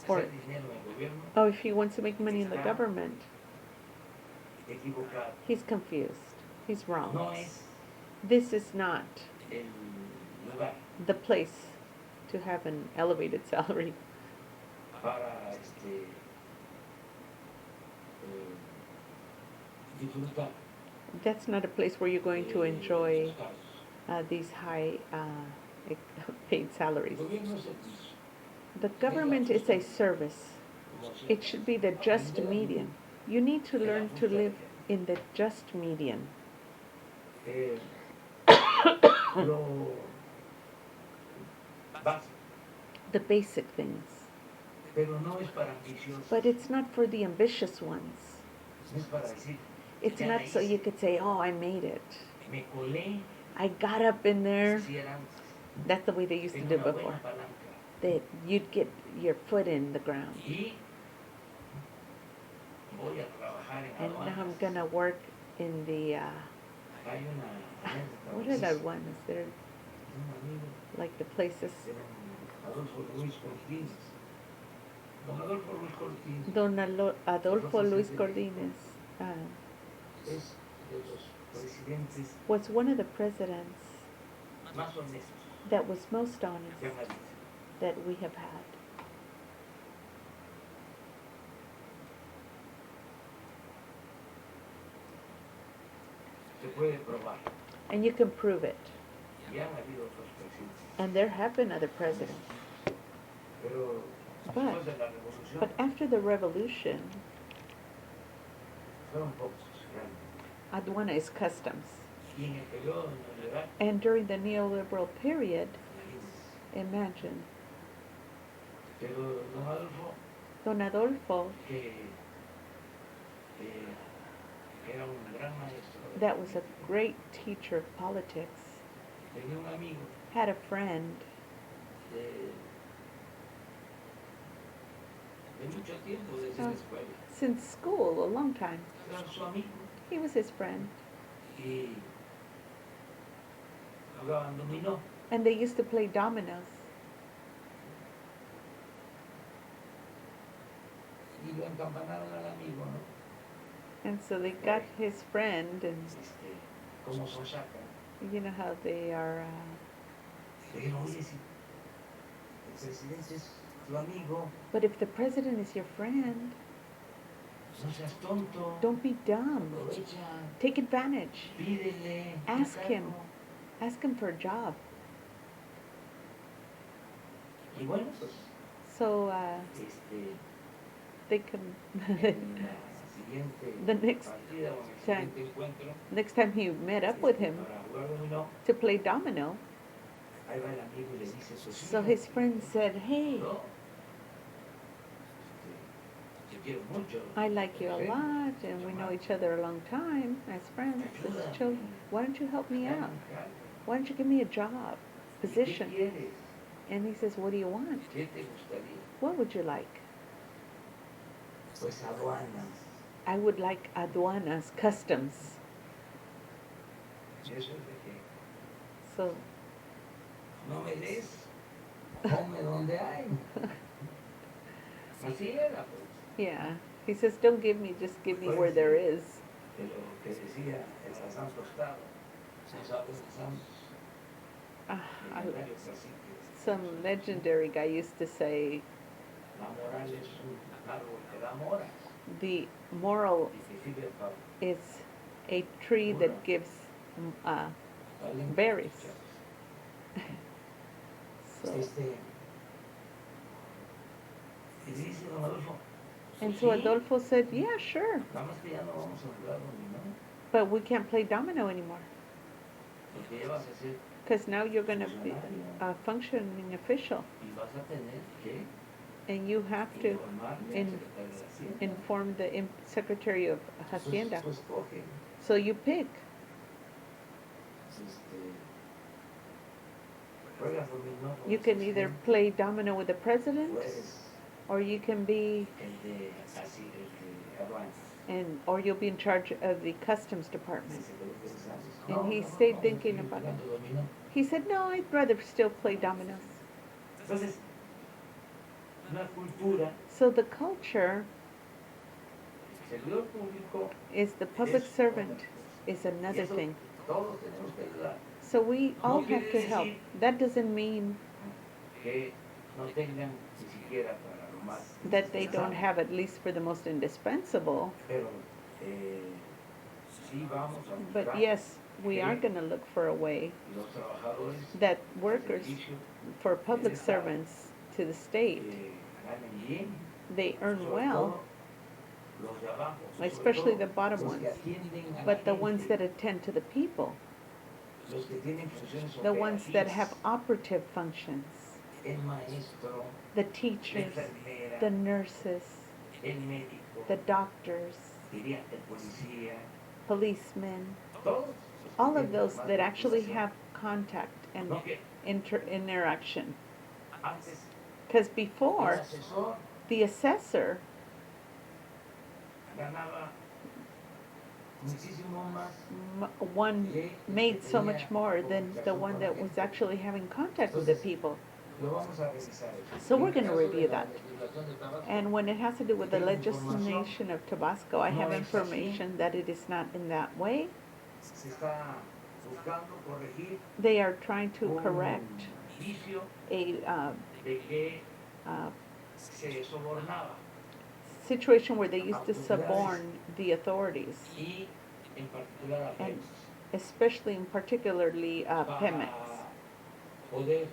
Speaker 1: Or,
Speaker 2: hacer dinero en el gobierno,
Speaker 1: oh, if he wants to make money in the government,
Speaker 2: equivocado.
Speaker 1: he's confused. He's wrong.
Speaker 2: No es
Speaker 1: This is not
Speaker 2: el lugar
Speaker 1: the place to have an elevated salary.
Speaker 2: para disfrutar
Speaker 1: That's not a place where you're going to enjoy
Speaker 2: los cargos.
Speaker 1: these high paid salaries.
Speaker 2: El gobierno es servicio.
Speaker 1: The government is a service.
Speaker 2: Como siempre.
Speaker 1: It should be the just median. You need to learn to live in the just median.
Speaker 2: Eh, lo básico,
Speaker 1: The basic things.
Speaker 2: pero no es para ambiciosos.
Speaker 1: But it's not for the ambitious ones.
Speaker 2: No es para decir,
Speaker 1: It's
Speaker 2: ya la
Speaker 1: not so
Speaker 2: hice,
Speaker 1: you could say, oh, I made it.
Speaker 2: me colé,
Speaker 1: I got up in there.
Speaker 2: si era antes.
Speaker 1: That's the way they used to do
Speaker 2: Tengo una
Speaker 1: before.
Speaker 2: buena palanca.
Speaker 1: That you'd get your foot in the ground.
Speaker 2: Y voy a trabajar en
Speaker 1: And now I'm
Speaker 2: aduanas.
Speaker 1: gonna work in the,
Speaker 2: Hay una anécdota
Speaker 1: what are the ones? They're
Speaker 2: un amigo,
Speaker 1: like the places.
Speaker 2: era Adolfo Luis Cortines. Don Adolfo Luis Cortines
Speaker 1: Don Adolfo Luis Cordines
Speaker 2: es de los presidentes
Speaker 1: was one of the presidents
Speaker 2: más honestos
Speaker 1: that was most honest
Speaker 2: que han habido.
Speaker 1: that we have had.
Speaker 2: Se puede probar.
Speaker 1: And you can prove it.
Speaker 2: Y han habido otros presidentes.
Speaker 1: And there have been other presidents.
Speaker 2: Pero
Speaker 1: But-
Speaker 2: después de la revolución
Speaker 1: But after the revolution,
Speaker 2: fueron pocos realmente.
Speaker 1: aduana is customs.
Speaker 2: Y en el periodo neoliberal,
Speaker 1: And during the neoliberal period,
Speaker 2: imagínense.
Speaker 1: imagine,
Speaker 2: Pero don Adolfo,
Speaker 1: Don Adolfo,
Speaker 2: que era un gran maestro,
Speaker 1: that was a great teacher of politics,
Speaker 2: tenía un amigo
Speaker 1: had a friend
Speaker 2: de mucho tiempo desde la escuela.
Speaker 1: since school, a long time.
Speaker 2: Era su amigo
Speaker 1: He was his friend.
Speaker 2: y jugaban dominó.
Speaker 1: And they used to play dominoes.
Speaker 2: Y lo encampanaron al amigo, ¿no?
Speaker 1: And so they got his friend, and
Speaker 2: Como son sacan.
Speaker 1: you know how they are.
Speaker 2: Le dijeron, oye, si el presidente es tu amigo,
Speaker 1: But if the president is your friend,
Speaker 2: no seas tonto.
Speaker 1: don't be dumb.
Speaker 2: Aprovecha,
Speaker 1: Take advantage.
Speaker 2: pídele.
Speaker 1: Ask
Speaker 2: un
Speaker 1: him.
Speaker 2: cargo.
Speaker 1: Ask him for a job.
Speaker 2: Y bueno, pues,
Speaker 1: So they can.
Speaker 2: en la siguiente
Speaker 1: The next
Speaker 2: partida o en el
Speaker 1: time.
Speaker 2: siguiente encuentro,
Speaker 1: Next time he met up with him
Speaker 2: para jugar dominó,
Speaker 1: to play domino,
Speaker 2: ahí va el amigo y le dice, pues,
Speaker 1: so
Speaker 2: sí,
Speaker 1: his friend said, "Hey,
Speaker 2: yo, te quiero mucho.
Speaker 1: I like you a lot, and we know each other a long time as friends, as children. Why don't you help me
Speaker 2: Dame
Speaker 1: out?
Speaker 2: un cargo.
Speaker 1: Why don't you give me a job,
Speaker 2: ¿Qué
Speaker 1: position?"
Speaker 2: quieres?
Speaker 1: And he says, "What do you want?
Speaker 2: ¿Qué te gustaría?
Speaker 1: What would you like?"
Speaker 2: Pues aduanas.
Speaker 1: I would like aduanas, customs.
Speaker 2: Eso es de que
Speaker 1: So,
Speaker 2: no me des, ponme donde hay. Así era, pues.
Speaker 1: yeah. He says, "Don't give me, just give me where there is."
Speaker 2: De lo que decía el San Tostado, no sabes Santos,
Speaker 1: Ah,
Speaker 2: legendario cacique.
Speaker 1: some legendary guy used to say,
Speaker 2: La moral es un árbol que da moras
Speaker 1: the moral
Speaker 2: y que sirve para
Speaker 1: is a tree that gives
Speaker 2: valen
Speaker 1: berries.
Speaker 2: muchas.
Speaker 1: So,
Speaker 2: Y dice don Adolfo,
Speaker 1: and so
Speaker 2: "Sí,
Speaker 1: Adolfo said, "Yeah, sure,
Speaker 2: nada más que ya no vamos a jugar dominó,
Speaker 1: but we can't play domino anymore
Speaker 2: porque ya vas a ser
Speaker 1: because now you're going to be a functioning official,
Speaker 2: y vas a tener que
Speaker 1: and you have to
Speaker 2: informarle al
Speaker 1: in-
Speaker 2: secretario de Hacienda.
Speaker 1: inform the Secretary of Hacienda.
Speaker 2: Pues coge,
Speaker 1: So you pick.
Speaker 2: juegas dominó con
Speaker 1: You
Speaker 2: el
Speaker 1: can either
Speaker 2: presidente,
Speaker 1: play domino with the president,
Speaker 2: puedes
Speaker 1: or you can be,
Speaker 2: el de aduanas.
Speaker 1: or you'll be in charge of the customs department.
Speaker 2: Se quedó pensando,
Speaker 1: And
Speaker 2: no,
Speaker 1: he
Speaker 2: no,
Speaker 1: stayed
Speaker 2: vamos a
Speaker 1: thinking
Speaker 2: seguir
Speaker 1: about it.
Speaker 2: jugando dominó.
Speaker 1: He said, "No, I'd rather still play dominoes."
Speaker 2: Entonces, una cultura,
Speaker 1: So the culture
Speaker 2: el servidor público
Speaker 1: is the public
Speaker 2: es
Speaker 1: servant
Speaker 2: otra cosa.
Speaker 1: is
Speaker 2: Y
Speaker 1: another
Speaker 2: eso
Speaker 1: thing.
Speaker 2: todos tenemos que ayudar.
Speaker 1: So we
Speaker 2: No
Speaker 1: all
Speaker 2: quiere
Speaker 1: have to help.
Speaker 2: decir
Speaker 1: That doesn't mean
Speaker 2: que no tengan ni siquiera para lo más
Speaker 1: that they don't
Speaker 2: indispensable.
Speaker 1: have at least for the most indispensable.
Speaker 2: Pero sí vamos a
Speaker 1: But
Speaker 2: buscar
Speaker 1: yes, we
Speaker 2: que
Speaker 1: are going to look for a way
Speaker 2: los trabajadores
Speaker 1: that
Speaker 2: al
Speaker 1: workers,
Speaker 2: servicio
Speaker 1: for public servants to the state,
Speaker 2: ganen bien,
Speaker 1: they earn
Speaker 2: sobre
Speaker 1: well,
Speaker 2: todo los de abajo, sobre
Speaker 1: especially
Speaker 2: todo
Speaker 1: the bottom
Speaker 2: los
Speaker 1: ones,
Speaker 2: que atienden a la
Speaker 1: but the ones
Speaker 2: gente,
Speaker 1: that attend to the people,
Speaker 2: los que tienen funciones
Speaker 1: the ones that have
Speaker 2: operativas,
Speaker 1: operative functions,
Speaker 2: el maestro,
Speaker 1: the
Speaker 2: la
Speaker 1: teachers,
Speaker 2: enfermera,
Speaker 1: the nurses,
Speaker 2: el médico,
Speaker 1: the doctors,
Speaker 2: diría el policía,
Speaker 1: policemen,
Speaker 2: todos los que
Speaker 1: all of
Speaker 2: tienen
Speaker 1: those
Speaker 2: más
Speaker 1: that actually
Speaker 2: vinculación.
Speaker 1: have contact and
Speaker 2: No que
Speaker 1: interaction.
Speaker 2: antes
Speaker 1: Because
Speaker 2: el
Speaker 1: before,
Speaker 2: asesor
Speaker 1: the assessor
Speaker 2: ganaba muchísimo más
Speaker 1: one made so much more than the one that was actually having contact with the people.
Speaker 2: Lo vamos a revisar eso.
Speaker 1: So we're
Speaker 3: En
Speaker 1: going to
Speaker 3: el caso de
Speaker 1: review
Speaker 3: la
Speaker 1: that.
Speaker 3: legislación de Tabasco,
Speaker 1: And when it has to do with the legislation of Tabasco, I have information that it is not in that way.
Speaker 2: Se está buscando corregir
Speaker 1: They are trying to
Speaker 2: un
Speaker 1: correct
Speaker 2: vicio
Speaker 1: a
Speaker 2: de que
Speaker 1: uh,
Speaker 2: se sobornaba
Speaker 1: situation where they used to suborn the authorities,
Speaker 2: y en particular a
Speaker 1: and
Speaker 2: Pemex
Speaker 1: especially and particularly Pemex,
Speaker 2: para poder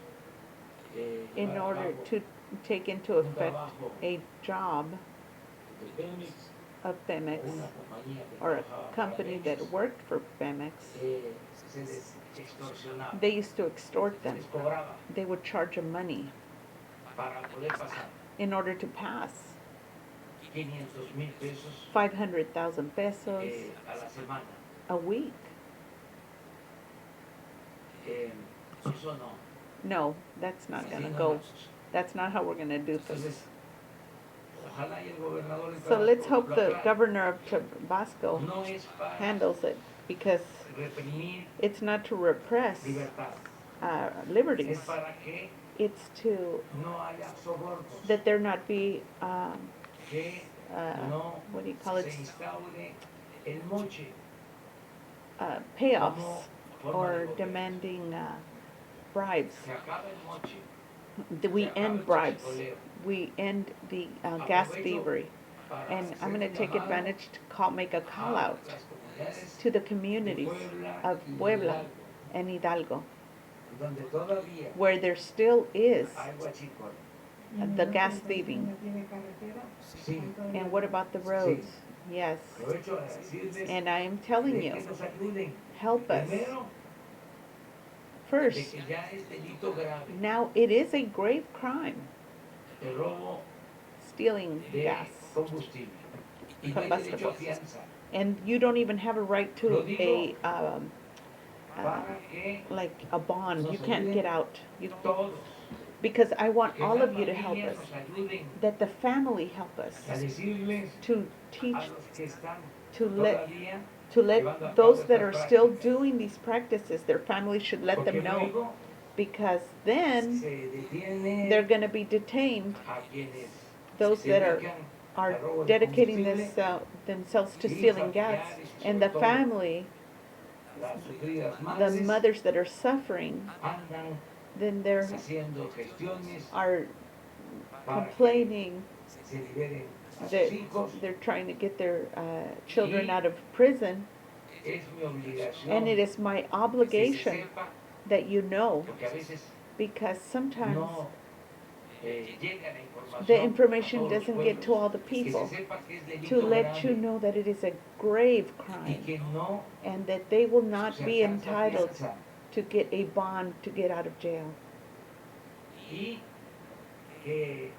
Speaker 1: in
Speaker 2: llevar a
Speaker 1: order
Speaker 2: cabo
Speaker 1: to take into effect a job
Speaker 2: de Pemex
Speaker 1: of
Speaker 2: o
Speaker 1: Pemex
Speaker 2: una compañía que
Speaker 1: or a
Speaker 2: trabajaba para
Speaker 1: company that
Speaker 2: Pemex,
Speaker 1: worked for Pemex.
Speaker 2: se les extorsionaba,
Speaker 1: They used to extort
Speaker 2: se
Speaker 1: them.
Speaker 2: les cobraba
Speaker 1: They would charge them money
Speaker 2: para poder pasar
Speaker 1: in order to pass
Speaker 2: 500,000 pesos
Speaker 1: 500,000 pesos
Speaker 2: a la semana.
Speaker 1: a week.
Speaker 2: Eso no.
Speaker 1: No, that's not going
Speaker 2: Así
Speaker 1: to
Speaker 2: no
Speaker 1: go.
Speaker 2: vamos.
Speaker 1: That's not how we're going to do things.
Speaker 2: Entonces, ojalá y el gobernador de
Speaker 1: So let's
Speaker 2: Tabasco
Speaker 1: hope
Speaker 2: lo
Speaker 1: the
Speaker 2: aclare.
Speaker 1: governor of Tabasco
Speaker 2: No es para
Speaker 1: handles it, because
Speaker 2: reprimir
Speaker 1: it's not to repress
Speaker 2: libertad,
Speaker 1: liberties.
Speaker 2: es para que
Speaker 1: It's to
Speaker 2: no haya sobornos,
Speaker 1: that there not be
Speaker 2: que no
Speaker 1: what do you call it,
Speaker 2: se instaure el moche
Speaker 1: payoffs
Speaker 2: como forma
Speaker 1: or
Speaker 2: de gobierno.
Speaker 1: demanding bribes.
Speaker 2: Se acaba el moche,
Speaker 1: We end bribes. We end the gas thievery.
Speaker 2: para
Speaker 1: And I'm
Speaker 2: hacer
Speaker 1: going to
Speaker 2: un
Speaker 1: take
Speaker 2: llamado
Speaker 1: advantage to make a call
Speaker 2: a
Speaker 1: out
Speaker 2: las comunidades
Speaker 1: to the communities of Puebla and Hidalgo,
Speaker 2: donde todavía
Speaker 1: where there still is
Speaker 2: hay huachicol.
Speaker 1: the gas thieving.
Speaker 2: Sí.
Speaker 1: And what about the roads? Yes.
Speaker 2: Aprovecho a decirles
Speaker 1: And I am telling
Speaker 2: de
Speaker 1: you,
Speaker 2: que nos ayuden.
Speaker 1: help us.
Speaker 2: Primero, de
Speaker 1: First,
Speaker 2: que ya es delito grave
Speaker 1: now it is a grave crime,
Speaker 2: el robo
Speaker 1: stealing
Speaker 2: de
Speaker 1: gas.
Speaker 2: combustible. Y no hay derecho a fianza.
Speaker 1: And you don't even have a right to a,
Speaker 2: Para que
Speaker 1: like a bond. You can't get out.
Speaker 2: todos,
Speaker 1: Because I want
Speaker 2: que
Speaker 1: all
Speaker 2: las
Speaker 1: of you to help
Speaker 2: familias
Speaker 1: us,
Speaker 2: nos ayuden
Speaker 1: that the family help us,
Speaker 2: a decirles
Speaker 1: to teach,
Speaker 2: a los que están
Speaker 1: to let
Speaker 2: todavía
Speaker 1: to
Speaker 2: llevando a
Speaker 1: let
Speaker 2: cabo
Speaker 1: those that are
Speaker 2: estas
Speaker 1: still
Speaker 2: prácticas.
Speaker 1: doing these practices, their families should let them
Speaker 2: Porque
Speaker 1: know,
Speaker 2: luego
Speaker 1: because then
Speaker 2: se detiene
Speaker 1: they're going to be detained,
Speaker 2: a quienes
Speaker 1: those
Speaker 2: se
Speaker 1: that
Speaker 2: dedican
Speaker 1: are
Speaker 2: al robo de
Speaker 1: dedicating
Speaker 2: combustible,
Speaker 1: themselves to
Speaker 2: y
Speaker 1: stealing gas,
Speaker 2: familiares,
Speaker 1: and the
Speaker 2: sobre todo
Speaker 1: family,
Speaker 2: las sufridas
Speaker 1: the
Speaker 2: madres,
Speaker 1: mothers that are suffering,
Speaker 2: andan
Speaker 1: then they're
Speaker 2: haciendo gestiones
Speaker 1: are
Speaker 2: para que
Speaker 1: complaining
Speaker 2: se liberen a sus
Speaker 1: that
Speaker 2: hijos.
Speaker 1: they're trying to get their children
Speaker 2: Y
Speaker 1: out of prison,
Speaker 2: Es mi obligación
Speaker 1: and it is my
Speaker 2: que se
Speaker 1: obligation
Speaker 2: sepa,
Speaker 1: that you know,
Speaker 2: porque a veces
Speaker 1: because sometimes
Speaker 2: no llega la información
Speaker 1: the
Speaker 2: a
Speaker 1: information
Speaker 2: todos los
Speaker 1: doesn't get to
Speaker 2: pueblos,
Speaker 1: all the
Speaker 2: que se
Speaker 1: people,
Speaker 2: sepa que es delito
Speaker 1: to let you
Speaker 2: grave
Speaker 1: know that it is a grave
Speaker 2: y
Speaker 1: crime,
Speaker 2: que no
Speaker 1: and that they will not
Speaker 2: se
Speaker 1: be
Speaker 2: alcanza
Speaker 1: entitled
Speaker 2: fianza.
Speaker 1: to get a bond to get out of jail.
Speaker 2: Y que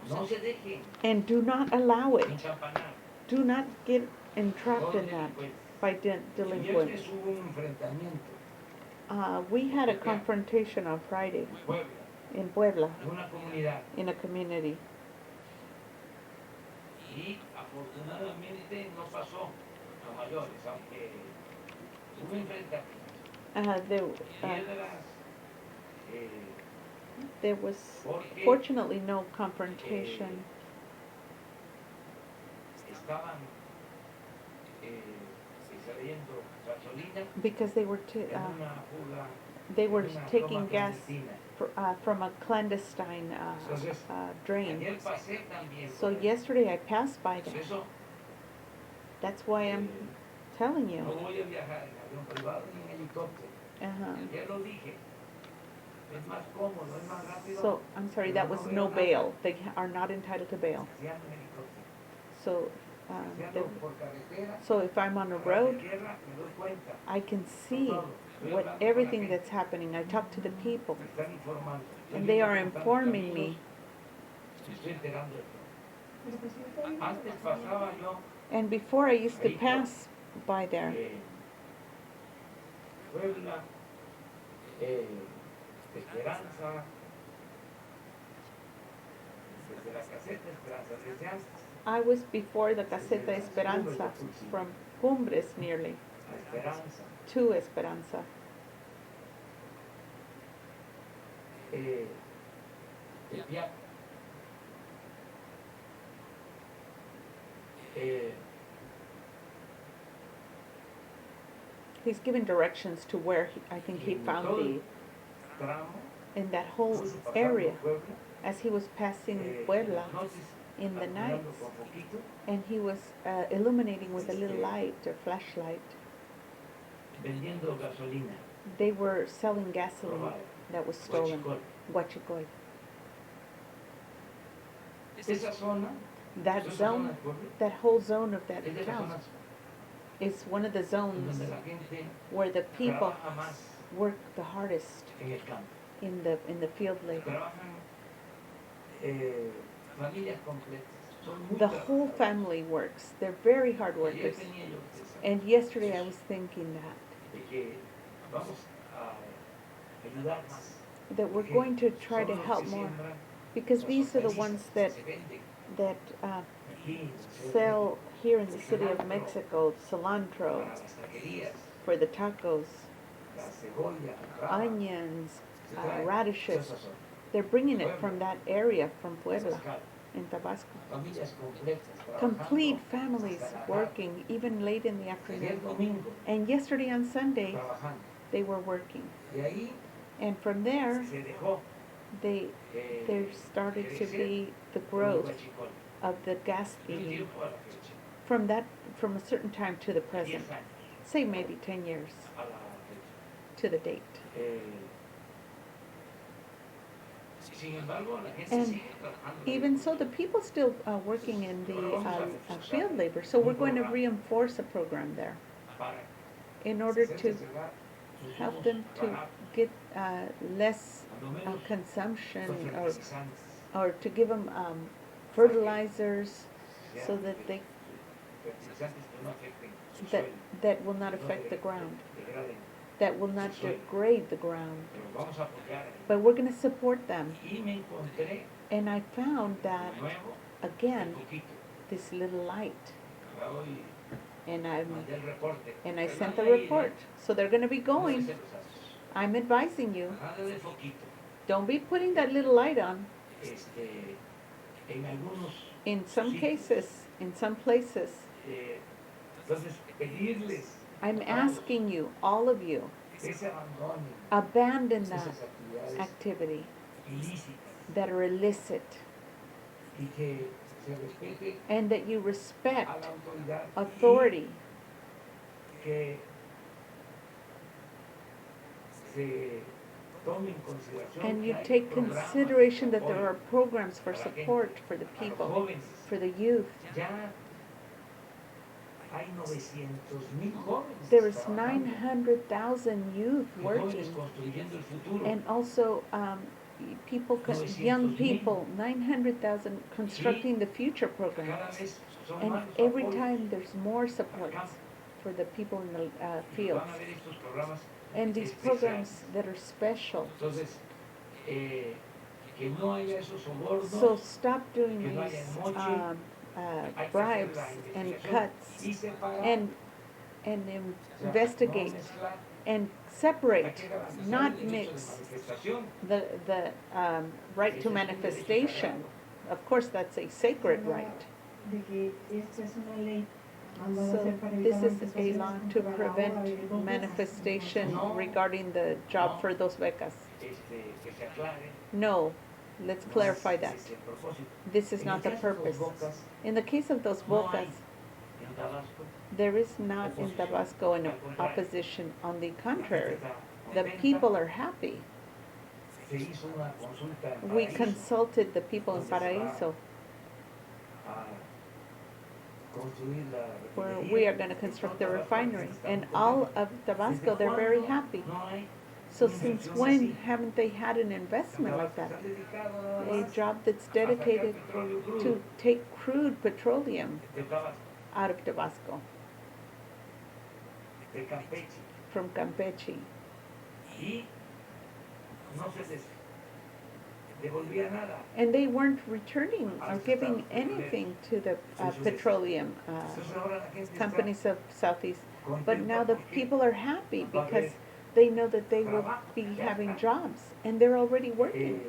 Speaker 2: no se dejen
Speaker 1: And do not allow it.
Speaker 2: encampanar.
Speaker 1: Do not get entrapped in
Speaker 2: Donde,
Speaker 1: that
Speaker 2: pues,
Speaker 1: by
Speaker 2: el viernes
Speaker 1: delinquents.
Speaker 2: hubo un enfrentamiento
Speaker 1: We had a confrontation on Friday
Speaker 2: en Puebla,
Speaker 1: in Puebla,
Speaker 2: en una comunidad,
Speaker 1: in a community.
Speaker 2: y afortunadamente no pasó a mayores, aunque hubo enfrentamiento.
Speaker 1: There,
Speaker 2: Piedras,
Speaker 1: There was
Speaker 2: porque
Speaker 1: fortunately no confrontation
Speaker 2: estaban extrayendo gasolina
Speaker 1: because they were
Speaker 2: en una fuga,
Speaker 1: they
Speaker 2: en
Speaker 1: were
Speaker 2: una
Speaker 1: taking
Speaker 2: toma
Speaker 1: gas
Speaker 2: clandestina.
Speaker 1: from a clandestine
Speaker 2: Entonces,
Speaker 1: drain.
Speaker 2: ayer pasé también
Speaker 1: So
Speaker 2: por ahí.
Speaker 1: yesterday I passed by
Speaker 2: Por
Speaker 1: there.
Speaker 2: eso
Speaker 1: That's why I'm telling you.
Speaker 2: no voy a viajar en avión privado ni en helicóptero.
Speaker 1: Uh-huh.
Speaker 2: Ya lo dije. Es más cómodo, es más rápido.
Speaker 1: So I'm sorry, that was no bail. They are not entitled to bail.
Speaker 2: Si ando en helicóptero.
Speaker 1: So
Speaker 2: Si ando por carretera,
Speaker 1: so if I'm on a
Speaker 2: ras
Speaker 1: road,
Speaker 2: de tierra, me doy cuenta.
Speaker 1: I can see what everything that's happening. I talk to the people,
Speaker 2: Me están informando.
Speaker 1: and they are informing me.
Speaker 2: Me estoy enterando de todo. Antes pasaba yo
Speaker 1: And before I used to pass by there,
Speaker 2: Puebla, Esperanza, desde la caseta Esperanza, desde antes
Speaker 1: I was before the Caseta Esperanza, from Cumbres nearly
Speaker 2: a Esperanza,
Speaker 1: to Esperanza.
Speaker 2: Tepiac,
Speaker 1: He's given directions to where I think he found the,
Speaker 2: tramo,
Speaker 1: in that whole
Speaker 2: puso pasando
Speaker 1: area,
Speaker 2: Puebla,
Speaker 1: as he was passing Puebla in the nights,
Speaker 2: alumbrando con foquito,
Speaker 1: and he was illuminating with a little light or flashlight.
Speaker 2: vendiendo gasolina,
Speaker 1: They were selling gasoline
Speaker 2: robada,
Speaker 1: that was stolen.
Speaker 2: huachicoleo.
Speaker 1: Huachicoy.
Speaker 2: Esa zona,
Speaker 1: That
Speaker 2: esa zona
Speaker 1: zone,
Speaker 2: del pueblo,
Speaker 1: that whole zone of that
Speaker 2: es de las
Speaker 1: town
Speaker 2: zonas
Speaker 1: is one of the
Speaker 2: en
Speaker 1: zones
Speaker 2: donde la gente
Speaker 1: where the people
Speaker 2: trabaja más
Speaker 1: work the hardest
Speaker 2: en el campo.
Speaker 1: in the field labor.
Speaker 2: Trabajan familias completas. Son muy
Speaker 1: The whole
Speaker 2: trabajadoras.
Speaker 1: family works. They're very hard
Speaker 2: Ayer
Speaker 1: workers.
Speaker 2: tenía yo que saber
Speaker 1: And yesterday I was thinking
Speaker 2: de que vamos a ayudar más.
Speaker 1: that we're
Speaker 2: Porque
Speaker 1: going to try
Speaker 2: son
Speaker 1: to
Speaker 2: los
Speaker 1: help
Speaker 2: que
Speaker 1: more,
Speaker 2: siembran
Speaker 1: because
Speaker 2: las
Speaker 1: these are the
Speaker 2: hortalizas
Speaker 1: ones
Speaker 2: que
Speaker 1: that
Speaker 2: se venden
Speaker 1: that
Speaker 2: aquí en la Ciudad de
Speaker 1: sell
Speaker 2: México
Speaker 1: here in the city of Mexico cilantro
Speaker 2: para las taquerías,
Speaker 1: for the tacos,
Speaker 2: la cebolla, la rama,
Speaker 1: onions,
Speaker 2: se trae
Speaker 1: radishes.
Speaker 2: toda esa zona.
Speaker 1: They're bringing it from that area, from Puebla,
Speaker 2: Esas
Speaker 1: in Tabasco.
Speaker 2: familias completas
Speaker 1: Complete
Speaker 2: trabajando
Speaker 1: families
Speaker 2: hasta la tarde.
Speaker 1: working, even late in the
Speaker 2: Ayer
Speaker 1: afternoon.
Speaker 2: domingo
Speaker 1: And yesterday on Sunday,
Speaker 2: trabajando.
Speaker 1: they were working.
Speaker 2: De ahí
Speaker 1: And from there,
Speaker 2: se dejó
Speaker 1: there started to
Speaker 2: crecer
Speaker 1: be the
Speaker 2: el
Speaker 1: growth
Speaker 2: huachicol.
Speaker 1: of the gas
Speaker 2: De un
Speaker 1: eating
Speaker 2: tiempo a la fecha,
Speaker 1: from a certain time to the
Speaker 2: 10
Speaker 1: present.
Speaker 2: años
Speaker 1: Say maybe 10 years
Speaker 2: a la fecha.
Speaker 1: to the date.
Speaker 2: Sin embargo, la gente
Speaker 1: And
Speaker 2: sigue trabajando.
Speaker 1: even so, the people still working in the field labor. So we're going to reinforce a program there
Speaker 2: Para
Speaker 1: in order
Speaker 2: hacerse
Speaker 1: to
Speaker 2: llegar
Speaker 1: help
Speaker 2: insumos
Speaker 1: them to
Speaker 2: baratos,
Speaker 1: get less
Speaker 2: cuando menos
Speaker 1: consumption
Speaker 2: los
Speaker 1: or
Speaker 2: fertilizantes,
Speaker 1: to give them fertilizers so that they
Speaker 2: fertilizantes que no afecten su
Speaker 1: that
Speaker 2: suelo,
Speaker 1: that will not
Speaker 2: que no
Speaker 1: affect the ground,
Speaker 2: degraden.
Speaker 1: that will not degrade the ground.
Speaker 2: Pero vamos a apoyar ahí.
Speaker 1: But we're going to support them.
Speaker 2: Y me encontré
Speaker 1: And I found that
Speaker 2: de nuevo
Speaker 1: again,
Speaker 2: un poquito.
Speaker 1: this little light,
Speaker 2: Acabo y
Speaker 1: and
Speaker 2: mandé el reporte.
Speaker 1: I
Speaker 2: Pero
Speaker 1: sent
Speaker 2: no
Speaker 1: the
Speaker 2: hay ahí,
Speaker 1: report. So they're going to be
Speaker 2: no
Speaker 1: going.
Speaker 2: se los haces.
Speaker 1: I'm advising you,
Speaker 2: Nada de foquito.
Speaker 1: don't be putting that little light on.
Speaker 2: En algunos
Speaker 1: In some
Speaker 2: sitios,
Speaker 1: cases, in some places,
Speaker 2: entonces pedirles
Speaker 1: I'm
Speaker 2: a todos
Speaker 1: asking you, all of you,
Speaker 2: que se abandonen
Speaker 1: abandon that
Speaker 2: esas actividades
Speaker 1: activity
Speaker 2: ilícitas
Speaker 1: that are illicit,
Speaker 2: y que se respete
Speaker 1: and that you
Speaker 2: a
Speaker 1: respect
Speaker 2: la autoridad
Speaker 1: authority,
Speaker 2: y que se tome en consideración
Speaker 1: and you
Speaker 2: que hay
Speaker 1: take
Speaker 2: programas
Speaker 1: consideration
Speaker 2: de
Speaker 1: that there
Speaker 2: apoyo
Speaker 1: are programs for
Speaker 2: a la gente,
Speaker 1: support for the
Speaker 2: a los
Speaker 1: people,
Speaker 2: jóvenes.
Speaker 1: for the youth.
Speaker 2: Ya hay 900,000 jóvenes
Speaker 1: There is
Speaker 2: trabajando,
Speaker 1: 900,000 youth
Speaker 2: y jóvenes
Speaker 1: working,
Speaker 2: construyendo el futuro.
Speaker 1: and also people, young
Speaker 2: 900,000.
Speaker 1: people, 900,000 constructing the future program.
Speaker 2: Cada vez son
Speaker 1: And
Speaker 2: más los
Speaker 1: every
Speaker 2: apoyos
Speaker 1: time there's more supports for the people in the
Speaker 2: y
Speaker 1: fields.
Speaker 2: van a ver estos programas
Speaker 1: And these
Speaker 2: especiales.
Speaker 1: programs that are special.
Speaker 2: Entonces, que no haya esos sobornos,
Speaker 1: So stop doing
Speaker 2: que no haya
Speaker 1: these
Speaker 2: moche, hay que hacer
Speaker 1: bribes
Speaker 2: la
Speaker 1: and
Speaker 2: investigación
Speaker 1: cuts
Speaker 2: y separar
Speaker 1: and and
Speaker 2: O sea, no
Speaker 1: investigate
Speaker 2: mezclar.
Speaker 1: and
Speaker 2: Aquí
Speaker 1: separate,
Speaker 2: era garantizar
Speaker 1: not
Speaker 2: el derecho de
Speaker 1: mix
Speaker 2: manifestación.
Speaker 1: the right to manifestation. Of course, that's a sacred right.
Speaker 6: De que esta es una ley mandada a
Speaker 1: So
Speaker 6: hacer para
Speaker 1: this
Speaker 6: evitar
Speaker 1: is a
Speaker 6: manifestaciones
Speaker 1: law to
Speaker 6: contra la obra de
Speaker 1: prevent
Speaker 6: Lopez.
Speaker 1: manifestation
Speaker 2: No.
Speaker 1: regarding the job for those becas.
Speaker 2: Que se aclare.
Speaker 1: No, let's
Speaker 2: No
Speaker 1: clarify
Speaker 2: es
Speaker 1: that.
Speaker 2: ese el propósito.
Speaker 1: This is
Speaker 2: En
Speaker 1: not
Speaker 2: el
Speaker 1: the
Speaker 2: caso de los
Speaker 1: purpose.
Speaker 2: bocas,
Speaker 1: In the case of those
Speaker 2: no hay
Speaker 1: bocas,
Speaker 2: en Tabasco.
Speaker 1: there is not in
Speaker 2: Oposición.
Speaker 1: Tabasco an
Speaker 2: Al contrario.
Speaker 1: opposition. On the
Speaker 2: La gente
Speaker 1: contrary,
Speaker 2: está
Speaker 1: the
Speaker 2: contenta.
Speaker 1: people are happy.
Speaker 2: Se hizo una consulta en
Speaker 1: We
Speaker 2: Paraíso,
Speaker 1: consulted the people in
Speaker 2: donde se va
Speaker 1: Paraíso,
Speaker 2: a construir la
Speaker 1: where
Speaker 2: refinería.
Speaker 1: we are going to construct the refinery. And all of Tabasco, they're very happy.
Speaker 2: No hay
Speaker 1: So
Speaker 2: una
Speaker 1: since
Speaker 2: inversión
Speaker 1: when
Speaker 2: así.
Speaker 1: haven't they had an investment like
Speaker 2: Tabasco
Speaker 1: that?
Speaker 2: se han dedicado nada
Speaker 1: A
Speaker 2: más
Speaker 1: job that's
Speaker 2: a sacar
Speaker 1: dedicated
Speaker 2: petróleo crudo
Speaker 1: to take crude petroleum
Speaker 2: de Tabasco,
Speaker 1: out of Tabasco
Speaker 2: de Campeche,
Speaker 1: from Campeche.
Speaker 2: y no se les devolvía nada.
Speaker 1: And they weren't returning or giving anything to the petroleum
Speaker 2: Entonces ahora la gente está
Speaker 1: companies of Southeast. But
Speaker 2: contenta
Speaker 1: now the
Speaker 2: porque
Speaker 1: people are happy because they know that they will be having jobs and they're already working.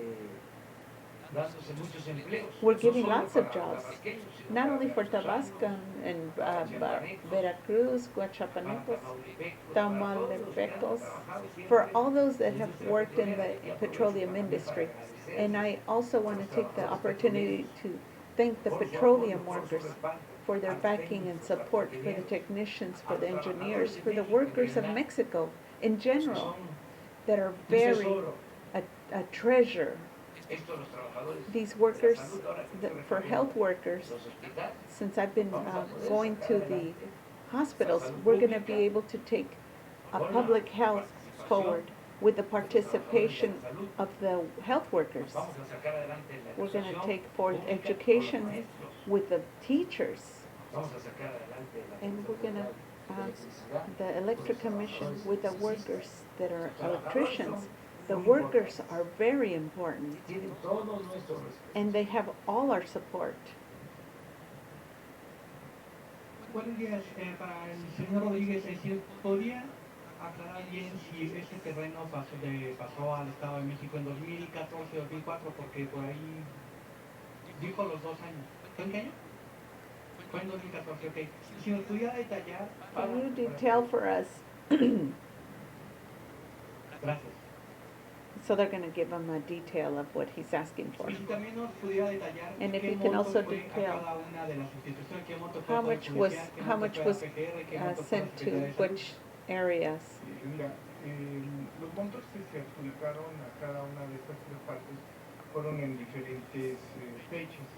Speaker 2: dándose muchos empleos.
Speaker 1: We're
Speaker 2: No
Speaker 1: giving
Speaker 2: solo
Speaker 1: lots of
Speaker 2: para
Speaker 1: jobs,
Speaker 2: tabasqueños, sino
Speaker 1: not
Speaker 2: para
Speaker 1: only for
Speaker 2: veracruzanos,
Speaker 1: Tabasco and
Speaker 2: para chiapanecos,
Speaker 1: Veracruz,
Speaker 2: para
Speaker 1: Guachapanecos,
Speaker 2: tamaulipecos, para todos los que han
Speaker 1: Tamaulipecos,
Speaker 2: trabajado siempre
Speaker 1: for all those that
Speaker 2: en la
Speaker 1: have
Speaker 2: industria
Speaker 1: worked in
Speaker 2: petrolera,
Speaker 1: the
Speaker 2: y aprovecho
Speaker 1: petroleum
Speaker 2: también
Speaker 1: industry.
Speaker 2: para agradecer
Speaker 1: And I also
Speaker 2: a
Speaker 1: want
Speaker 2: los
Speaker 1: to take the
Speaker 2: trabajadores
Speaker 1: opportunity
Speaker 2: petroleros
Speaker 1: to thank the
Speaker 2: por su
Speaker 1: petroleum
Speaker 2: apoyo, por su
Speaker 1: workers
Speaker 2: respaldo,
Speaker 1: for their
Speaker 2: a los
Speaker 1: backing and
Speaker 2: técnicos,
Speaker 1: support
Speaker 2: a los
Speaker 1: for the
Speaker 2: ingenieros,
Speaker 1: technicians,
Speaker 2: a
Speaker 1: for
Speaker 2: los
Speaker 1: the
Speaker 2: trabajadores
Speaker 1: engineers,
Speaker 2: de
Speaker 1: for the
Speaker 2: México,
Speaker 1: workers
Speaker 2: que
Speaker 1: of
Speaker 2: en verdad
Speaker 1: Mexico in
Speaker 2: que
Speaker 1: general
Speaker 2: son
Speaker 1: that are
Speaker 2: un
Speaker 1: very
Speaker 2: tesoro.
Speaker 1: a treasure.
Speaker 2: Esto los trabajadores
Speaker 1: These
Speaker 2: de la
Speaker 1: workers,
Speaker 2: salud, ahora que estoy
Speaker 1: for health
Speaker 2: recorriendo
Speaker 1: workers,
Speaker 2: los hospitales,
Speaker 1: since I've been
Speaker 2: vamos a poder
Speaker 1: going
Speaker 2: sacar
Speaker 1: to the
Speaker 2: adelante
Speaker 1: hospitals,
Speaker 2: la salud
Speaker 1: we're going to be
Speaker 2: pública
Speaker 1: able to take a
Speaker 2: con la
Speaker 1: public health
Speaker 2: participación
Speaker 1: forward with the
Speaker 2: de los trabajadores
Speaker 1: participation
Speaker 2: de la salud.
Speaker 1: of the health workers.
Speaker 2: Vamos a sacar adelante la
Speaker 1: We're going to
Speaker 2: educación
Speaker 1: take forth
Speaker 2: pública con los
Speaker 1: education
Speaker 2: maestros.
Speaker 1: with the teachers.
Speaker 2: Vamos a sacar adelante la
Speaker 1: And we're going to
Speaker 3: electricidad.
Speaker 1: the electric commission with the workers that are
Speaker 2: Los trabajadores
Speaker 1: electricians.
Speaker 2: son
Speaker 1: The
Speaker 2: muy
Speaker 1: workers
Speaker 2: importantes.
Speaker 1: are very important
Speaker 3: Tienen todos nuestros respetos.
Speaker 1: and they have all our support.
Speaker 8: Buenos días, para el señor Rodríguez, es decir, ¿podría aclarar bien si este terreno pasó al Estado de México en 2014-2004? Porque por ahí dijo los 2 años. ¿Fue en qué año? Fue en 2014, ok. Si nos pudiera detallar...
Speaker 1: Can you detail for us?
Speaker 8: Gracias.
Speaker 1: So they're going to give him a detail of what he's asking for.
Speaker 8: Y si también nos pudiera detallar
Speaker 1: And if
Speaker 8: qué
Speaker 1: you can
Speaker 8: monto
Speaker 1: also
Speaker 8: fue a
Speaker 1: detail
Speaker 8: cada una de las instituciones, qué monto fue
Speaker 1: how
Speaker 8: para
Speaker 1: much
Speaker 8: el
Speaker 1: was
Speaker 8: judicial, qué
Speaker 1: how
Speaker 8: monto
Speaker 1: much
Speaker 8: fue a
Speaker 1: was
Speaker 8: PGR, qué monto fue a
Speaker 1: sent
Speaker 8: la
Speaker 1: to
Speaker 8: Secretaría de Salud.
Speaker 1: which areas?
Speaker 5: Mira, los montos que se adjudicaron a cada una de estas 3 partes fueron en diferentes fechas.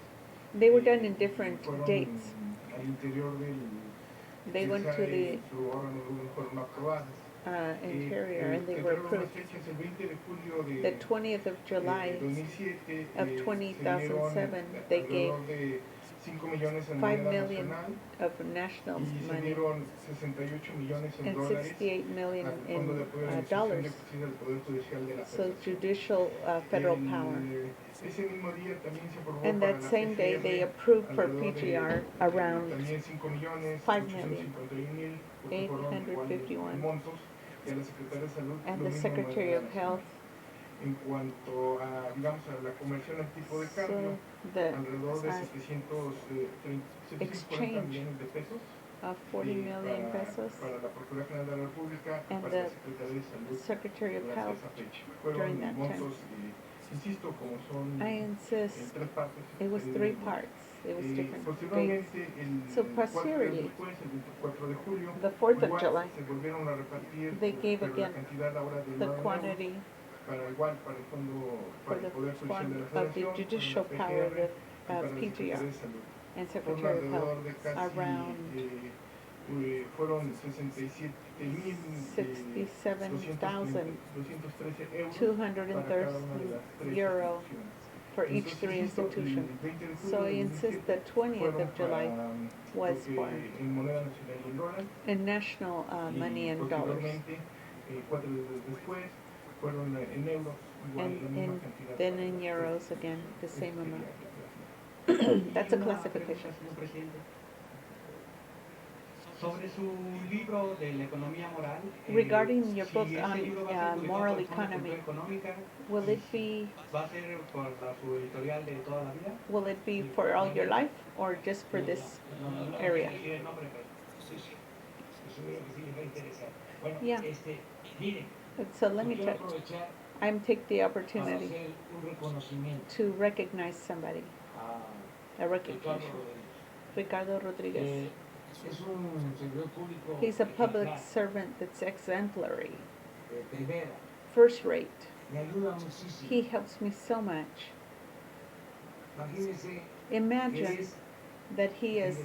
Speaker 1: They were done in different
Speaker 5: Fueron
Speaker 1: dates.
Speaker 5: al interior del
Speaker 1: They went to the
Speaker 5: su órgano de gobierno, fueron aprobadas.
Speaker 1: interior and they
Speaker 5: Entre
Speaker 1: were
Speaker 5: las
Speaker 1: approved.
Speaker 5: fechas, el 20 de julio
Speaker 1: The
Speaker 5: de
Speaker 1: 20th of July
Speaker 5: 2007,
Speaker 1: of
Speaker 5: se
Speaker 1: 2007,
Speaker 5: dieron
Speaker 1: they gave
Speaker 5: alrededor de 5 millones en
Speaker 1: 5
Speaker 5: moneda
Speaker 1: million
Speaker 5: nacional
Speaker 1: of national
Speaker 5: y se
Speaker 1: money
Speaker 5: dieron 68 millones en
Speaker 1: and
Speaker 5: dólares
Speaker 1: 68 million
Speaker 5: al Fondo de
Speaker 1: in
Speaker 5: Apoyo a la Administración
Speaker 1: dollars.
Speaker 5: de Justicia del Poder Judicial de la
Speaker 1: So
Speaker 5: Federación.
Speaker 1: judicial federal power.
Speaker 5: Ese mismo día también se aprobó
Speaker 1: And
Speaker 5: para
Speaker 1: that
Speaker 5: la
Speaker 1: same day they
Speaker 5: PGR
Speaker 1: approved for
Speaker 5: alrededor de,
Speaker 1: PGR around
Speaker 5: también 5 millones
Speaker 1: 5,851,000
Speaker 5: porque fueron igual montos, y a la Secretaría de Salud
Speaker 1: and
Speaker 5: lo
Speaker 1: the
Speaker 5: mismo
Speaker 1: Secretary
Speaker 5: moneda
Speaker 1: of
Speaker 5: nacional.
Speaker 1: Health.
Speaker 5: En cuanto a, digamos, a la conversión al tipo de cambio,
Speaker 1: So the
Speaker 5: alrededor de 740
Speaker 1: exchange
Speaker 5: millones de pesos
Speaker 1: 40 million
Speaker 5: para,
Speaker 1: pesos
Speaker 5: para la Procuraduría General de la República y
Speaker 1: and
Speaker 5: para la
Speaker 1: the
Speaker 5: Secretaría de Salud
Speaker 1: Secretary of
Speaker 5: durante
Speaker 1: Health.
Speaker 5: esa fecha.
Speaker 1: during
Speaker 5: Fueron
Speaker 1: that
Speaker 5: montos, insisto, como son
Speaker 1: I
Speaker 5: en
Speaker 1: insist
Speaker 5: 3 partes.
Speaker 1: it was 3 parts. It was different dates.
Speaker 5: Posteriormente, el
Speaker 1: So
Speaker 5: 4 días
Speaker 1: posteriorly,
Speaker 5: después, el 24 de julio,
Speaker 1: The 4th of
Speaker 5: igual
Speaker 1: July,
Speaker 5: se volvieron a repartir
Speaker 1: they gave
Speaker 5: pero la
Speaker 1: again
Speaker 5: cantidad ahora de
Speaker 1: the
Speaker 5: 9 euros
Speaker 1: quantity
Speaker 5: para igual para el fondo
Speaker 1: for
Speaker 5: para
Speaker 1: the
Speaker 5: el Poder Judicial de la
Speaker 1: fund of the
Speaker 5: Federación,
Speaker 1: judicial
Speaker 5: para la
Speaker 1: power
Speaker 5: PGR,
Speaker 1: of
Speaker 5: y para la Secretaría
Speaker 1: PGR
Speaker 5: de Salud.
Speaker 1: and
Speaker 5: Fueron
Speaker 1: Secretary of Health.
Speaker 5: alrededor de casi
Speaker 1: around
Speaker 5: fueron 67,213 euros para cada una de las 3
Speaker 1: euro
Speaker 5: instituciones.
Speaker 1: for each
Speaker 5: Entonces,
Speaker 1: 3
Speaker 5: insisto, el
Speaker 1: institutions.
Speaker 5: 20 de julio
Speaker 1: So I
Speaker 5: del
Speaker 1: insist
Speaker 5: 2007
Speaker 1: that 20th
Speaker 5: fueron
Speaker 1: of July
Speaker 5: para,
Speaker 1: was
Speaker 5: lo que
Speaker 1: for
Speaker 5: en moneda nacional y en dólar,
Speaker 1: in national money
Speaker 5: y
Speaker 1: and dollars.
Speaker 5: posteriormente 4 días después fueron en euros igual la misma
Speaker 1: And
Speaker 5: cantidad
Speaker 1: then
Speaker 5: para
Speaker 1: in
Speaker 5: las
Speaker 1: euros
Speaker 5: tres,
Speaker 1: again, the same amount.
Speaker 5: actividades.
Speaker 1: That's a
Speaker 8: Una
Speaker 1: classification.
Speaker 8: pregunta, señor presidente. Sobre su libro de la economía moral,
Speaker 1: Regarding your book
Speaker 8: si ese
Speaker 1: on
Speaker 8: libro va a ser publicado
Speaker 1: moral
Speaker 8: por el Fondo de
Speaker 1: economy,
Speaker 8: Cultura Económica,
Speaker 1: will it be
Speaker 8: va a ser por su editorial de toda la vida.
Speaker 1: will it be for all your life or just for this area?
Speaker 8: Sí, el nombre, pero
Speaker 2: Sí, sí. Eso creo que sí les va a interesar. Bueno,
Speaker 1: Yeah.
Speaker 2: miren,
Speaker 1: So let
Speaker 2: yo
Speaker 1: me
Speaker 2: quiero
Speaker 1: tell
Speaker 2: aprovechar
Speaker 1: I'm take the
Speaker 2: para
Speaker 1: opportunity
Speaker 2: hacer un reconocimiento
Speaker 1: to recognize somebody,
Speaker 2: a
Speaker 1: a
Speaker 2: Ricardo
Speaker 1: recognition.
Speaker 2: Rodríguez.
Speaker 1: Ricardo Rodriguez.
Speaker 2: Es un servidor público
Speaker 1: He's a public
Speaker 2: ejemplar,
Speaker 1: servant that's exemplary,
Speaker 2: de primera.
Speaker 1: first rate.
Speaker 2: Me ayuda muchísimo.
Speaker 1: He helps me so much.
Speaker 2: Imagínense que
Speaker 1: Imagine
Speaker 2: es
Speaker 1: that he is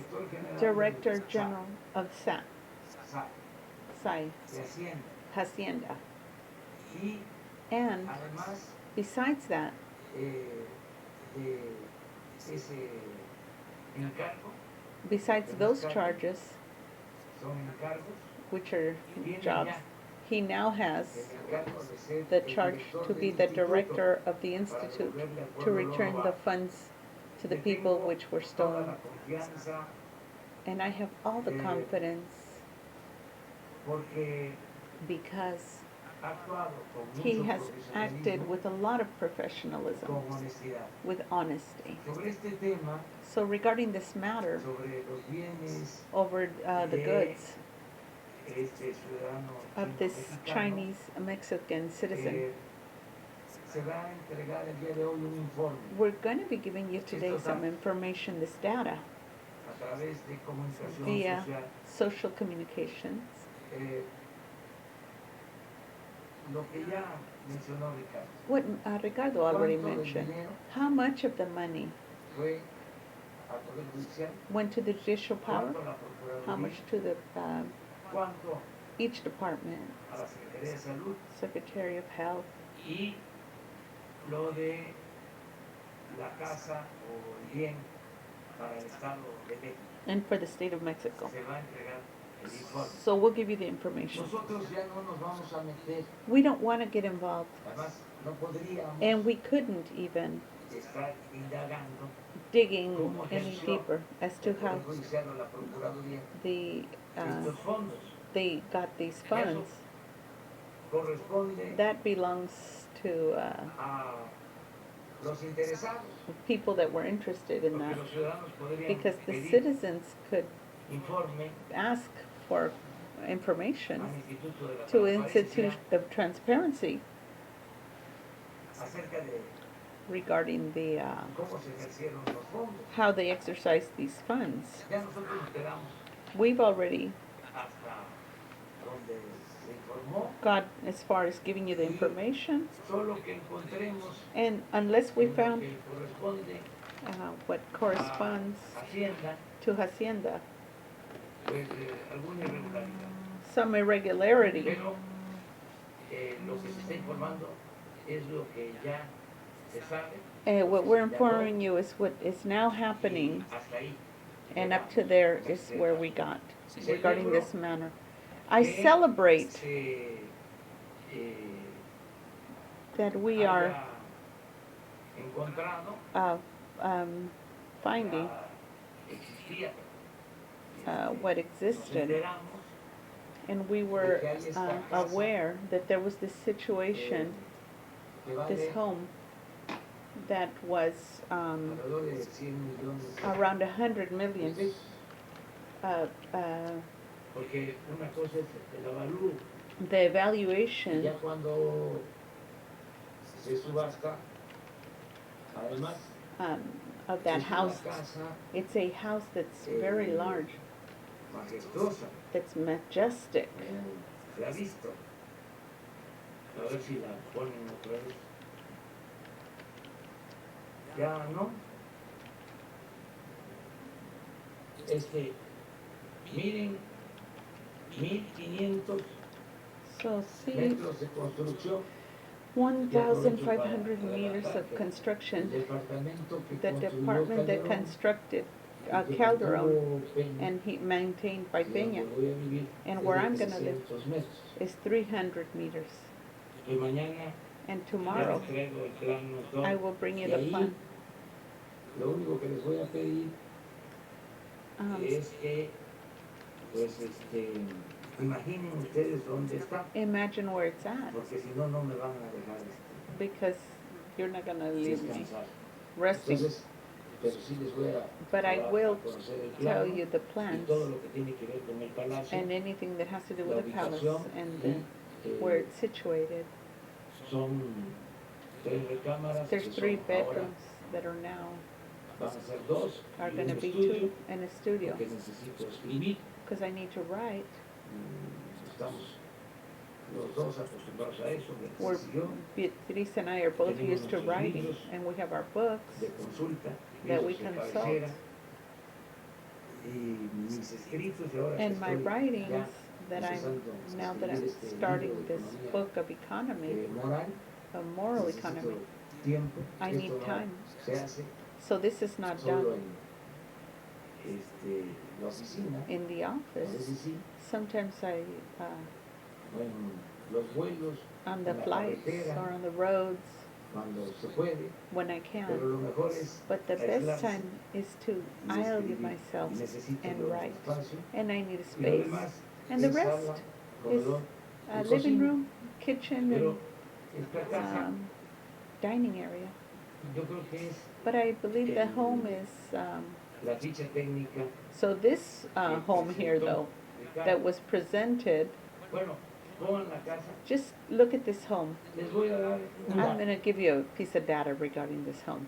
Speaker 1: Director General of SAI,
Speaker 2: de Hacienda.
Speaker 1: Hacienda.
Speaker 2: Y
Speaker 1: And
Speaker 2: además
Speaker 1: besides that,
Speaker 2: de ese encargo,
Speaker 1: besides those charges,
Speaker 2: son encargos,
Speaker 1: which are
Speaker 2: viene
Speaker 1: jobs,
Speaker 2: ya
Speaker 1: he now
Speaker 2: el
Speaker 1: has
Speaker 2: encargo de ser
Speaker 1: the
Speaker 2: el
Speaker 1: charge
Speaker 2: director
Speaker 1: to
Speaker 2: del
Speaker 1: be the
Speaker 2: instituto
Speaker 1: director of the
Speaker 2: para
Speaker 1: institute
Speaker 2: devolverle al
Speaker 1: to
Speaker 2: pueblo lo
Speaker 1: return the
Speaker 2: robado.
Speaker 1: funds to the
Speaker 2: Le
Speaker 1: people
Speaker 2: tengo
Speaker 1: which were
Speaker 2: toda
Speaker 1: stolen.
Speaker 2: la confianza
Speaker 1: And I have all the confidence
Speaker 2: porque
Speaker 1: because
Speaker 2: ha actuado con
Speaker 1: he
Speaker 2: mucho
Speaker 1: has acted
Speaker 2: profesionalismo,
Speaker 1: with a lot of professionalism,
Speaker 2: con honestidad.
Speaker 1: with honesty.
Speaker 2: Sobre este tema,
Speaker 1: So regarding this matter
Speaker 2: sobre los bienes
Speaker 1: over the
Speaker 2: de
Speaker 1: goods
Speaker 2: este ciudadano
Speaker 1: of this
Speaker 2: chino-mexicano,
Speaker 1: Chinese Mexican citizen,
Speaker 2: se va a entregar el día de hoy un informe
Speaker 1: we're going to be giving you today some information, this data,
Speaker 2: a través de comunicación
Speaker 1: via
Speaker 2: social.
Speaker 1: social communications.
Speaker 2: Lo que ya mencionó Ricardo,
Speaker 1: What Ricardo already
Speaker 2: ¿cuánto del
Speaker 1: mentioned,
Speaker 2: dinero
Speaker 1: how much of the money
Speaker 2: fue al Poder Judicial?
Speaker 1: went to the judicial power,
Speaker 2: ¿Cuánto a la
Speaker 1: how
Speaker 2: Procuraduría?
Speaker 1: much to the
Speaker 2: ¿Cuánto
Speaker 1: each department,
Speaker 2: a la Secretaría de Salud?
Speaker 1: Secretary of Health,
Speaker 2: Y lo de la casa o el bien para el Estado de México.
Speaker 1: and for the state of Mexico.
Speaker 2: Se va a entregar el informe.
Speaker 1: So we'll give you the information.
Speaker 2: Nosotros ya no nos vamos a meter,
Speaker 1: We don't want to get involved,
Speaker 2: además no podríamos
Speaker 1: and we couldn't even
Speaker 2: estar indagando
Speaker 1: digging
Speaker 2: cómo
Speaker 1: any
Speaker 2: ejerció
Speaker 1: deeper as to
Speaker 2: el
Speaker 1: how
Speaker 2: Poder Judicial o la Procuraduría
Speaker 1: the
Speaker 2: estos fondos.
Speaker 1: they got these funds.
Speaker 2: Corresponde
Speaker 1: That belongs to
Speaker 2: a los interesados,
Speaker 1: people that were interested in
Speaker 2: porque
Speaker 1: that,
Speaker 2: los ciudadanos podrían
Speaker 1: because the
Speaker 2: pedir
Speaker 1: citizens could
Speaker 2: informe
Speaker 1: ask for information
Speaker 2: al Instituto de la
Speaker 1: to
Speaker 2: Transparencia
Speaker 1: Institute of Transparency
Speaker 2: acerca de
Speaker 1: regarding the
Speaker 2: cómo se ejercieron los fondos.
Speaker 1: how they exercise these funds.
Speaker 2: Ya nosotros nos quedamos
Speaker 1: We've already
Speaker 2: hasta donde se informó,
Speaker 1: got as far as giving you the information,
Speaker 2: solo que encontremos
Speaker 1: and unless we
Speaker 2: en lo
Speaker 1: found
Speaker 2: que corresponde
Speaker 1: what corresponds
Speaker 2: a Hacienda,
Speaker 1: to Hacienda,
Speaker 2: pues alguna irregularidad.
Speaker 1: some irregularity,
Speaker 2: Pero lo que se está informando es lo que ya se sabe.
Speaker 1: what we're informing you is what is now happening,
Speaker 2: Y hasta ahí.
Speaker 1: and up to there is where we got regarding this matter. I celebrate
Speaker 2: Se,
Speaker 1: that we are
Speaker 2: haya encontrado
Speaker 1: finding
Speaker 2: existía,
Speaker 1: what
Speaker 2: nos
Speaker 1: existed,
Speaker 2: enteramos
Speaker 1: and we were aware that there was this situation,
Speaker 2: que vale
Speaker 1: this home that was
Speaker 2: alrededor de 100 millones
Speaker 1: around 100 million.
Speaker 2: de pesos, porque una cosa es el avalúo,
Speaker 1: The
Speaker 2: y
Speaker 1: evaluation
Speaker 2: ya cuando se subasta, además
Speaker 1: of that
Speaker 2: es
Speaker 1: house,
Speaker 2: una casa
Speaker 1: it's a house that's very large,
Speaker 2: majestuosa.
Speaker 1: that's majestic.
Speaker 2: Se ha visto. A ver si la ponen otra vez. Ya no. Miren, 1.500
Speaker 1: So see,
Speaker 2: metros de construcción.
Speaker 1: 1,500 meters of
Speaker 2: El
Speaker 1: construction.
Speaker 2: departamento que
Speaker 1: The
Speaker 2: construyó
Speaker 1: department that
Speaker 2: Calderón,
Speaker 1: constructed
Speaker 2: y que
Speaker 1: Calderon
Speaker 2: mantuvo Peña,
Speaker 1: and he maintained by
Speaker 2: y donde
Speaker 1: Peña
Speaker 2: voy a vivir,
Speaker 1: and
Speaker 2: es
Speaker 1: where
Speaker 2: de
Speaker 1: I'm gonna live
Speaker 2: 300 metros.
Speaker 1: is 300 meters.
Speaker 2: Y mañana
Speaker 1: And
Speaker 2: ya
Speaker 1: tomorrow
Speaker 2: les traigo el plan nosotros.
Speaker 1: I will bring you
Speaker 2: Y
Speaker 1: the
Speaker 2: ahí,
Speaker 1: plan.
Speaker 2: lo único que les voy a pedir es que pues imaginen ustedes dónde está,
Speaker 1: Imagine where it's at,
Speaker 2: porque si no, no me van a dejar
Speaker 1: because you're not gonna leave me
Speaker 2: descansar.
Speaker 1: resting.
Speaker 3: Entonces, pero sí les voy
Speaker 1: But I will
Speaker 3: conocer el
Speaker 1: tell
Speaker 3: plano
Speaker 1: you the
Speaker 3: y
Speaker 1: plans
Speaker 3: todo lo que tiene que ver con el palacio,
Speaker 1: and anything that has to do
Speaker 3: la
Speaker 1: with the palace
Speaker 3: ubicación
Speaker 1: and
Speaker 3: y
Speaker 1: where it's situated.
Speaker 3: son 3 recámaras
Speaker 1: There's
Speaker 3: que
Speaker 1: 3
Speaker 3: son ahora,
Speaker 1: bedrooms that are now
Speaker 3: van a ser 2
Speaker 1: are
Speaker 3: y
Speaker 1: going to
Speaker 3: un
Speaker 1: be
Speaker 3: estudio
Speaker 1: 2 and a studio
Speaker 3: porque necesito escribir.
Speaker 1: because I need to write.
Speaker 3: Estamos los dos acostumbrados a eso,
Speaker 1: We're,
Speaker 3: Beatriz y yo,
Speaker 1: Beatriz and I are both
Speaker 3: Tenemos
Speaker 1: used to
Speaker 3: nuestros
Speaker 1: writing,
Speaker 3: libros
Speaker 1: and we have our books
Speaker 3: de consulta y
Speaker 1: that
Speaker 3: eso
Speaker 1: we
Speaker 3: se
Speaker 1: consult.
Speaker 3: pareciera. Y mis escritos de ahora que
Speaker 1: And my
Speaker 3: estoy
Speaker 1: writings
Speaker 3: ya
Speaker 1: that I'm,
Speaker 3: empezando a
Speaker 1: now that
Speaker 3: escribir
Speaker 1: I'm
Speaker 3: este
Speaker 1: starting
Speaker 3: libro de
Speaker 1: this
Speaker 3: economía,
Speaker 1: book of economy,
Speaker 3: moral,
Speaker 1: a moral
Speaker 3: necesito
Speaker 1: economy,
Speaker 3: tiempo.
Speaker 1: I
Speaker 3: Esto
Speaker 1: need
Speaker 3: no
Speaker 1: time.
Speaker 3: se hace
Speaker 1: So this is not
Speaker 3: solo
Speaker 1: done
Speaker 3: en la oficina,
Speaker 1: in the
Speaker 3: a
Speaker 1: office.
Speaker 3: veces sí,
Speaker 1: Sometimes I,
Speaker 3: o en los vuelos,
Speaker 1: on the
Speaker 3: en la
Speaker 1: flights
Speaker 3: carretera,
Speaker 1: or on the roads
Speaker 3: cuando se puede,
Speaker 1: when I
Speaker 3: pero
Speaker 1: can.
Speaker 3: lo mejor es
Speaker 1: But the best
Speaker 3: aislarse
Speaker 1: time is to
Speaker 3: y
Speaker 1: isle
Speaker 3: escribir.
Speaker 1: myself
Speaker 3: Y necesito
Speaker 1: and
Speaker 3: yo un
Speaker 1: write.
Speaker 3: espacio,
Speaker 1: And I need a
Speaker 3: y lo
Speaker 1: space.
Speaker 3: demás
Speaker 1: And the
Speaker 3: es
Speaker 1: rest
Speaker 3: sala,
Speaker 1: is
Speaker 3: comedor y
Speaker 1: living
Speaker 3: cocina.
Speaker 1: room, kitchen,
Speaker 3: Pero
Speaker 1: and
Speaker 3: esta casa,
Speaker 1: dining area.
Speaker 3: yo creo que es
Speaker 1: But I believe the home is,
Speaker 3: la ficha técnica
Speaker 1: so this
Speaker 3: que
Speaker 1: home here
Speaker 3: presentó
Speaker 1: though,
Speaker 3: Ricardo.
Speaker 1: that was presented,
Speaker 3: Bueno, pongan la casa.
Speaker 1: just look at this home.
Speaker 3: Les voy a dar un
Speaker 1: I'm
Speaker 3: dato.
Speaker 1: going to give you a piece of data regarding this home.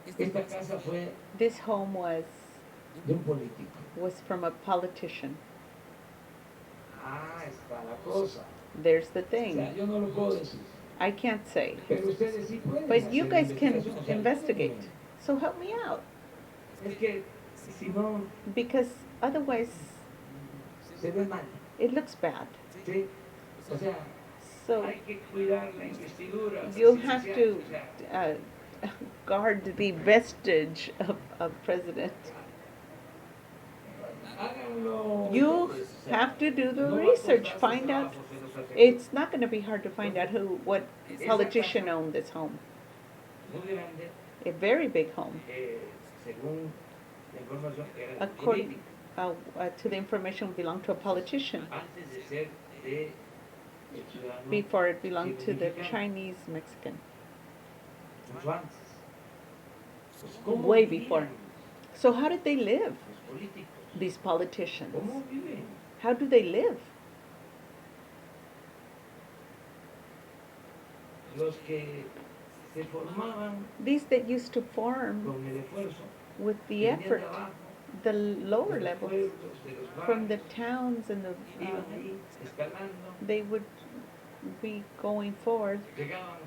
Speaker 3: Esta casa fue
Speaker 1: This home was
Speaker 3: de un político.
Speaker 1: from a politician.
Speaker 3: Ah, está la cosa.
Speaker 1: There's the
Speaker 3: O sea,
Speaker 1: thing.
Speaker 3: yo no lo puedo decir.
Speaker 1: I can't say.
Speaker 3: Pero ustedes sí pueden
Speaker 1: But you
Speaker 3: hacer
Speaker 1: guys can
Speaker 3: investigación, o sea,
Speaker 1: investigate.
Speaker 3: ayúdenme.
Speaker 1: So help me out.
Speaker 3: Es que si no,
Speaker 1: Because otherwise
Speaker 3: se ve mal.
Speaker 1: it looks bad.
Speaker 3: ¿Sí? O sea,
Speaker 1: So
Speaker 3: hay que cuidar la investidura.
Speaker 1: you have
Speaker 3: presidencial,
Speaker 1: to
Speaker 3: o sea,
Speaker 1: guard the vestige of president.
Speaker 3: háganlo
Speaker 1: You
Speaker 3: ustedes, o sea,
Speaker 1: have to do the
Speaker 3: no va a
Speaker 1: research,
Speaker 3: costar
Speaker 1: find
Speaker 3: su
Speaker 1: out.
Speaker 3: trabajo, se los aseguro.
Speaker 1: It's not going to be hard to find out what politician owned this home.
Speaker 3: Muy grande,
Speaker 1: A very big home.
Speaker 3: según la información, era de
Speaker 1: According
Speaker 3: político.
Speaker 1: to the information belonged to a politician
Speaker 3: Antes de ser de el ciudadano,
Speaker 1: before it belonged to the
Speaker 3: mexicano,
Speaker 1: Chinese Mexican.
Speaker 3: mucho antes. Pues, ¿cómo
Speaker 1: Way
Speaker 3: vivían
Speaker 1: before. So how did they live,
Speaker 3: los políticos?
Speaker 1: these politicians?
Speaker 3: ¿Cómo viven?
Speaker 1: How do they live?
Speaker 3: Los que se formaban
Speaker 1: These that used to form
Speaker 3: con el esfuerzo,
Speaker 1: with the
Speaker 3: venían de
Speaker 1: effort,
Speaker 3: abajo,
Speaker 1: the
Speaker 3: de
Speaker 1: lower
Speaker 3: los
Speaker 1: levels,
Speaker 3: pueblos, de los
Speaker 1: from the
Speaker 3: barrios,
Speaker 1: towns and the,
Speaker 3: iban ahí escalando,
Speaker 1: they would be going forth.
Speaker 3: llegaban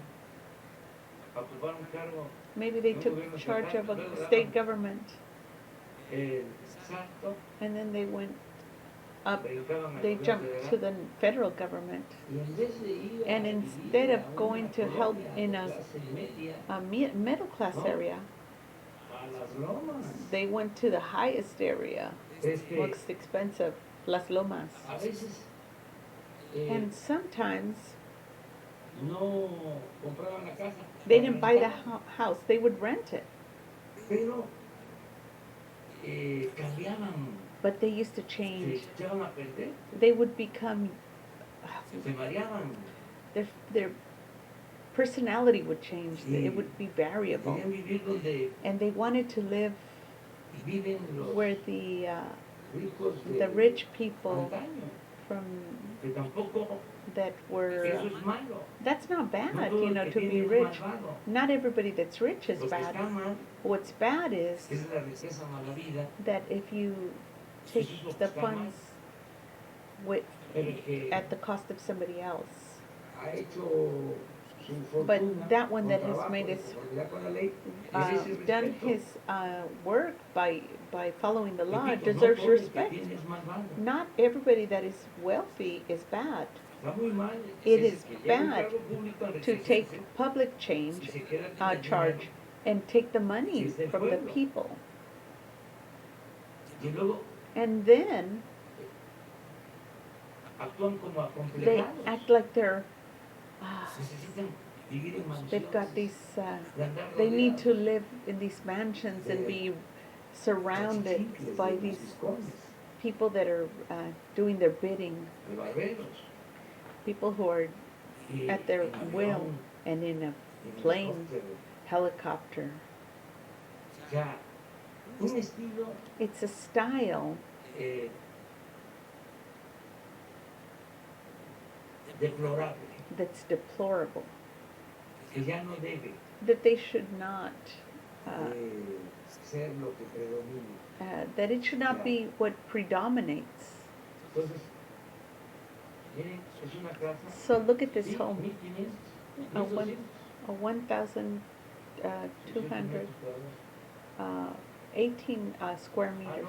Speaker 3: a ocupar un cargo,
Speaker 1: Maybe they took charge of a state government,
Speaker 3: el salto,
Speaker 1: and then they went up,
Speaker 3: brincaban al
Speaker 1: they
Speaker 3: gobierno
Speaker 1: jumped to
Speaker 3: federal,
Speaker 1: the federal government.
Speaker 3: y en vez de ir
Speaker 1: And
Speaker 3: a
Speaker 1: instead
Speaker 3: vivir
Speaker 1: of
Speaker 3: a
Speaker 1: going
Speaker 3: una
Speaker 1: to help
Speaker 3: colonia
Speaker 1: in
Speaker 3: de
Speaker 1: a
Speaker 3: clase media,
Speaker 1: middle class
Speaker 3: No.
Speaker 1: area,
Speaker 3: a las lomas,
Speaker 1: they went to the highest area, most expensive, Las Lomas.
Speaker 3: a veces
Speaker 1: And sometimes
Speaker 3: no compraban la casa,
Speaker 1: they
Speaker 3: la
Speaker 1: didn't buy the
Speaker 3: rentaban,
Speaker 1: house, they would rent it.
Speaker 3: pero cambiaban,
Speaker 1: But they used to
Speaker 3: se
Speaker 1: change.
Speaker 3: echaban a perder,
Speaker 1: They would become,
Speaker 3: se mareaban,
Speaker 1: their personality would change. It would be variable.
Speaker 3: querían vivir donde
Speaker 1: And they wanted to live
Speaker 3: viven los
Speaker 1: where the
Speaker 3: ricos
Speaker 1: the rich people
Speaker 3: antaño,
Speaker 1: from
Speaker 3: que tampoco
Speaker 1: that were,
Speaker 3: eso es malo,
Speaker 1: that's not
Speaker 3: no
Speaker 1: bad,
Speaker 3: todo
Speaker 1: you
Speaker 3: el
Speaker 1: know,
Speaker 3: que
Speaker 1: to be
Speaker 3: tiene es
Speaker 1: rich.
Speaker 3: malvado,
Speaker 1: Not everybody that's rich is
Speaker 3: lo que
Speaker 1: bad.
Speaker 3: está mal
Speaker 1: What's bad is
Speaker 3: es la riqueza mala vida,
Speaker 1: that if you take
Speaker 3: Eso es lo que
Speaker 1: the
Speaker 3: está mal.
Speaker 1: funds with,
Speaker 3: pero el que
Speaker 1: at the cost of somebody else.
Speaker 3: ha hecho su
Speaker 1: But
Speaker 3: fortuna
Speaker 1: that one
Speaker 3: con
Speaker 1: that has
Speaker 3: trabajo,
Speaker 1: made
Speaker 3: de
Speaker 1: his
Speaker 3: conformidad con la ley, merece el
Speaker 1: done
Speaker 3: respeto.
Speaker 1: his work by following the law
Speaker 3: Repito, no
Speaker 1: deserves
Speaker 3: todo el que
Speaker 1: respect.
Speaker 3: tiene es malvado.
Speaker 1: Not everybody that is wealthy is bad.
Speaker 3: Está muy mal
Speaker 1: It
Speaker 3: ese
Speaker 1: is
Speaker 3: que llega a un
Speaker 1: bad
Speaker 3: cargo público a
Speaker 1: To
Speaker 3: enriquecerse
Speaker 1: take public
Speaker 3: y
Speaker 1: change
Speaker 3: se queda con el
Speaker 1: charge
Speaker 3: dinero.
Speaker 1: and take the money
Speaker 3: Es del
Speaker 1: from the
Speaker 3: pueblo.
Speaker 1: people.
Speaker 3: Y luego
Speaker 1: And then
Speaker 3: actúan como
Speaker 1: they
Speaker 3: acomplejados.
Speaker 1: act like they're,
Speaker 3: Necesitan vivir en
Speaker 1: they've got
Speaker 3: mansiones,
Speaker 1: these,
Speaker 3: de andar
Speaker 1: they need to
Speaker 3: rodeados
Speaker 1: live in these mansions and be
Speaker 3: de
Speaker 1: surrounded
Speaker 3: chichicles,
Speaker 1: by
Speaker 3: de
Speaker 1: these
Speaker 3: mosiscones.
Speaker 1: people that are doing their bidding,
Speaker 2: de barberos.
Speaker 1: people who are
Speaker 2: Y
Speaker 1: at their
Speaker 2: en
Speaker 1: will
Speaker 2: avión,
Speaker 1: and in a
Speaker 2: en
Speaker 1: plane,
Speaker 2: helicóptero.
Speaker 1: helicopter.
Speaker 2: O sea, un estilo
Speaker 1: It's a style
Speaker 2: eh, deplorable,
Speaker 1: that's deplorable,
Speaker 2: que ya no debe
Speaker 1: that they should not,
Speaker 2: ser lo que predomine.
Speaker 1: that it should not be what predominates.
Speaker 2: Entonces, miren, es una casa.
Speaker 1: So look at this
Speaker 2: Sí,
Speaker 1: home,
Speaker 2: 1500,
Speaker 1: a one,
Speaker 2: 1200,
Speaker 1: a 1,200, 18 square meters.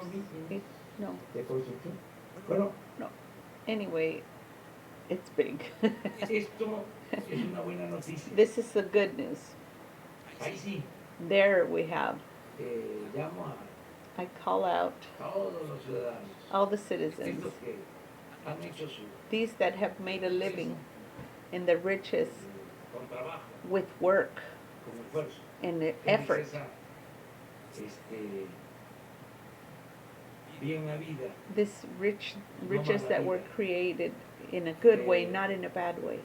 Speaker 1: It, no,
Speaker 2: de construcción. Bueno,
Speaker 1: anyway, it's big.
Speaker 2: esto es una buena noticia.
Speaker 1: This is the good news.
Speaker 2: Ahí sí,
Speaker 1: There we have.
Speaker 2: llamo
Speaker 1: I call out
Speaker 2: a todos los ciudadanos,
Speaker 1: all the citizens,
Speaker 2: estos que han hecho su
Speaker 1: these that have made a living in the riches
Speaker 2: con trabajo,
Speaker 1: with work
Speaker 2: con esfuerzo,
Speaker 1: and
Speaker 2: con
Speaker 1: effort,
Speaker 2: riqueza, bien habida,
Speaker 1: this riches that were created in a good way,
Speaker 2: Eh,
Speaker 1: not in a bad way.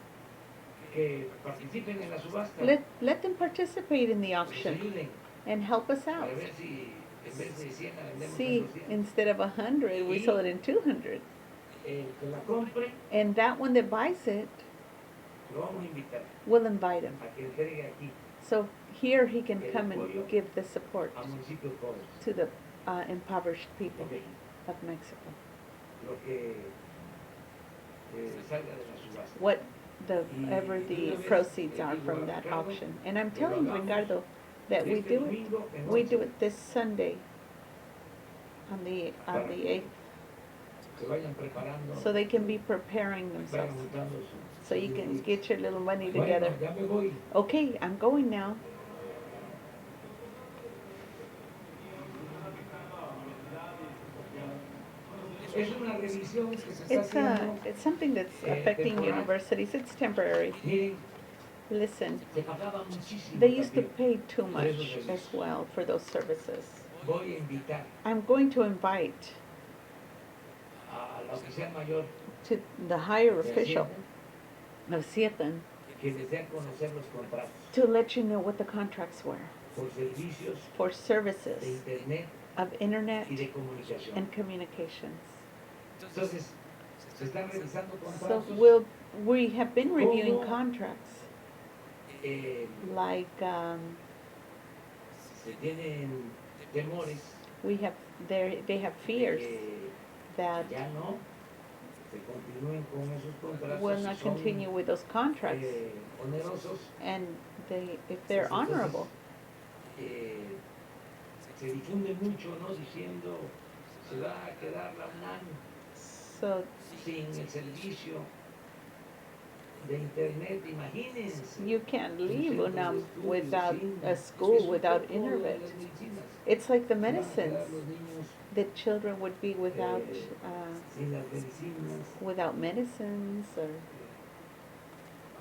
Speaker 2: que participen en la subasta,
Speaker 1: Let them participate in the
Speaker 2: que nos
Speaker 1: auction
Speaker 2: ayuden
Speaker 1: and help us out.
Speaker 2: para ver si en vez de 100 la vendemos
Speaker 1: See,
Speaker 2: en 200.
Speaker 1: instead of 100, we sold it in 200.
Speaker 2: El que la compre,
Speaker 1: And that one that buys it,
Speaker 2: lo vamos a invitar
Speaker 1: we'll invite him.
Speaker 2: a que entregue aquí
Speaker 1: So here he can come and give the support
Speaker 2: a municipios pobres.
Speaker 1: to the impoverished people
Speaker 2: Ok,
Speaker 1: of Mexico.
Speaker 2: lo que salga de la subasta.
Speaker 1: Whatever the proceeds are from that auction. And I'm telling Ricardo that we do it this Sunday on the 8th,
Speaker 2: Que vayan preparando,
Speaker 1: so they can be preparing
Speaker 2: vayan
Speaker 1: themselves,
Speaker 2: juntando
Speaker 1: so you can get your little money
Speaker 2: Bueno,
Speaker 1: together.
Speaker 2: ya me voy.
Speaker 1: Okay, I'm going now.
Speaker 2: Es una revisión que se está haciendo.
Speaker 1: It's something that's affecting universities. It's temporary.
Speaker 2: Miren,
Speaker 1: Listen,
Speaker 2: se pagaba muchísimo
Speaker 1: they used to
Speaker 2: también.
Speaker 1: pay too much as well for those services.
Speaker 2: Voy a invitar
Speaker 1: I'm going to invite
Speaker 2: a la oficial mayor
Speaker 1: to the higher
Speaker 2: de
Speaker 1: official
Speaker 2: Hacienda
Speaker 1: of Siethan
Speaker 2: que les dé a conocer los contratos
Speaker 1: to let you know what the contracts were
Speaker 2: por servicios
Speaker 1: for
Speaker 2: de
Speaker 1: services
Speaker 2: internet
Speaker 1: of internet
Speaker 2: y de comunicación.
Speaker 1: and communications.
Speaker 2: Entonces, se están revisando
Speaker 1: So
Speaker 2: contratos.
Speaker 1: we have been reviewing
Speaker 2: ¿Cómo?
Speaker 1: contracts
Speaker 2: eh,
Speaker 1: like
Speaker 2: se tienen temores
Speaker 1: they have
Speaker 2: de
Speaker 1: fears
Speaker 2: que
Speaker 1: that
Speaker 2: ya no se continúen con esos contratos
Speaker 1: will
Speaker 2: si
Speaker 1: not
Speaker 2: son,
Speaker 1: continue with those contracts,
Speaker 2: onerosos.
Speaker 1: and if they're
Speaker 2: Pues entonces,
Speaker 1: honorable.
Speaker 2: Se difunde mucho, ¿no? Diciendo, se va a quedar la UNAM
Speaker 1: So
Speaker 2: sin el servicio de internet, imagínense.
Speaker 1: you can't
Speaker 2: Un
Speaker 1: leave
Speaker 2: centro de
Speaker 1: UNAM
Speaker 2: estudio
Speaker 1: without
Speaker 2: sin-
Speaker 1: a
Speaker 2: es
Speaker 1: school,
Speaker 2: un
Speaker 1: without
Speaker 2: poco de
Speaker 1: internet.
Speaker 2: las medicinas.
Speaker 1: It's like the
Speaker 2: Se van a
Speaker 1: medicines.
Speaker 2: quedar los niños
Speaker 1: The children would be without
Speaker 2: sin las medicinas.
Speaker 1: without medicines, or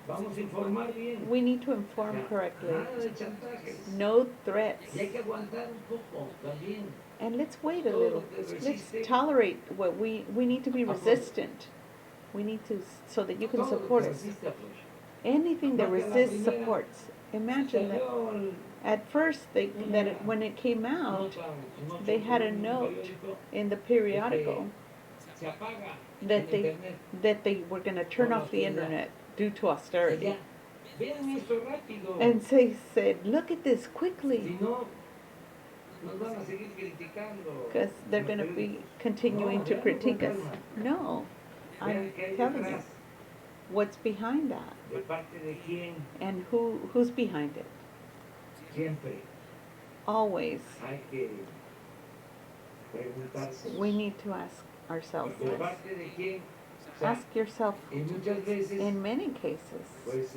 Speaker 2: Vamos a informar bien.
Speaker 1: we need to inform
Speaker 2: Ya,
Speaker 1: correctly.
Speaker 2: nada de chantajes.
Speaker 1: No threats.
Speaker 2: Y hay que aguantar un poco también.
Speaker 1: And let's wait a
Speaker 2: Todo
Speaker 1: little.
Speaker 2: lo que
Speaker 1: Let's
Speaker 2: resiste,
Speaker 1: tolerate what we need to be
Speaker 2: apoyo.
Speaker 1: resistant. We need to, so that you can
Speaker 2: Todo lo
Speaker 1: support
Speaker 2: que
Speaker 1: us.
Speaker 2: resiste apoyo.
Speaker 1: Anything that
Speaker 2: Porque a la
Speaker 1: resists
Speaker 2: primera
Speaker 1: supports. Imagine that
Speaker 2: Salió el-
Speaker 1: at first when it came out they had a note in the periodical
Speaker 2: se apaga
Speaker 1: that
Speaker 2: el
Speaker 1: they
Speaker 2: internet.
Speaker 1: that they were going to turn off the internet due to austerity.
Speaker 2: Ya, vean esto rápido.
Speaker 1: And they said, look at this
Speaker 2: Si
Speaker 1: quickly,
Speaker 2: no, nos van a seguir criticando.
Speaker 1: because they're
Speaker 2: los
Speaker 1: going to be
Speaker 2: periódicos.
Speaker 1: continuing
Speaker 2: No,
Speaker 1: to
Speaker 2: veanlo
Speaker 1: critique
Speaker 2: con
Speaker 1: us.
Speaker 2: calma.
Speaker 1: No,
Speaker 2: Vean
Speaker 1: I'm
Speaker 2: qué hay
Speaker 1: telling you
Speaker 2: detrás,
Speaker 1: what's behind that
Speaker 2: de parte de quién,
Speaker 1: and who's behind it.
Speaker 2: siempre
Speaker 1: Always,
Speaker 2: hay que preguntarse.
Speaker 1: we need to ask ourselves
Speaker 2: De
Speaker 1: this.
Speaker 2: parte de quién. O sea,
Speaker 1: Ask yourself,
Speaker 2: y muchas veces,
Speaker 1: in many cases,
Speaker 2: pues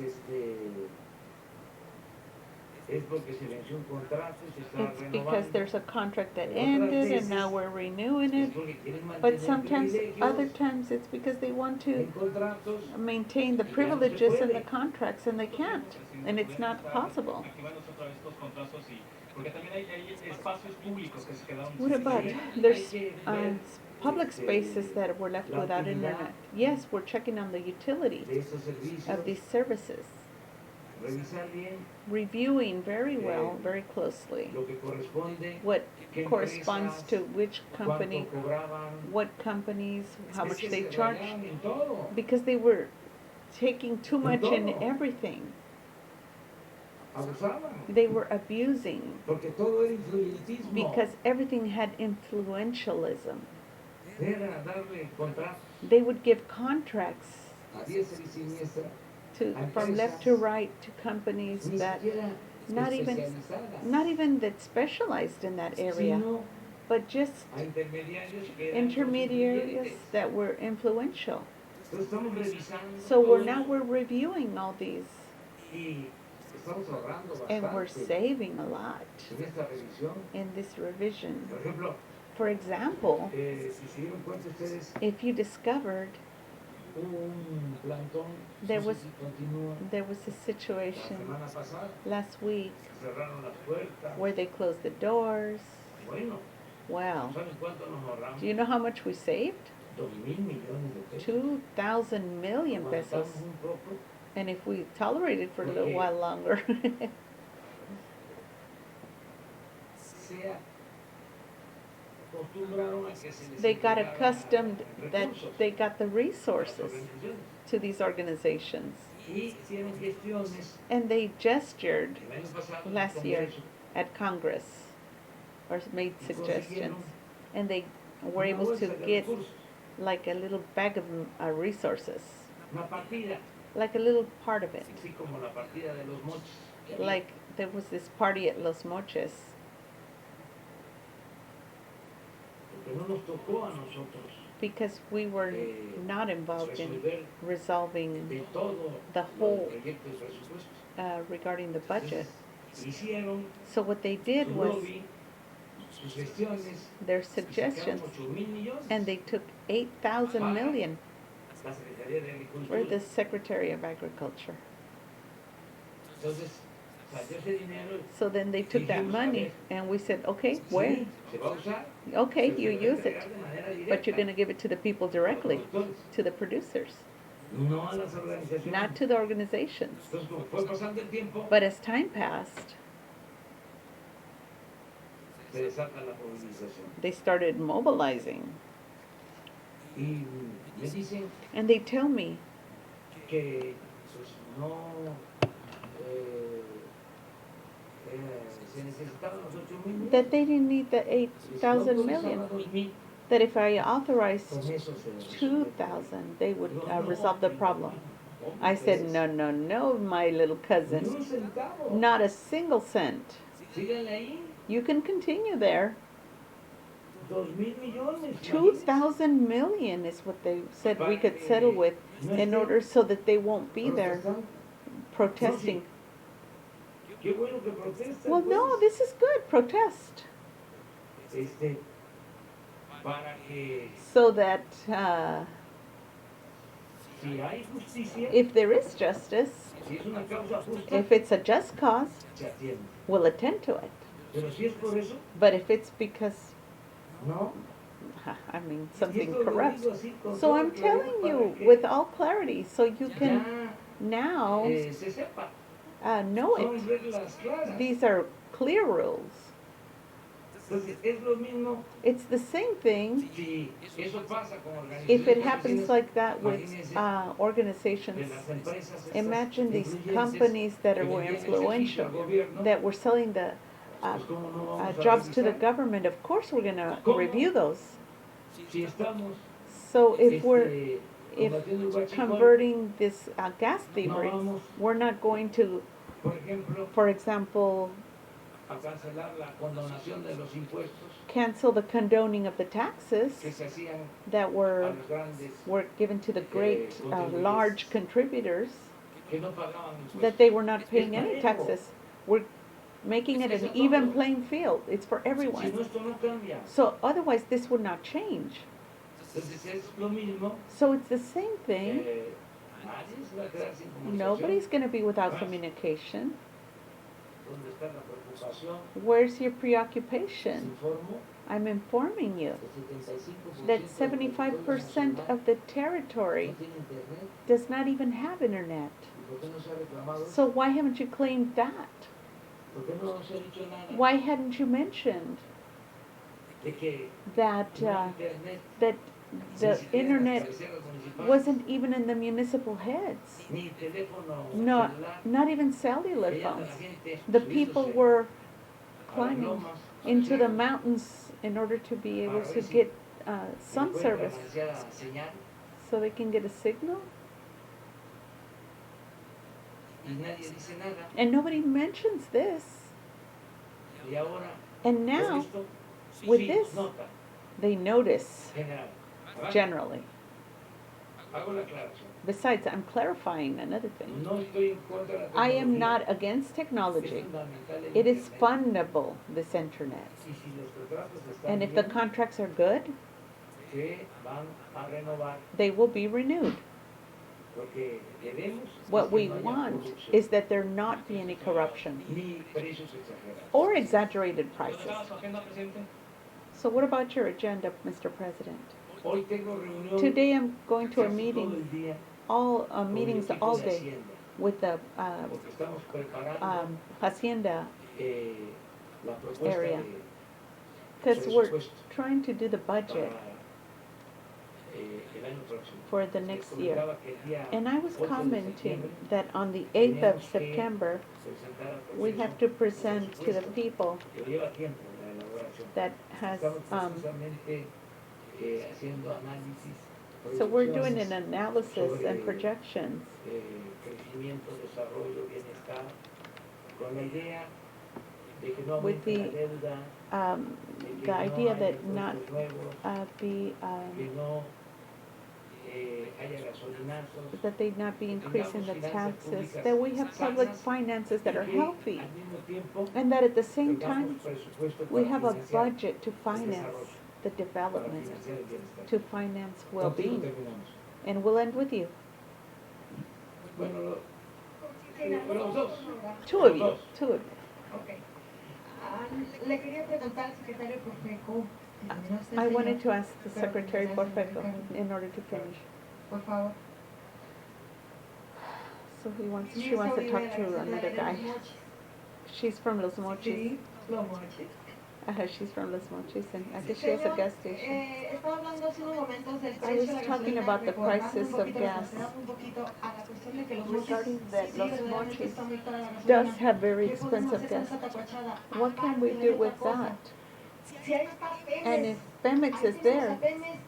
Speaker 2: es porque se venció un contrato y se está
Speaker 1: it's
Speaker 2: renovando.
Speaker 1: because there's a contract that
Speaker 2: Otras
Speaker 1: ended
Speaker 2: veces,
Speaker 1: and now we're renewing
Speaker 2: es
Speaker 1: it.
Speaker 2: porque quieren
Speaker 1: But
Speaker 2: mantener
Speaker 1: sometimes,
Speaker 2: privilegios
Speaker 1: other times, it's because they want to
Speaker 2: en contratos.
Speaker 1: maintain the privileges in the contracts and they can't, and it's not possible.
Speaker 7: Activándose otra vez estos contratos y porque también hay espacios públicos que se quedaron
Speaker 1: What
Speaker 7: sin
Speaker 1: about,
Speaker 7: servir.
Speaker 1: there's public spaces that were left
Speaker 2: la
Speaker 1: without
Speaker 2: utilidad
Speaker 1: internet. Yes, we're checking on the utility
Speaker 2: de esos servicios,
Speaker 1: of these services,
Speaker 2: revisar bien
Speaker 1: reviewing very well, very closely,
Speaker 2: lo que corresponde,
Speaker 1: what
Speaker 2: qué
Speaker 1: corresponds
Speaker 2: empresas,
Speaker 1: to which company,
Speaker 2: cuánto cobraban,
Speaker 1: what companies, how
Speaker 2: es
Speaker 1: much
Speaker 2: que
Speaker 1: they
Speaker 2: se
Speaker 1: charged,
Speaker 2: regalan en todo.
Speaker 1: because they were taking too much in
Speaker 2: todo.
Speaker 1: everything.
Speaker 2: Abusaban,
Speaker 1: They were abusing
Speaker 2: porque todo era influyentismo.
Speaker 1: because everything had influentialism.
Speaker 2: Era darle contratos
Speaker 1: They would give contracts
Speaker 2: a diestra y siniestra,
Speaker 1: from left to right to companies
Speaker 2: ni
Speaker 1: that
Speaker 2: siquiera
Speaker 1: not even
Speaker 2: especializadas,
Speaker 1: that specialized in that area,
Speaker 2: sino
Speaker 1: but just
Speaker 2: a intermediarios que eran los
Speaker 1: intermediaries
Speaker 2: influyentes.
Speaker 1: that were influential.
Speaker 2: Entonces estamos revisando
Speaker 1: So
Speaker 2: todo
Speaker 1: now
Speaker 2: eso
Speaker 1: we're reviewing all these,
Speaker 2: y estamos ahorrando
Speaker 1: and we're
Speaker 2: bastante
Speaker 1: saving a lot
Speaker 2: en esta revisión.
Speaker 1: in this revision.
Speaker 2: Por ejemplo,
Speaker 1: For example,
Speaker 2: si se dieron cuenta ustedes,
Speaker 1: if you discovered
Speaker 2: hubo un plantón,
Speaker 1: There
Speaker 2: no
Speaker 1: was-
Speaker 2: sé si continúa,
Speaker 1: there was a
Speaker 2: la
Speaker 1: situation
Speaker 2: semana pasada,
Speaker 1: last week
Speaker 2: cerraron las puertas.
Speaker 1: where they closed the doors.
Speaker 2: Bueno,
Speaker 1: Wow.
Speaker 2: ¿saben cuánto nos ahorramos?
Speaker 1: Do you know how much we saved?
Speaker 2: 2,000 millones de pesos.
Speaker 1: 2,000 million pesos.
Speaker 2: Aguantamos un poco,
Speaker 1: And if we tolerate it for a little
Speaker 2: Okay.
Speaker 1: while longer,
Speaker 2: se acostumbraron a que se les
Speaker 1: they got
Speaker 2: entregara
Speaker 1: accustomed that
Speaker 2: recursos
Speaker 1: they got the
Speaker 2: a las
Speaker 1: resources
Speaker 2: organizaciones.
Speaker 1: to these organizations.
Speaker 2: Y hicieron gestiones
Speaker 1: And they gestured
Speaker 2: el año pasado en el
Speaker 1: last year
Speaker 2: Congreso,
Speaker 1: at Congress or made
Speaker 2: y
Speaker 1: suggestions.
Speaker 2: consiguieron
Speaker 1: And they were
Speaker 2: una
Speaker 1: able
Speaker 2: bolsa
Speaker 1: to
Speaker 2: de
Speaker 1: get
Speaker 2: recursos,
Speaker 1: like a little bag of resources,
Speaker 2: una partida,
Speaker 1: like a little part of it.
Speaker 2: así como la partida de los mochis. que había.
Speaker 1: Like there was this party at Los Moches,
Speaker 2: Porque no nos tocó a nosotros
Speaker 1: because we were not involved in
Speaker 2: resolver
Speaker 1: resolving
Speaker 2: de todo
Speaker 1: the
Speaker 2: lo del
Speaker 1: whole
Speaker 2: proyecto de presupuestos.
Speaker 1: regarding the budget.
Speaker 2: Entonces, hicieron
Speaker 1: So what they did
Speaker 2: su
Speaker 1: was
Speaker 2: lobby, sus gestiones,
Speaker 1: their
Speaker 2: y sacaron
Speaker 1: suggestions,
Speaker 2: 8,000 millones
Speaker 1: and they took 8,000 million
Speaker 2: la Secretaría de
Speaker 1: for
Speaker 2: Agricultura.
Speaker 1: the Secretary of Agriculture.
Speaker 2: Entonces, salió ese dinero.
Speaker 1: So then they took that money, and we said, okay, where?
Speaker 2: Sí, se va a usar,
Speaker 1: Okay,
Speaker 2: pero
Speaker 1: you
Speaker 2: se va a
Speaker 1: use it,
Speaker 2: entregar de manera
Speaker 1: but you're
Speaker 2: directa
Speaker 1: going to give it to the people directly,
Speaker 2: a los productores,
Speaker 1: to the producers,
Speaker 2: no a las organizaciones.
Speaker 1: not to the organizations.
Speaker 2: Entonces, como fue pasando el tiempo,
Speaker 1: But as time passed,
Speaker 2: se desata la movilización.
Speaker 1: they started mobilizing,
Speaker 2: Y me dicen
Speaker 1: and they tell me
Speaker 2: que pues, no se necesitaban los 8,000 millones.
Speaker 1: that they didn't need the
Speaker 2: Y si no
Speaker 1: 8,000
Speaker 2: autorizaba
Speaker 1: million,
Speaker 2: 2,000,
Speaker 1: that if I authorized
Speaker 2: con eso se resolvía.
Speaker 1: 2,000, they would
Speaker 2: No, no,
Speaker 1: resolve the
Speaker 2: no,
Speaker 1: problem.
Speaker 2: ¿cómo
Speaker 1: I said,
Speaker 2: crees?
Speaker 1: no, no, no, my little
Speaker 2: Ni
Speaker 1: cousin,
Speaker 2: un centavo.
Speaker 1: not a single cent.
Speaker 2: Síganle ahí,
Speaker 1: You can continue there.
Speaker 2: 2,000 millones.
Speaker 1: 2,000 million is what they said we could settle with in order so that they won't be there protesting.
Speaker 2: Qué bueno que protestan,
Speaker 1: Well, no,
Speaker 2: pues.
Speaker 1: this is good, protest.
Speaker 2: Para que
Speaker 1: So that
Speaker 2: si hay justicia,
Speaker 1: if there is justice,
Speaker 2: si es una causa justa,
Speaker 1: if it's a just cause,
Speaker 2: se atiende.
Speaker 1: we'll attend to it.
Speaker 2: Pero si es por eso,
Speaker 1: But if it's because,
Speaker 2: no.
Speaker 1: I mean,
Speaker 2: Y
Speaker 1: something
Speaker 2: esto lo
Speaker 1: corrupt.
Speaker 2: digo así con
Speaker 1: So
Speaker 2: toda
Speaker 1: I'm
Speaker 2: claridad
Speaker 1: telling
Speaker 2: para
Speaker 1: you
Speaker 2: que
Speaker 1: with all clarity so you can
Speaker 2: ya,
Speaker 1: now
Speaker 2: se sepa.
Speaker 1: know
Speaker 2: Son
Speaker 1: it.
Speaker 2: reglas claras.
Speaker 1: These are clear rules.
Speaker 2: Entonces, es lo mismo
Speaker 1: It's the same thing
Speaker 2: si eso pasa con organizaciones
Speaker 1: if it happens
Speaker 2: campesinas,
Speaker 1: like that with
Speaker 2: imagínense
Speaker 1: organizations.
Speaker 2: de las empresas estas
Speaker 1: Imagine these
Speaker 2: influyentes
Speaker 1: companies that
Speaker 2: que
Speaker 1: were
Speaker 2: vendían ese
Speaker 1: influential,
Speaker 2: servicio al gobierno,
Speaker 1: that were selling the
Speaker 2: pues cómo no vamos a
Speaker 1: jobs to the
Speaker 2: revisar.
Speaker 1: government. Of course, we're going to
Speaker 2: ¿Cómo?
Speaker 1: review those.
Speaker 2: Si estamos
Speaker 1: So if we're if
Speaker 2: combatiendo el huachicol,
Speaker 1: converting this gas
Speaker 2: no
Speaker 1: thievery,
Speaker 2: vamos,
Speaker 1: we're not going to,
Speaker 2: por ejemplo,
Speaker 1: for example,
Speaker 2: a cancelar la condonación de los impuestos
Speaker 1: cancel the condoning of the taxes
Speaker 2: que se hacían
Speaker 1: that
Speaker 2: a
Speaker 1: were
Speaker 2: los grandes
Speaker 1: given to the great large contributors,
Speaker 2: que no pagaban impuestos.
Speaker 1: that they were not paying
Speaker 2: Es
Speaker 1: any
Speaker 2: parejo.
Speaker 1: taxes. We're making it an even playing field. It's for
Speaker 2: Si
Speaker 1: everyone.
Speaker 2: no, esto no cambia.
Speaker 1: So otherwise this would not change.
Speaker 2: Entonces es lo mismo.
Speaker 1: So it's the same thing.
Speaker 2: Nadie se va a quedar sin comunicación.
Speaker 1: Nobody's going to be without communication.
Speaker 2: ¿Dónde está la preocupación?
Speaker 1: Where's your
Speaker 2: Les
Speaker 1: preoccupation?
Speaker 2: informo
Speaker 1: I'm informing you
Speaker 3: el
Speaker 1: that
Speaker 3: 75%
Speaker 1: 75% of the territory
Speaker 3: no tiene internet.
Speaker 1: does not even have internet.
Speaker 3: ¿Y por qué no se ha reclamado eso?
Speaker 1: So why haven't you claimed that?
Speaker 3: ¿Por qué no se ha dicho nada
Speaker 1: Why hadn't you mentioned
Speaker 2: de que
Speaker 1: that
Speaker 2: no hay internet,
Speaker 1: that
Speaker 2: ni
Speaker 1: the
Speaker 2: siquiera en las
Speaker 1: internet
Speaker 2: cabeceras municipales,
Speaker 1: wasn't even in the municipal heads?
Speaker 2: ni teléfono
Speaker 1: No,
Speaker 2: celular,
Speaker 1: not even cellular
Speaker 2: que anda
Speaker 1: phones.
Speaker 2: la gente
Speaker 1: The people
Speaker 2: subiéndose
Speaker 1: were
Speaker 2: a las
Speaker 1: climbing
Speaker 2: lomas, a
Speaker 1: into
Speaker 2: los
Speaker 1: the
Speaker 2: cerros,
Speaker 1: mountains in order to be able
Speaker 2: para
Speaker 1: to
Speaker 2: ver si
Speaker 1: get sun
Speaker 2: encuentran
Speaker 1: service,
Speaker 2: la ansiada señal,
Speaker 1: so they can get a signal.
Speaker 2: y nadie dice nada.
Speaker 1: And nobody mentions this.
Speaker 2: Y ahora,
Speaker 1: And
Speaker 2: con
Speaker 1: now,
Speaker 2: esto,
Speaker 1: with
Speaker 2: sí
Speaker 1: this,
Speaker 2: nota
Speaker 1: they notice
Speaker 2: general. ¿Verdad?
Speaker 1: generally.
Speaker 2: Hago la aclaración.
Speaker 1: Besides, I'm clarifying another thing.
Speaker 2: No estoy en contra de la
Speaker 1: I am
Speaker 2: tecnología.
Speaker 1: not against
Speaker 2: Es
Speaker 1: technology.
Speaker 2: fundamental el
Speaker 1: It is
Speaker 2: internet.
Speaker 1: fundable, this internet.
Speaker 2: Y si los contratos están
Speaker 1: And if the
Speaker 2: bien,
Speaker 1: contracts are good,
Speaker 2: que van a renovar,
Speaker 1: they will be renewed.
Speaker 2: lo que queremos
Speaker 1: What
Speaker 2: es que
Speaker 1: we
Speaker 2: no haya
Speaker 1: want
Speaker 2: corrupción,
Speaker 1: is that there not be any corruption
Speaker 2: ni precios exagerados.
Speaker 1: or exaggerated prices.
Speaker 8: ¿Dónde su agenda, presidente?
Speaker 1: So what about your agenda, Mr. President?
Speaker 2: Hoy tengo reunión
Speaker 1: Today I'm going to a
Speaker 2: casi todo
Speaker 1: meeting,
Speaker 2: el día
Speaker 1: all
Speaker 2: con el
Speaker 1: meetings
Speaker 2: equipo
Speaker 1: all
Speaker 2: de
Speaker 1: day
Speaker 2: Hacienda,
Speaker 1: with the
Speaker 2: porque estamos preparando
Speaker 1: Hacienda,
Speaker 2: la propuesta
Speaker 1: area.
Speaker 2: de
Speaker 1: because we're
Speaker 2: presupuesto
Speaker 1: trying to do the
Speaker 2: para
Speaker 1: budget
Speaker 2: el año próximo.
Speaker 1: for the
Speaker 2: Les
Speaker 1: next year.
Speaker 2: comentaba que el día
Speaker 1: And I was
Speaker 2: 8 de
Speaker 1: commenting
Speaker 2: septiembre
Speaker 1: that on the 8th of
Speaker 2: teníamos que
Speaker 1: September,
Speaker 2: presentar al
Speaker 1: we
Speaker 2: Congreso
Speaker 1: have to
Speaker 2: un
Speaker 1: present to the
Speaker 2: presupuesto
Speaker 1: people
Speaker 2: que lleva tiempo la elaboración.
Speaker 1: that has,
Speaker 2: Estamos precisamente haciendo análisis,
Speaker 1: so we're doing
Speaker 2: proyecciones,
Speaker 1: an analysis and projections
Speaker 2: crecimiento, desarrollo, bienestar, con la idea de que no
Speaker 1: with
Speaker 2: aumente la
Speaker 1: the,
Speaker 2: deuda, de que
Speaker 1: the
Speaker 2: no
Speaker 1: idea
Speaker 2: haya
Speaker 1: that not
Speaker 2: impuestos nuevos,
Speaker 1: be,
Speaker 2: que no haya gasolinazos,
Speaker 1: that they not be
Speaker 2: que
Speaker 1: increasing
Speaker 2: tengamos
Speaker 1: the
Speaker 2: finanzas
Speaker 1: taxes,
Speaker 2: públicas
Speaker 1: that we have public
Speaker 2: sanas,
Speaker 1: finances that
Speaker 2: y
Speaker 1: are
Speaker 2: que
Speaker 1: healthy,
Speaker 2: al mismo tiempo
Speaker 1: and that at the same time,
Speaker 2: tengamos presupuesto
Speaker 1: we
Speaker 2: para
Speaker 1: have a
Speaker 2: financiar
Speaker 1: budget to
Speaker 2: el
Speaker 1: finance
Speaker 2: desarrollo,
Speaker 1: the
Speaker 2: para
Speaker 1: development,
Speaker 2: financiar el bienestar.
Speaker 1: to finance
Speaker 2: Contigo
Speaker 1: well-being.
Speaker 2: terminamos.
Speaker 1: And we'll end with you.
Speaker 2: Bueno, los dos.
Speaker 1: Two of
Speaker 2: Los
Speaker 1: you,
Speaker 2: dos.
Speaker 1: two of you.
Speaker 9: Ok. Le quería preguntar al secretario Profeco.
Speaker 1: I wanted to ask the Secretary Porfeco in order to finish.
Speaker 9: Por favor.
Speaker 1: So she wants to talk to another guy. She's from Los Mochis.
Speaker 9: Sí, Los Mochis.
Speaker 1: She's from Los Mochis, and I think she has a
Speaker 9: Señor,
Speaker 1: gas station.
Speaker 9: estaba hablando hace unos momentos del
Speaker 1: I
Speaker 9: precio
Speaker 1: was
Speaker 9: de la
Speaker 1: talking
Speaker 9: gasolina,
Speaker 1: about the
Speaker 9: recordando
Speaker 1: prices
Speaker 9: un
Speaker 1: of
Speaker 9: poquito,
Speaker 1: gas.
Speaker 9: retrocedamos un poquito a la cuestión de que Los
Speaker 1: Regarding
Speaker 9: Mochis,
Speaker 1: that
Speaker 9: sí,
Speaker 1: Los
Speaker 9: verdaderamente
Speaker 1: Mochis
Speaker 9: está muy cara la gasolina.
Speaker 1: does have very
Speaker 9: ¿Qué podemos
Speaker 1: expensive
Speaker 9: hacer
Speaker 1: gas.
Speaker 9: con esa tacuachada?
Speaker 1: What can we
Speaker 9: Aparte
Speaker 1: do
Speaker 9: de
Speaker 1: with
Speaker 9: otra cosa,
Speaker 1: that?
Speaker 9: si ahí está Pemex,
Speaker 1: And if Pemex
Speaker 9: ahí
Speaker 1: is
Speaker 9: tenemos
Speaker 1: there,
Speaker 9: a Pemex,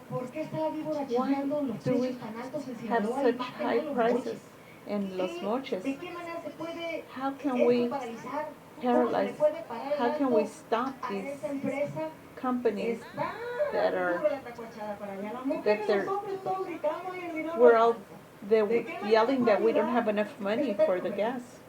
Speaker 9: ¿por qué está la víbora
Speaker 1: why
Speaker 9: chingando los
Speaker 1: do we
Speaker 9: precios tan altos en
Speaker 1: have
Speaker 9: Sinaloa y
Speaker 1: such
Speaker 9: bajan
Speaker 1: high
Speaker 9: a Los
Speaker 1: prices
Speaker 9: Mochis?
Speaker 1: in Los Mochis?
Speaker 9: ¿De qué manera se puede
Speaker 1: How can
Speaker 9: esto
Speaker 1: we
Speaker 9: paralizar? ¿Cómo se le
Speaker 1: paralyze?
Speaker 9: puede parar el
Speaker 1: How can we
Speaker 9: alto
Speaker 1: stop
Speaker 9: a
Speaker 1: these
Speaker 9: esa empresa?
Speaker 1: companies
Speaker 9: Está
Speaker 1: that are
Speaker 9: dura la tacuachada para allá. Las
Speaker 1: that
Speaker 9: mujeres,
Speaker 1: they're-
Speaker 9: los hombres, todos gritamos y el dinero
Speaker 1: we're
Speaker 9: no
Speaker 1: all
Speaker 9: alcanza.
Speaker 1: they're yelling that we don't have enough money for the gas?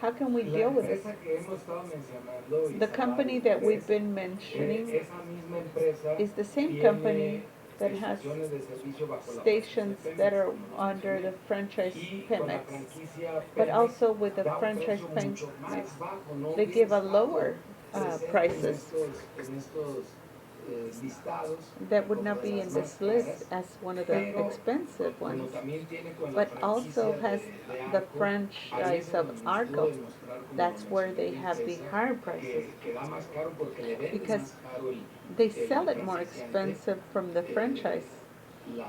Speaker 1: How can we
Speaker 2: La
Speaker 1: deal with it?
Speaker 2: empresa que hemos estado mencionando y
Speaker 1: The company that we've been
Speaker 2: esa
Speaker 1: mentioning
Speaker 2: misma empresa
Speaker 1: is the same
Speaker 2: tiene
Speaker 1: company that has
Speaker 2: estaciones de servicio bajo la
Speaker 1: stations
Speaker 2: franquicia
Speaker 1: that are
Speaker 2: Pemex, como
Speaker 1: under the
Speaker 2: mencioné,
Speaker 1: franchise
Speaker 2: y con la
Speaker 1: Pemex,
Speaker 2: franquicia
Speaker 1: but
Speaker 2: Pemex
Speaker 1: also with the
Speaker 2: da un
Speaker 1: franchise
Speaker 2: precio
Speaker 1: Pemex,
Speaker 2: mucho más bajo, no
Speaker 1: they give a
Speaker 2: hubiera
Speaker 1: lower
Speaker 2: estado presente
Speaker 1: prices
Speaker 2: en estos listados
Speaker 1: that would
Speaker 2: como
Speaker 1: not
Speaker 2: de
Speaker 1: be
Speaker 2: las
Speaker 1: in
Speaker 2: más
Speaker 1: this list
Speaker 2: caras,
Speaker 1: as one of the
Speaker 2: pero
Speaker 1: expensive
Speaker 2: como
Speaker 1: ones,
Speaker 2: también tiene con la
Speaker 1: but also
Speaker 2: franquicia
Speaker 1: has
Speaker 2: de
Speaker 1: the
Speaker 2: Arco, ahí
Speaker 1: franchise
Speaker 2: es
Speaker 1: of
Speaker 2: donde nos pudo
Speaker 1: Arco.
Speaker 2: demostrar, como
Speaker 1: That's
Speaker 2: lo
Speaker 1: where they
Speaker 2: mencioné,
Speaker 1: have the
Speaker 2: César,
Speaker 1: higher prices,
Speaker 2: que da más caro porque le venden
Speaker 1: because
Speaker 2: más caro
Speaker 1: they
Speaker 2: el
Speaker 1: sell it more
Speaker 2: franquiciante,
Speaker 1: expensive from the franchise.
Speaker 2: la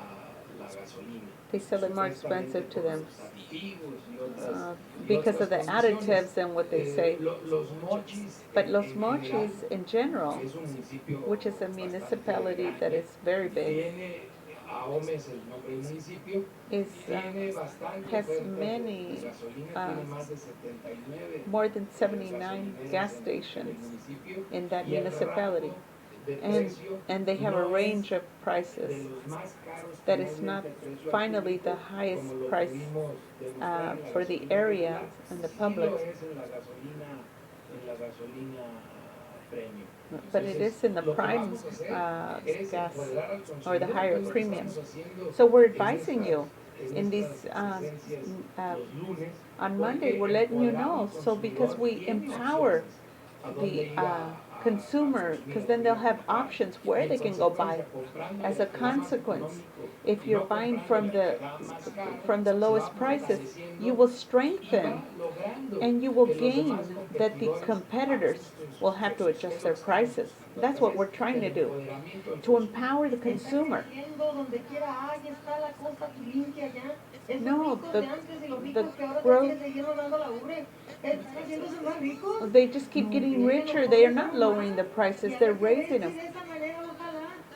Speaker 2: gasolina.
Speaker 1: They sell it more
Speaker 2: Supuestamente
Speaker 1: expensive to
Speaker 2: por
Speaker 1: them
Speaker 2: los aditivos y otras- y
Speaker 1: because of the
Speaker 2: otras condiciones.
Speaker 1: additives and what they say.
Speaker 2: Los Mochis,
Speaker 1: But
Speaker 2: en
Speaker 1: Los
Speaker 2: general,
Speaker 1: Mochis in general,
Speaker 2: es un municipio
Speaker 1: which is a
Speaker 2: bastante
Speaker 1: municipality that
Speaker 2: grande,
Speaker 1: is very big,
Speaker 2: tiene AOME es el nombre del municipio,
Speaker 1: is
Speaker 2: tiene bastante
Speaker 1: has
Speaker 2: oferta
Speaker 1: many,
Speaker 2: de gasolina,
Speaker 1: uh,
Speaker 2: tiene más de 79
Speaker 1: more than 79
Speaker 2: gasolineras
Speaker 1: gas
Speaker 2: en el
Speaker 1: stations
Speaker 2: municipio,
Speaker 1: in that
Speaker 2: y el
Speaker 1: municipality.
Speaker 2: rango de
Speaker 1: And,
Speaker 2: precio
Speaker 1: and they have a
Speaker 2: no
Speaker 1: range
Speaker 2: es
Speaker 1: of prices
Speaker 2: de los más caros
Speaker 1: that
Speaker 2: que
Speaker 1: is
Speaker 2: no
Speaker 1: not
Speaker 2: aumenta el precio al
Speaker 1: finally
Speaker 2: público,
Speaker 1: the highest
Speaker 2: como lo
Speaker 1: price
Speaker 2: pudimos demostrar en la
Speaker 1: for the
Speaker 2: gasolina
Speaker 1: area
Speaker 2: regular.
Speaker 1: and the
Speaker 2: Sí
Speaker 1: public,
Speaker 2: lo es en la gasolina premium.
Speaker 1: but it is in the
Speaker 2: Lo que
Speaker 1: prime
Speaker 2: vamos a hacer es
Speaker 1: gas
Speaker 2: empoderar al
Speaker 1: or the
Speaker 2: consumidor,
Speaker 1: higher
Speaker 2: que es lo que
Speaker 1: premium.
Speaker 2: estamos haciendo
Speaker 1: So we're
Speaker 2: en
Speaker 1: advising you
Speaker 2: estas-
Speaker 1: in these
Speaker 2: estas asistencias los lunes,
Speaker 1: on
Speaker 2: porque
Speaker 1: Monday, we're letting you know,
Speaker 2: empoderar al
Speaker 1: so because we
Speaker 2: consumidor tiene
Speaker 1: empower
Speaker 2: opciones a dónde
Speaker 1: the
Speaker 2: ir a
Speaker 1: consumer, because then they'll have options where they can go buy. As a consequence, if you're buying from the lowest prices, you will strengthen and you will gain that the competitors will have to adjust their prices. That's what we're trying to do, to empower the consumer. No, the growth, they just keep getting richer. They are not lowering the prices, they're raising them.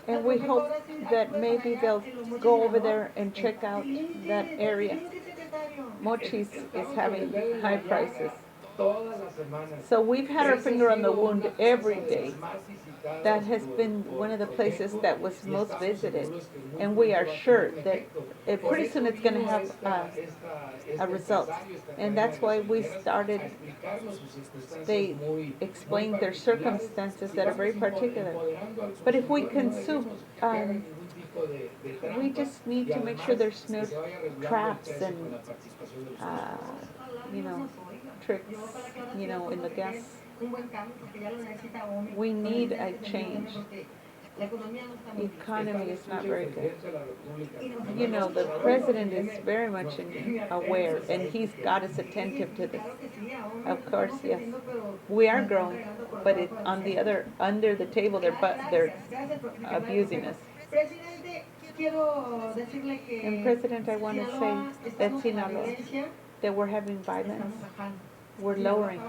Speaker 1: And we hope that maybe they'll go over there and check out that area. Mochis is having high prices. So we've had our finger on the wound every day. That has been one of the places that was most visited. And we are sure that pretty soon it's going to have a result. And that's why we started, they explained their circumstances that are very particular. But if we consume, we just need to make sure there's no traps and, tricks, in the gas. We need a change. The economy is not very good. The president is very much aware, and he's got us attentive to this. Of course, yes. We are growing, but under the table, they're abusing us. And President, I want to say that Sinaloa, that we're having violence. We're lowering.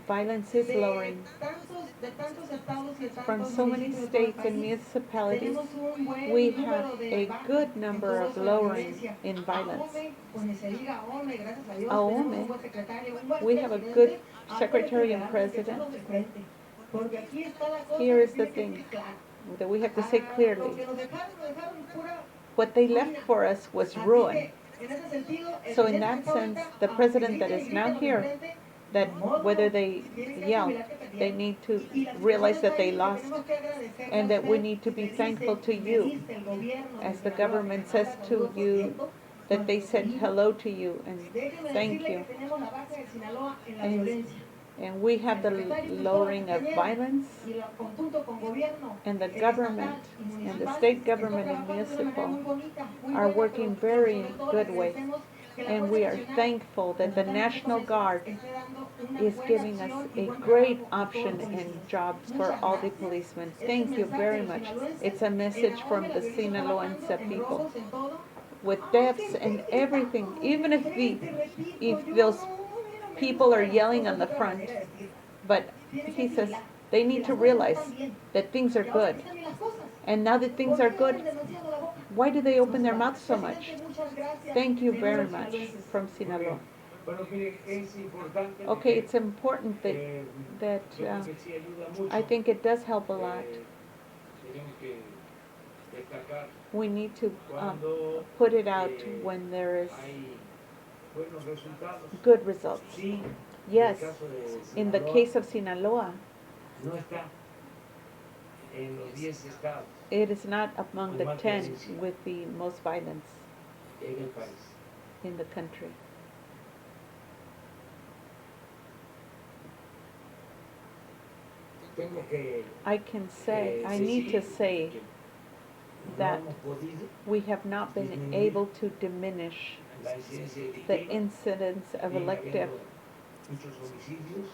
Speaker 1: Violence is lowering. From so many states and municipalities, we have a good number of lowering in violence. AOME, we have a good secretary and president. Here is the thing that we have to say clearly. What they left for us was ruin. So in that sense, the president that is now here, that whether they yell, they need to realize that they lost, and that we need to be thankful to you, as the government says to you, that they said hello to you and thank you. And we have the lowering of violence, and the government and the state government and municipal are working very good way. And we are thankful that the National Guard is giving us a great option and jobs for all the policemen. Thank you very much. It's a message from the Sinaloense people. With deaths and everything, even if those people are yelling on the front, but he says they need to realize that things are good. And now that things are good, why do they open their mouths so much? Thank you very much from Sinaloa. Okay, it's important that I think it does help a lot. We need to put it out when there is good results. Yes, in the case of Sinaloa, it is not among the 10 with the most violence in the country. I need to say that we have not been able to diminish the incidence of elective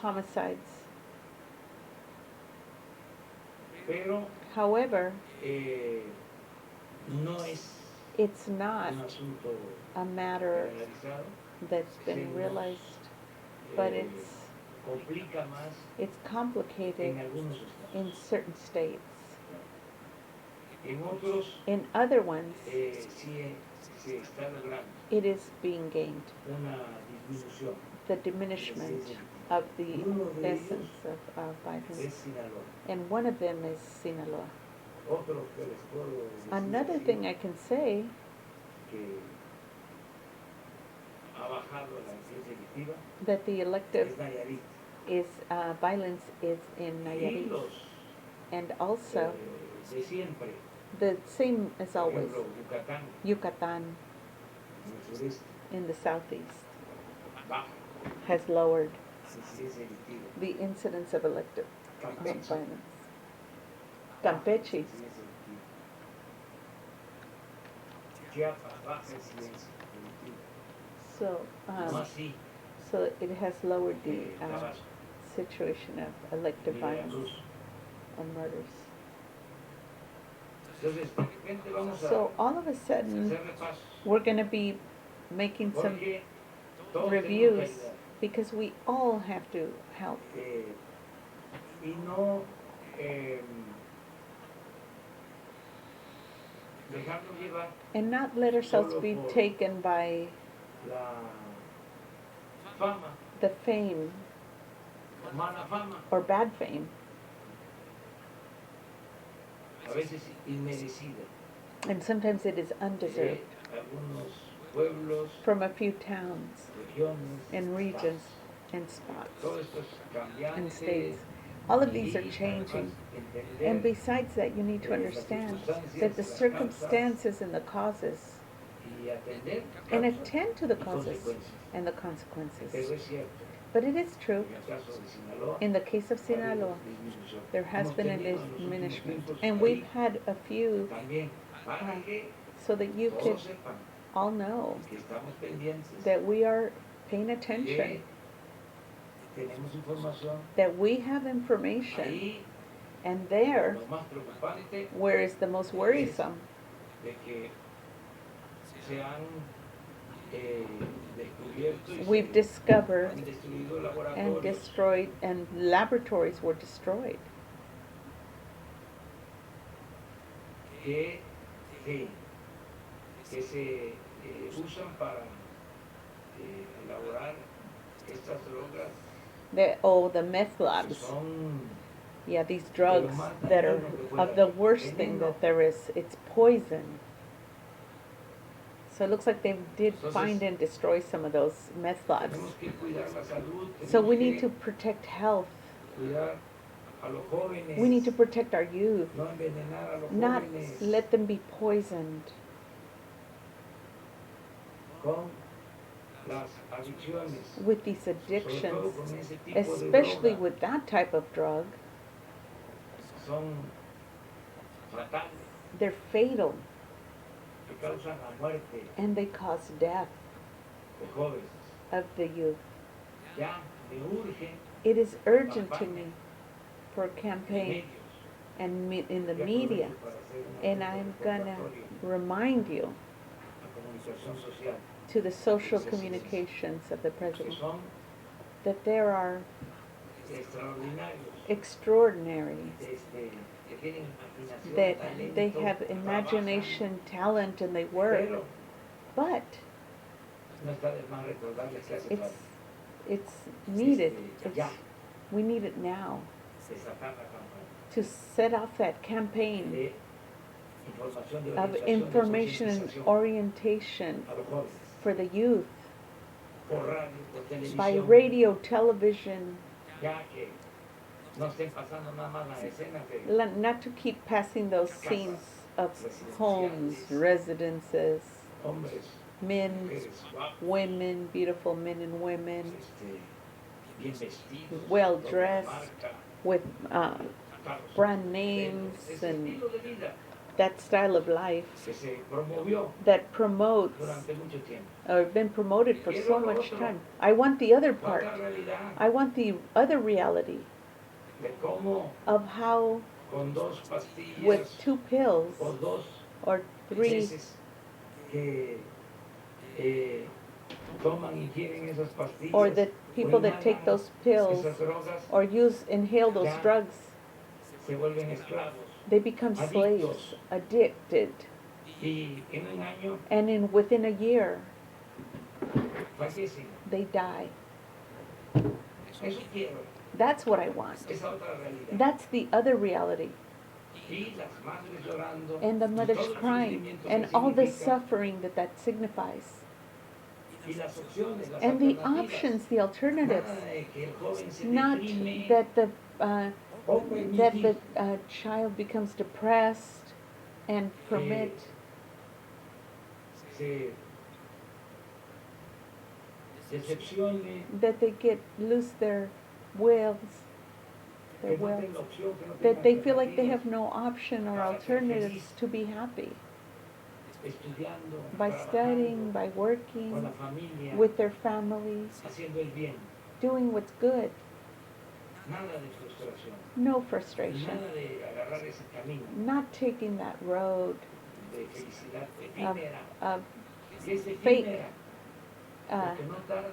Speaker 1: homicides. However, it's not a matter that's been realized, but it's complicated in certain states. In other ones, it is being gained. The diminishment of the essence of violence. And one of them is Sinaloa. Another thing I can say that the elective is violence is in Nayarit, and also the same as always, Yucatan in the southeast has lowered the incidence of elective
Speaker 3: Campeche.
Speaker 1: violence. Campeche.
Speaker 3: Sí, ese delictivo.
Speaker 2: Chiapas, baja el silencio delictivo.
Speaker 1: So,
Speaker 2: No así,
Speaker 1: so it has lowered the
Speaker 2: Tabasco,
Speaker 1: situation of elective
Speaker 2: ni
Speaker 1: violence
Speaker 2: Veracruz.
Speaker 1: and murders.
Speaker 2: Entonces, de repente vamos a
Speaker 1: So all of a sudden,
Speaker 2: hacer repasos.
Speaker 1: we're going to be making some
Speaker 2: Porque todos tenemos que
Speaker 1: reviews
Speaker 2: ayudar.
Speaker 1: because we all have to help.
Speaker 2: Y no dejarnos llevar
Speaker 1: And not let ourselves be
Speaker 2: Solo por-
Speaker 1: taken by
Speaker 2: la fama,
Speaker 1: the fame
Speaker 2: la mala fama,
Speaker 1: or bad fame.
Speaker 2: a veces inmerecida,
Speaker 1: And sometimes it is
Speaker 2: de
Speaker 1: undeserved
Speaker 2: algunos pueblos,
Speaker 1: from a few towns
Speaker 2: regiones,
Speaker 1: and regions
Speaker 2: estados.
Speaker 1: and spots
Speaker 2: Todo esto es
Speaker 1: and
Speaker 2: cambiante.
Speaker 1: states. All of these are
Speaker 2: Y
Speaker 1: changing.
Speaker 2: además entender
Speaker 1: And besides that, you need to understand that the circumstances and the causes
Speaker 2: y atender
Speaker 1: and
Speaker 2: causas
Speaker 1: attend to the
Speaker 2: y
Speaker 1: causes
Speaker 2: consecuencias.
Speaker 1: and the
Speaker 2: Pero
Speaker 1: consequences.
Speaker 2: es cierto,
Speaker 1: But it is true.
Speaker 2: en el caso de Sinaloa,
Speaker 1: In the case of
Speaker 2: ha habido
Speaker 1: Sinaloa,
Speaker 2: disminución.
Speaker 1: there has
Speaker 2: Hemos
Speaker 1: been a
Speaker 2: tenido en los últimos
Speaker 1: diminishment.
Speaker 2: tiempos
Speaker 1: And
Speaker 2: ahí
Speaker 1: we've had a few
Speaker 2: también para que
Speaker 1: so that you could
Speaker 2: todos sepan
Speaker 1: all know
Speaker 2: que estamos pendientes,
Speaker 1: that we are paying
Speaker 2: que
Speaker 1: attention,
Speaker 2: tenemos información.
Speaker 1: that we have information,
Speaker 2: Ahí
Speaker 1: and there,
Speaker 2: lo más preocupante
Speaker 1: where is the most worrisome,
Speaker 2: de que se han descubierto y
Speaker 1: we've
Speaker 2: se
Speaker 1: discovered
Speaker 2: han destruido
Speaker 1: and
Speaker 2: laboratorios
Speaker 1: destroyed, and laboratories were destroyed.
Speaker 2: que, que, que se usan para elaborar estas drogas
Speaker 1: The meth
Speaker 2: que
Speaker 1: labs.
Speaker 2: son
Speaker 1: Yeah, these drugs that are of the worst thing that there is. It's poison. So it looks like they did find and destroy some of those meth labs.
Speaker 2: tenemos que cuidar la salud,
Speaker 1: So
Speaker 2: tenemos
Speaker 1: we need
Speaker 2: que
Speaker 1: to protect health.
Speaker 2: cuidar a los jóvenes,
Speaker 1: We need to protect our youth,
Speaker 2: no envenenar a los
Speaker 1: not
Speaker 2: jóvenes
Speaker 1: let them be poisoned
Speaker 2: con las adicciones,
Speaker 1: with these
Speaker 2: sobre
Speaker 1: addictions,
Speaker 2: todo con ese tipo de
Speaker 1: especially
Speaker 2: droga,
Speaker 1: with that type of drug.
Speaker 2: son fatales,
Speaker 1: They're fatal
Speaker 2: que causan la muerte
Speaker 1: and they cause death
Speaker 2: de jóvenes.
Speaker 1: of the youth.
Speaker 2: Ya me urge
Speaker 1: It is urgent to me for a campaign
Speaker 2: medios
Speaker 1: and in the
Speaker 2: que
Speaker 1: media,
Speaker 2: aprovecho para hacer una
Speaker 1: and I'm gonna
Speaker 2: convocatoria
Speaker 1: remind you
Speaker 2: a comunicación social,
Speaker 1: to the social communications of the
Speaker 2: que
Speaker 1: president
Speaker 2: son
Speaker 1: that there are
Speaker 2: extraordinarios,
Speaker 1: extraordinary,
Speaker 2: que tienen imaginación,
Speaker 1: that
Speaker 2: talento,
Speaker 1: they have
Speaker 2: trabajan,
Speaker 1: imagination, talent, and they work,
Speaker 2: pero
Speaker 1: but
Speaker 2: no está de más recordarles que hace
Speaker 1: it's
Speaker 2: falta
Speaker 1: it's needed.
Speaker 2: ya
Speaker 1: We need it now
Speaker 2: desatar la campaña
Speaker 1: to set off that campaign
Speaker 2: de información, de
Speaker 1: of
Speaker 2: orientación, de
Speaker 1: information and
Speaker 2: concientización
Speaker 1: orientation
Speaker 2: a los jóvenes,
Speaker 1: for the youth
Speaker 2: por radio, por
Speaker 1: by
Speaker 2: televisión,
Speaker 1: radio, television,
Speaker 2: ya que no estén pasando nada más las escenas de
Speaker 1: not to keep passing those scenes of homes, residences,
Speaker 2: hombres,
Speaker 1: men,
Speaker 2: mujeres guapos,
Speaker 1: women, beautiful men and women
Speaker 2: bien vestidos,
Speaker 1: well
Speaker 2: ropa de
Speaker 1: dressed,
Speaker 2: marca,
Speaker 1: with
Speaker 2: carros,
Speaker 1: brand
Speaker 2: modelos,
Speaker 1: names
Speaker 2: ese
Speaker 1: and
Speaker 2: estilo de vida
Speaker 1: that style of life
Speaker 2: que se promovió
Speaker 1: that promotes
Speaker 2: durante mucho tiempo.
Speaker 1: or been promoted for so much time. I want the other
Speaker 2: La
Speaker 1: part.
Speaker 2: otra realidad
Speaker 1: I want the other reality
Speaker 2: de cómo
Speaker 1: of how
Speaker 2: con dos pastillas
Speaker 1: with 2 pills
Speaker 2: o dos
Speaker 1: or 3
Speaker 2: veces que toman y ingieren esas pastillas
Speaker 1: or the people
Speaker 2: o
Speaker 1: that take
Speaker 2: inhalan
Speaker 1: those pills
Speaker 2: esas drogas
Speaker 1: or inhale those
Speaker 2: Ya.
Speaker 1: drugs,
Speaker 2: se vuelven esclavos
Speaker 1: they become
Speaker 2: Adictos.
Speaker 1: slaves, addicted,
Speaker 2: y en un año
Speaker 1: and within a year
Speaker 2: fallecen.
Speaker 1: they die.
Speaker 2: Eso quiero,
Speaker 1: That's what I want.
Speaker 2: esa otra realidad.
Speaker 1: That's the other reality.
Speaker 2: Y las madres llorando,
Speaker 1: And the
Speaker 2: y
Speaker 1: mothers
Speaker 2: todo el
Speaker 1: crying,
Speaker 2: sufrimiento
Speaker 1: and
Speaker 2: que
Speaker 1: all the
Speaker 2: significa,
Speaker 1: suffering that signifies.
Speaker 2: y las opciones, las
Speaker 1: And the
Speaker 2: alternativas.
Speaker 1: options, the alternatives.
Speaker 2: Nada de que el joven se
Speaker 1: Not
Speaker 2: deprime,
Speaker 1: that the
Speaker 2: o permitir
Speaker 1: child becomes depressed and permit
Speaker 2: se decepcione
Speaker 1: that they lose their wills their will, that they feel like they have no option or alternatives to be happy. By studying, by working with their families, doing what's good. No frustration. Not taking that road of fake,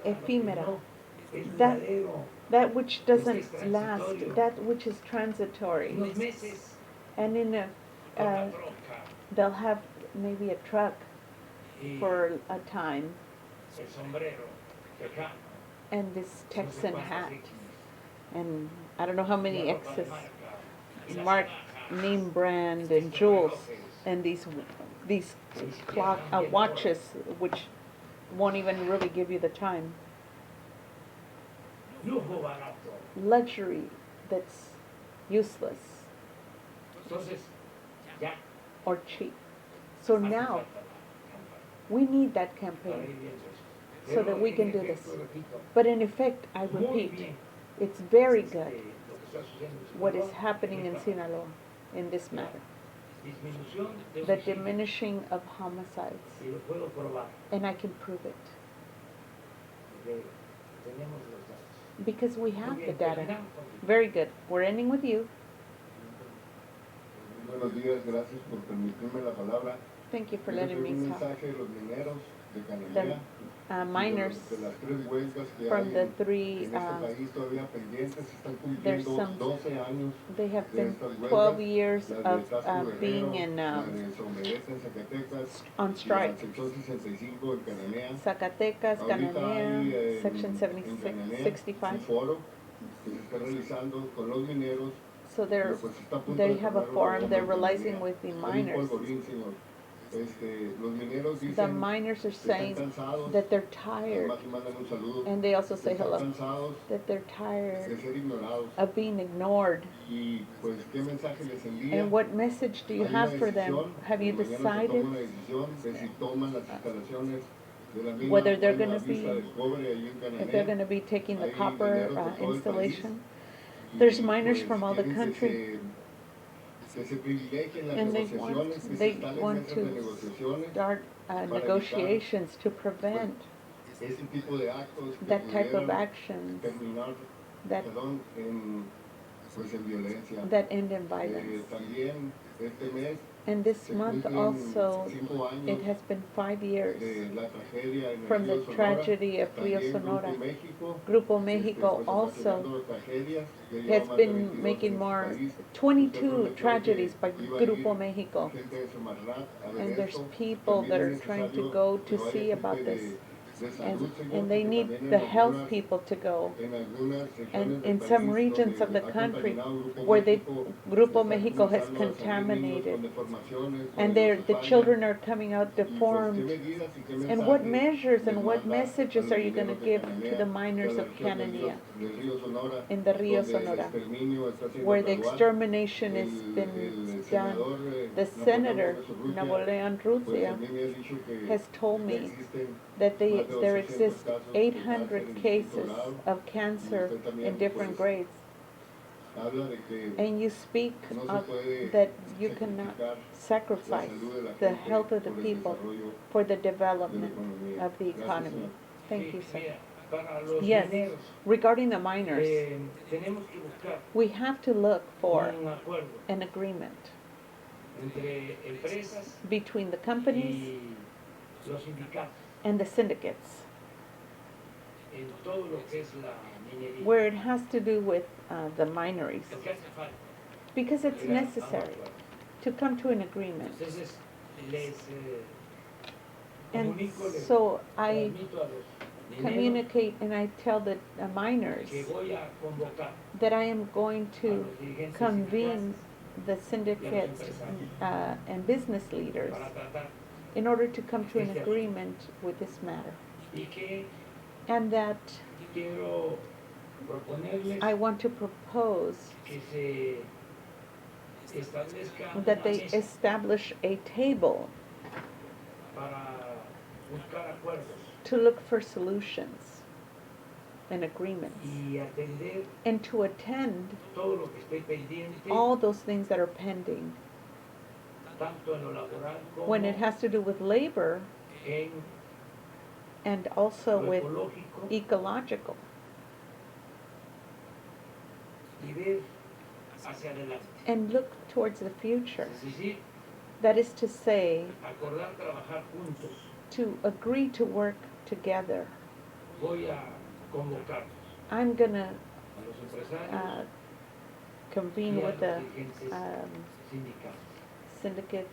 Speaker 1: ephemera. That which doesn't last, that which is transitory. And in they'll have maybe a truck for a time, and this Texan hat, and I don't know how many excess mark, name brand, and jewels, and these clock watches which won't even really give you the time. Luxury that's useless or cheap. So now we need that campaign so that we can do this. But in effect, I repeat, it's very good what is happening in Sinaloa in this matter. The diminishing of homicides. And I can prove it. Because we have the data. Very good. We're ending with you.
Speaker 10: Buenos días, gracias por permitirme la palabra.
Speaker 1: Thank you for letting me talk. The miners from the three, there's some, they have been 12 years of being in, on strike. Zacatecas, Cananea, Section 65. So they have a forum, they're realizing with the miners. The miners are saying that they're tired, and they also say hello, that they're tired of being ignored. And what message do you have for them? Have you decided whether they're going to be, if they're going to be taking the copper installation? There's miners from all the country. And they want to start negotiations to prevent that type of actions that end in violence. And this month also, it has been 5 years from the tragedy of Rio Sonora. Grupo Mexico also has been making more, 22 tragedies by Grupo Mexico. And there's people that are trying to go to see about this. And they need the health people to go. And in some regions of the country where Grupo Mexico has contaminated, and the children are coming out deformed. And what measures and what messages are you going to give to the miners of Cananea in the Rio Sonora, where the extermination has been done? The senator, Nuevo León Rusia, has told me that there exist 800 cases of cancer in different grades. And you speak of that you cannot sacrifice the health of the people for the development of the economy. Thank you, sir. Yes, regarding the miners, we have to look for an agreement between the companies and the syndicates, where it has to do with the mineries, because it's necessary to come to an agreement. And so I communicate and I tell the miners that I am going to convene the syndicates and business leaders in order to come to an agreement with this matter. And that I want to propose that they establish a table to look for solutions and agreements,
Speaker 2: y atender
Speaker 1: and to attend
Speaker 2: todo lo que esté pendiente,
Speaker 1: all those things that are pending
Speaker 2: tanto en lo laboral como
Speaker 1: when it has to do with labor
Speaker 2: en
Speaker 1: and also
Speaker 2: lo
Speaker 1: with
Speaker 2: ecológico,
Speaker 1: ecological,
Speaker 2: y ver hacia adelante.
Speaker 1: and look towards the future.
Speaker 2: Es decir,
Speaker 1: That is to say,
Speaker 2: acordar trabajar juntos.
Speaker 1: to agree to work together.
Speaker 2: Voy a convocar
Speaker 1: I'm gonna
Speaker 2: a los empresarios
Speaker 1: convene
Speaker 2: y a
Speaker 1: with
Speaker 2: los
Speaker 1: the
Speaker 2: dirigentes sindicales.
Speaker 1: syndicates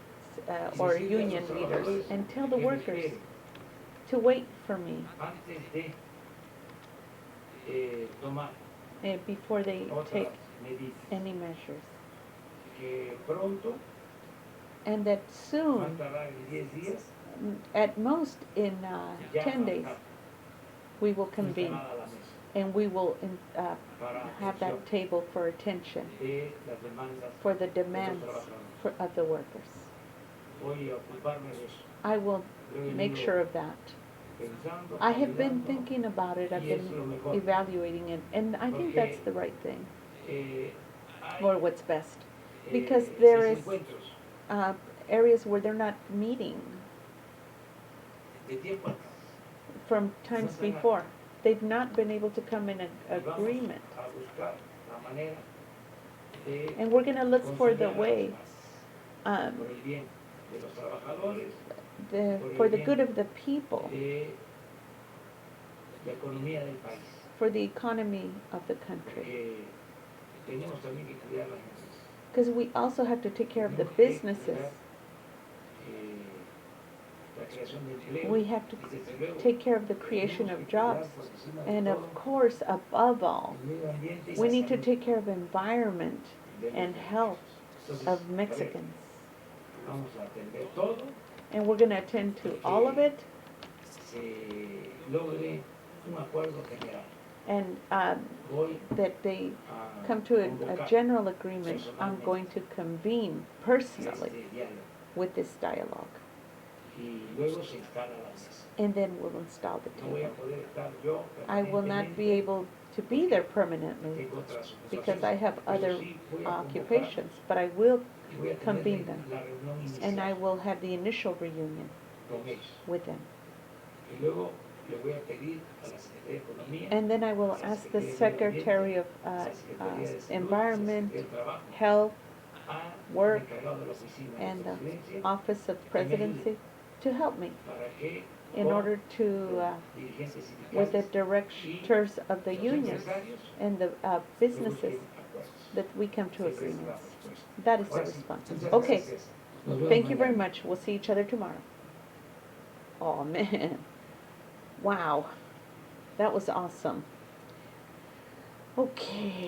Speaker 2: Y
Speaker 1: or
Speaker 2: decirle a
Speaker 1: union
Speaker 2: los
Speaker 1: leaders
Speaker 2: trabajadores
Speaker 1: and tell the
Speaker 2: que me
Speaker 1: workers
Speaker 2: esperen
Speaker 1: to wait for me
Speaker 2: antes de tomar
Speaker 1: before they
Speaker 2: otras
Speaker 1: take
Speaker 2: medidas.
Speaker 1: any measures.
Speaker 2: Que pronto,
Speaker 1: And that
Speaker 2: más
Speaker 1: soon,
Speaker 2: tardar en 10 días,
Speaker 1: at most in
Speaker 2: ya
Speaker 1: 10 days,
Speaker 2: va a estar
Speaker 1: we will convene
Speaker 2: instalada la mesa
Speaker 1: and we will
Speaker 2: para
Speaker 1: have
Speaker 2: atención
Speaker 1: that table for attention
Speaker 2: de las demandas
Speaker 1: for the
Speaker 2: de los
Speaker 1: demands
Speaker 2: trabajadores.
Speaker 1: of the workers.
Speaker 2: Voy a ocuparme de eso.
Speaker 1: I will
Speaker 2: Lo he
Speaker 1: make
Speaker 2: venido
Speaker 1: sure of that.
Speaker 2: pensando,
Speaker 1: I have been
Speaker 2: caminando,
Speaker 1: thinking about it, I've
Speaker 2: y es
Speaker 1: been
Speaker 2: lo mejor.
Speaker 1: evaluating it, and I think that's the right thing,
Speaker 2: Hay,
Speaker 1: or what's best. Because there is
Speaker 2: desencuentros
Speaker 1: areas where they're not meeting
Speaker 2: de tiempo atrás.
Speaker 1: from times before. They've not been able to come in an
Speaker 2: Y vamos
Speaker 1: agreement.
Speaker 2: a buscar la manera de
Speaker 1: And we're going to look for the
Speaker 2: conciliar a
Speaker 1: way,
Speaker 2: las partes, por el bien de los trabajadores,
Speaker 1: for the good of the people,
Speaker 2: de la economía del país.
Speaker 1: for the economy of the country.
Speaker 2: Porque tenemos también que cuidar las empresas.
Speaker 1: Because we also have to take care of the
Speaker 2: Tenemos que
Speaker 1: businesses.
Speaker 2: cuidar, la creación de empleo,
Speaker 1: We have to
Speaker 2: y desde luego,
Speaker 1: take care of the creation
Speaker 2: tenemos
Speaker 1: of
Speaker 2: que cuidar
Speaker 1: jobs.
Speaker 2: por encima de
Speaker 1: And
Speaker 2: todo
Speaker 1: of course, above all,
Speaker 2: el medio ambiente y
Speaker 1: we
Speaker 2: la
Speaker 1: need to
Speaker 2: salud
Speaker 1: take care of environment
Speaker 2: de los
Speaker 1: and
Speaker 2: mexicanos.
Speaker 1: health
Speaker 2: Entonces,
Speaker 1: of
Speaker 2: a ver,
Speaker 1: Mexicans.
Speaker 2: vamos a atender todo,
Speaker 1: And we're going to attend to all of it
Speaker 2: se logre un acuerdo general.
Speaker 1: and
Speaker 2: Voy
Speaker 1: that they
Speaker 2: a
Speaker 1: come to a
Speaker 2: convocar
Speaker 1: general agreement. I'm going to convene personally
Speaker 2: este diálogo
Speaker 1: with this dialogue.
Speaker 2: y luego se instala la mesa.
Speaker 1: And then we'll install the
Speaker 2: No voy a
Speaker 1: table.
Speaker 2: poder estar yo
Speaker 1: I will not be
Speaker 2: permanentemente,
Speaker 1: able to be there permanently
Speaker 2: tengo otras
Speaker 1: because I
Speaker 2: ocupaciones,
Speaker 1: have
Speaker 2: pero
Speaker 1: other
Speaker 2: sí voy a
Speaker 1: occupations, but I will
Speaker 2: y voy a tener
Speaker 1: convene them.
Speaker 2: la reunión
Speaker 1: And I
Speaker 2: inicial
Speaker 1: will have the initial reunion
Speaker 2: con ellos.
Speaker 1: with them.
Speaker 2: Y luego le voy a pedir a la Secretaría de Economía,
Speaker 1: And then I will
Speaker 2: a la
Speaker 1: ask the
Speaker 2: Secretaría
Speaker 1: Secretary
Speaker 2: de Medio
Speaker 1: of
Speaker 2: a la Secretaría de Salud, a la
Speaker 1: Environment,
Speaker 2: Secretaría del Trabajo,
Speaker 1: Health,
Speaker 2: al
Speaker 1: Work,
Speaker 2: encargado de la oficina
Speaker 1: and
Speaker 2: de
Speaker 1: the
Speaker 2: presidencia
Speaker 1: Office of Presidency to help me
Speaker 2: para que
Speaker 1: in
Speaker 2: con
Speaker 1: order to,
Speaker 2: los dirigentes
Speaker 1: with the
Speaker 2: sindicales
Speaker 1: directors of the
Speaker 2: los
Speaker 1: unions
Speaker 2: empresarios
Speaker 1: and the
Speaker 2: se
Speaker 1: businesses
Speaker 2: busquen acuerdos.
Speaker 1: that we come to
Speaker 2: Esa es la
Speaker 1: agreements.
Speaker 2: respuesta.
Speaker 1: That is the
Speaker 2: Ahora sí,
Speaker 1: response.
Speaker 2: muchas
Speaker 1: Okay,
Speaker 2: gracias. Nos vemos
Speaker 1: thank you very
Speaker 2: mañana.
Speaker 1: much. We'll see each other tomorrow. Oh man, wow, that was awesome. Okay.